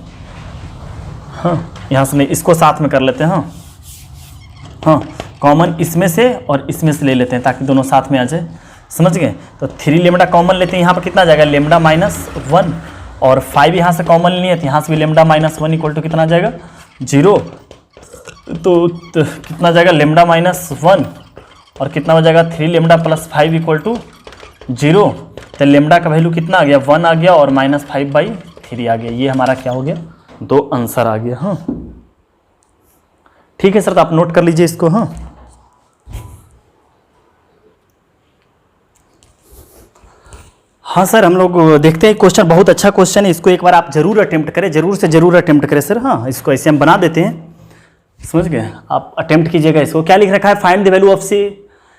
हाँ यहाँ से नहीं, इसको साथ में कर लेते हैं। हाँ हाँ, कॉमन इसमें से और इसमें से ले लेते हैं ताकि दोनों साथ में आ जाए। समझ गए, तो 3 लेमडा कॉमन लेते हैं, यहाँ पर कितना आ जाएगा लेमडा -1 और 5 यहाँ से कॉमन नहीं है तो यहाँ से भी लेमडा -1 इक्वल टू कितना आ जाएगा 0। तो कितना जाएगा लेमडा -1 और कितना हो जाएगा 3 लेमडा +5 इक्वल टू 0। तो लेमडा का वैल्यू कितना आ गया 1 आ गया और -5/3 आ गया। ये हमारा क्या हो गया 2 आंसर आ गया। हाँ ठीक है सर, तो आप नोट कर लीजिए इसको। हाँ हाँ सर, हम लोग देखते हैं क्वेश्चन, बहुत अच्छा क्वेश्चन है, इसको एक बार आप जरूर अटेम्प्ट करें, जरूर से जरूर अटेम्प्ट करें सर। हाँ, इसको ऐसे हम बना देते हैं, समझ गए, आप अटेम्प्ट कीजिएगा इसको। क्या लिख रखा है find the value of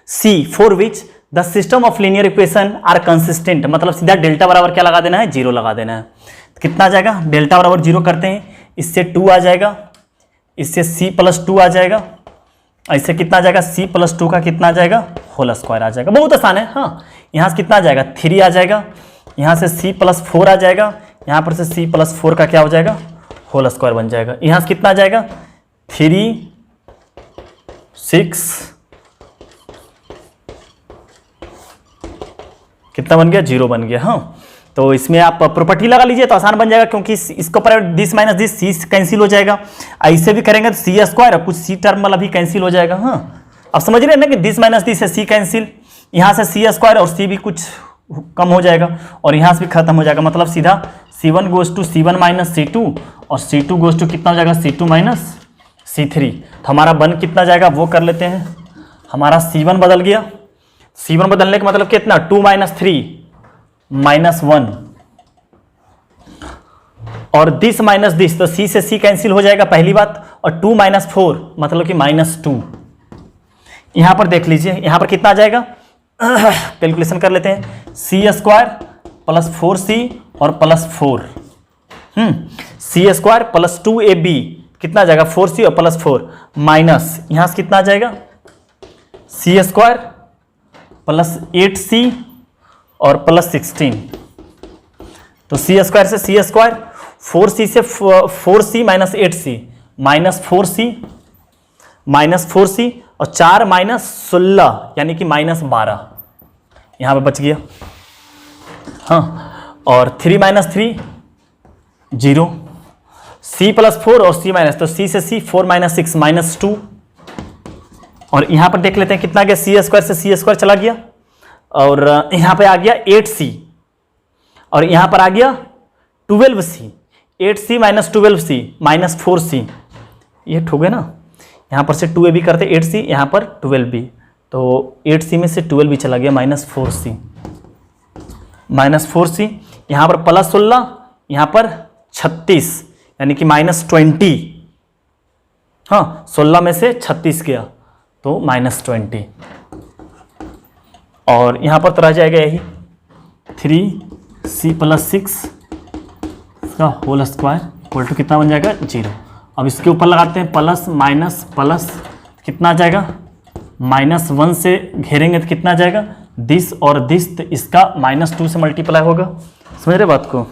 C for which the system of linear equation are consistent, मतलब सीधा डेल्टा बराबर क्या लगा देना है 0 लगा देना है। तो कितना आ जाएगा डेल्टा बराबर 0 करते हैं, इससे 2 आ जाएगा, इससे c+2 आ जाएगा, ऐसे कितना आ जाएगा c+2 का कितना आ जाएगा होल स्क्वायर आ जाएगा। बहुत आसान है। हाँ, यहाँ से कितना आ जाएगा 3 आ जाएगा, यहाँ से c+4 आ जाएगा, यहाँ पर से c+4 का क्या हो जाएगा होल स्क्वायर बन जाएगा। यहाँ से कितना आ जाएगा 3 6 कितना बन गया 0 बन गया। हाँ, तो इसमें आप प्रॉपर्टी लगा लीजिए तो आसान बन जाएगा, क्योंकि इसको पर this minus this C cancel हो जाएगा। ऐसे भी करेंगे तो सी स्क्वायर और कुछ सी टर्म वाला भी कैंसिल हो जाएगा। हाँ, अब समझ रहे हैं ना कि दिस माइनस दिस है सी कैंसिल, यहाँ से सी स्क्वायर और सी भी कुछ कम हो जाएगा और यहाँ से भी खत्म हो जाएगा, मतलब सीधा C1 goes to C1 minus C2 और C2 गोज टू कितना हो जाएगा C2 माइनस C3। तो हमारा बन कितना जाएगा वो कर लेते हैं। हमारा C1 बदल गया, C1 बदलने का मतलब कितना 2 - 3 -1 और दिस माइनस दिस, तो C से C कैंसिल हो जाएगा पहली बात, और 2 - 4 मतलब कि -2। यहां पर देख लीजिए, यहां पर कितना आ जाएगा कैलकुलेशन कर लेते हैं, C² + 4C और +4 C² + 2AB कितना आ जाएगा 4C और +4 माइनस यहाँ से कितना आ जाएगा C² + 8C और +16। तो C² से C², 4C से 4C - 8C -4C और 4 - 16 यानी कि -12 यहाँ पे बच गया। हाँ, और 3 माइनस 3 0, c प्लस 4 और c माइनस, तो c से c 4 माइनस 6 माइनस 2, और यहां पर देख लेते हैं कितना गया, सी स्क्वायर से सी स्क्वायर चला गया, और यहां पे आ गया 8c, और यहां पर आ गया 12c, 8c minus 12c minus 4c, ये ठोक है ना, यहां पर से 2a भी करते 8c, यहां पर 12b, तो 8c में से 12 भी चला गया, माइनस 4c, माइनस 4c, यहां पर प्लस 16, यहां पर 36, यानी कि माइनस 20, हाँ 16 में से 36 गया तो माइनस 20, और यहां पर तो रह जाएगा यही 3c प्लस 6 का होल स्क्वायर इक्वल टू कितना बन जाएगा 0। अब इसके ऊपर लगाते हैं प्लस माइनस प्लस, कितना आ जाएगा -1 से घेरेंगे तो कितना आ जाएगा दिस और दिस, तो इसका -2 से मल्टीप्लाई होगा, समझ रहे बात को,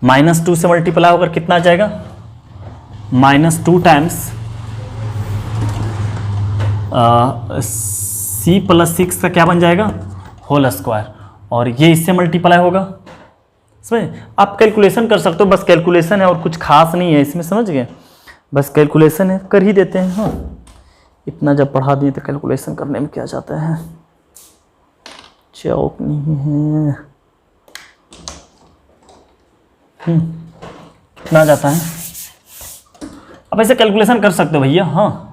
-2 से मल्टीप्लाई होकर कितना आ जाएगा -2 टाइम्स c प्लस 6 का क्या बन जाएगा होल स्क्वायर, और ये इससे मल्टीप्लाई होगा, समझ, आप कैलकुलेशन कर सकते हो, बस कैलकुलेशन है और कुछ खास नहीं है इसमें, समझ गए, बस कैलकुलेशन है, कर ही देते हैं, हाँ इतना जब पढ़ा दिए तो कैलकुलेशन करने में क्या जाता है, चौक नहीं है, कितना जाता है, अब ऐसे कैलकुलेशन कर सकते हो भैया, हाँ,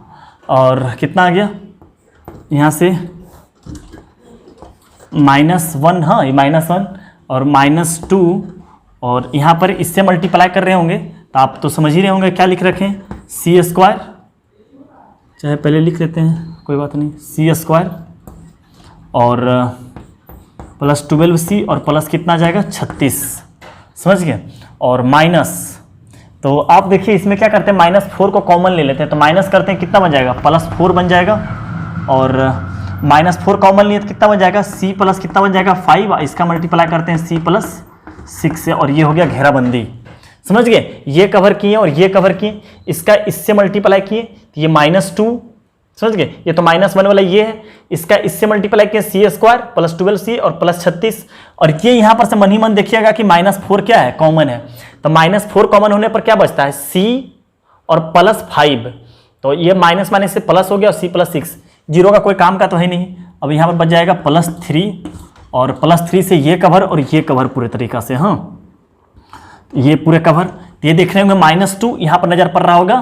और कितना आ गया यहाँ से -1, हाँ ये -1 और -2, और यहाँ पर इससे मल्टीप्लाई कर रहे होंगे तो आप तो समझ ही रहे होंगे क्या लिख रखे हैं सी स्क्वायर, चाहे पहले लिख लेते हैं कोई बात नहीं, सी स्क्वायर और प्लस 12c और प्लस कितना आ जाएगा 36, समझ गए, और माइनस, तो आप देखिए इसमें क्या करते हैं -4 को कॉमन ले लेते हैं, तो माइनस करते हैं कितना बन जाएगा +4 बन जाएगा, और -4 कॉमन लिए तो कितना बन जाएगा c प्लस कितना बन जाएगा 5, इसका मल्टीप्लाई करते हैं c प्लस 6 से, और ये हो गया घेराबंदी, समझ गए, ये कवर किए और ये कवर किए, इसका इससे मल्टीप्लाई किए तो ये -2, समझ गए, ये तो -1 वाला ये है, इसका इससे मल्टीप्लाई किया सी स्क्वायर प्लस 12c और प्लस 36, और ये यहाँ पर से मन ही मन देखिएगा कि -4 क्या है कॉमन है, तो -4 कॉमन होने पर क्या बचता है c और प्लस 5, तो ये माइनस माइनस से प्लस हो गया और c प्लस 6, जीरो का कोई काम का तो है नहीं, अब यहाँ पर बच जाएगा +3 और +3 से ये कवर और ये कवर पूरे तरीका से, हाँ ये पूरे कवर, ये देख रहे होंगे -2 यहाँ पर नजर पड़ रहा होगा,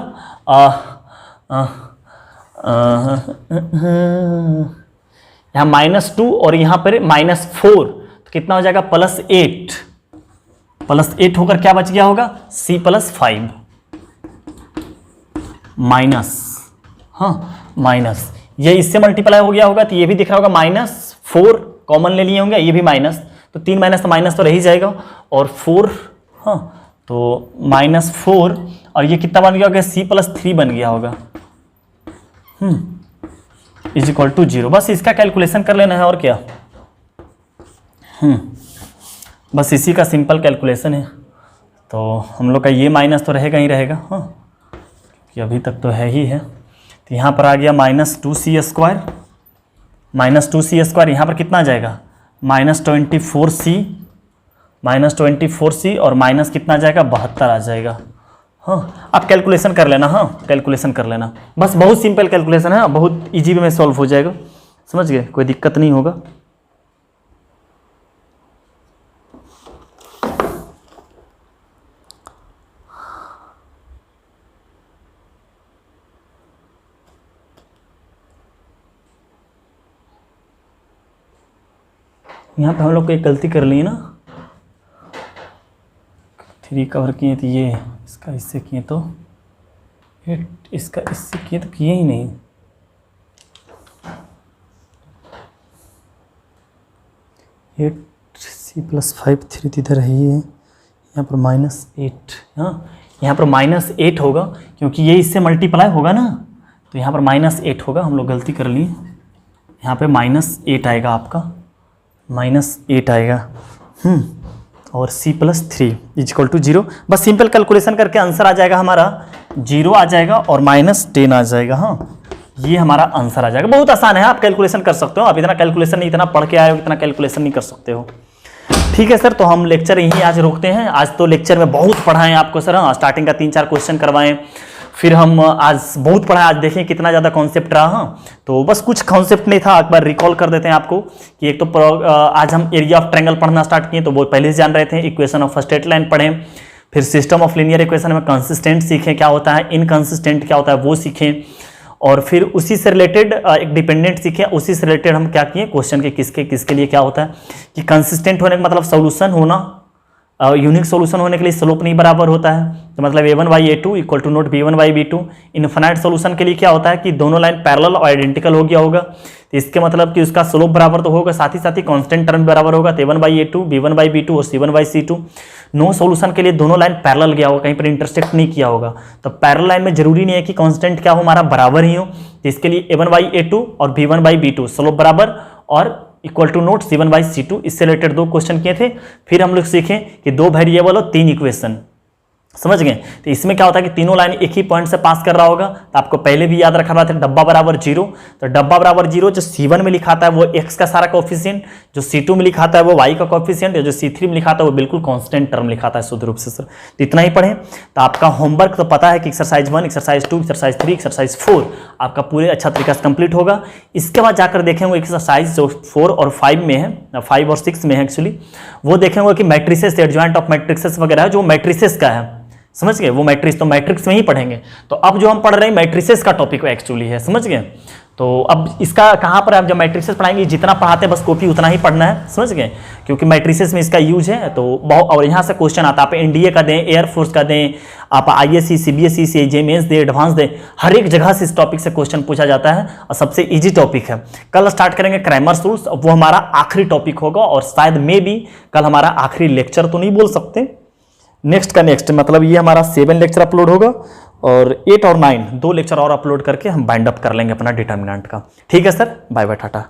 यहाँ -2 और यहाँ पर -4, तो कितना हो जाएगा +8 होकर क्या बच गया होगा c प्लस 5 माइनस, हाँ माइनस, ये इससे मल्टीप्लाई हो गया होगा तो ये भी दिख रहा होगा -4 कॉमन ले लिए होंगे, ये भी माइनस, तो 3 माइनस तो माइनस तो रह ही जाएगा, और 4, हाँ तो -4, और ये कितना बन गया होगा c प्लस 3 बन गया होगा, इज इक्वल टू 0, बस इसका कैलकुलेशन कर लेना है और क्या, बस इसी का सिंपल कैलकुलेशन है, तो हम लोग का ये माइनस तो रहेगा ही रहेगा, हाँ कि अभी तक तो है ही है, तो यहाँ पर आ गया -2c स्क्वायर, -2c यहाँ पर कितना आ जाएगा -24c और माइनस कितना आ जाएगा 72 आ जाएगा, हाँ आप कैलकुलेशन कर लेना, हाँ कैलकुलेशन कर लेना, बस बहुत सिंपल कैलकुलेशन है, बहुत इजी वे में सॉल्व हो जाएगा, समझ गए, कोई दिक्कत नहीं होगा। यहाँ पे हम लोग को एक गलती कर ली ना, 3 कवर किए तो ये, इसका इससे किए तो 8, इसका इससे किए तो किए ही नहीं, c प्लस 5 3 इधर है, ये यहाँ पर -8, हाँ यहाँ पर -8 होगा क्योंकि ये इससे मल्टीप्लाई होगा ना, तो यहाँ पर -8 होगा, हम लोग गलती कर लिए, यहाँ पे -8 आएगा आपका, -8 आएगा, और c plus 3 is equal to 0, बस सिंपल कैलकुलेशन करके आंसर आ जाएगा हमारा 0 आ जाएगा और -10 आ जाएगा, हाँ ये हमारा आंसर आ जाएगा, बहुत आसान है, आप कैलकुलेशन कर सकते हो, आप इतना कैलकुलेशन नहीं, इतना पढ़ के आए हो इतना कैलकुलेशन नहीं कर सकते हो। ठीक है सर, तो हम लेक्चर यहीं आज रोकते हैं। आज तो लेक्चर में बहुत पढ़ाएं आपको सर, हाँ स्टार्टिंग का 3-4 क्वेश्चन करवाएं, फिर हम आज बहुत पढ़ा, आज देखें कितना ज़्यादा कॉन्सेप्ट रहा। हाँ तो बस कुछ कॉन्सेप्ट नहीं था, एक बार रिकॉल कर देते हैं आपको कि एक तो आज हम एरिया ऑफ ट्रायंगल पढ़ना स्टार्ट किए, तो वो पहले से जान रहे थे। इक्वेशन ऑफ स्ट्रेट लाइन पढ़ें, फिर सिस्टम ऑफ लीनियर इक्वेशन में कंसिस्टेंट सीखें क्या होता है, इनकंसिस्टेंट क्या होता है वो सीखें, और फिर उसी से रिलेटेड एक डिपेंडेंट सीखें। उसी से रिलेटेड हम क्या किए, क्वेश्चन के किसके लिए क्या होता है कि कंसिस्टेंट होने का मतलब सॉल्यूशन होना, यूनिक सॉल्यूशन होने के लिए स्लोप नहीं बराबर होता है, तो मतलब a1/a2 equal to not b1/b2। Infinite solution के लिए क्या होता है कि दोनों लाइन पैरेलल और आइडेंटिकल हो गया होगा, तो इसके मतलब कि उसका स्लोप बराबर तो होगा, साथ ही कांस्टेंट टर्म बराबर होगा, तो a1/a2 b1/b2 और c1/c2। नो सॉल्यूशन के लिए दोनों लाइन पैरेलल गया होगा, कहीं पर इंटरसेक्ट नहीं किया होगा, तो पैरेलल लाइन में जरूरी नहीं है कि कांस्टेंट क्या हो हमारा बराबर ही हो, तो इसके लिए a1/a2 और b1/b2 स्लोप बराबर और इक्वल टू नोट c1/c2। इससे रिलेटेड 2 क्वेश्चन किए थे। फिर हम लोग सीखें कि 2 वेरिएबल और 3 इक्वेशन, समझ गए। तो इसमें क्या होता है कि तीनों लाइन एक ही पॉइंट से पास कर रहा होगा, तो आपको पहले भी याद रखा हुआ था डब्बा बराबर 0, तो डब्बा बराबर 0 जो c1 में लिखा था वो x का सारा कोफिशिएंट, जो c2 में लिखा था वो y का कोफिशिएंट, जो c3 में लिखा था वो बिल्कुल कांस्टेंट टर्म लिखा था शुद्ध रूप से सर। तो इतना ही पढ़ें, तो आपका होमवर्क तो पता है कि एक्सरसाइज 1, एक्सरसाइज 2, एक्सरसाइज 3, एक्सरसाइज 4 आपका पूरे अच्छा तरीका से कंप्लीट होगा। इसके बाद जाकर देखेंगे एक्सरसाइज जो 4 और 5 में है, 5 और 6 में है एक्चुअली, वो देखेंगे कि मैट्रिसेस, एडजॉइंट ऑफ मैट्रिसेस वगैरह है, जो मैट्रिसेस का है, समझ गए। वो मैट्रिक्स तो मैट्रिक्स में ही पढ़ेंगे। तो अब जो हम पढ़ रहे हैं मैट्रिसेस का टॉपिक एक्चुअली है, समझ गए। तो अब इसका कहाँ पर आप जब मैट्रिसेस पढ़ाएंगे, जितना पढ़ाते हैं बस कॉपी उतना ही पढ़ना है, समझ गए, क्योंकि मैट्रिसेस में इसका यूज है। तो बहुत, और यहाँ से क्वेश्चन आता है, आप एनडीए का दें, एयरफोर्स का दें, आप आईएससी, सीबीएसई, सीजे मेंस दें, एडवांस दें, हर एक जगह से इस टॉपिक से क्वेश्चन पूछा जाता है और सबसे ईजी टॉपिक है। कल स्टार्ट करेंगे क्रैमर्स रूल्स, वो हमारा आखिरी टॉपिक होगा और शायद में भी कल हमारा आखिरी लेक्चर तो नहीं बोल सकते, नेक्स्ट का नेक्स्ट मतलब ये हमारा 7 लेक्चर अपलोड होगा और 8 और 9 2 लेक्चर और अपलोड करके हम बाइंड अप कर लेंगे अपना डिटर्मिनेंट का। ठीक है सर, बाय बाय, टाटा।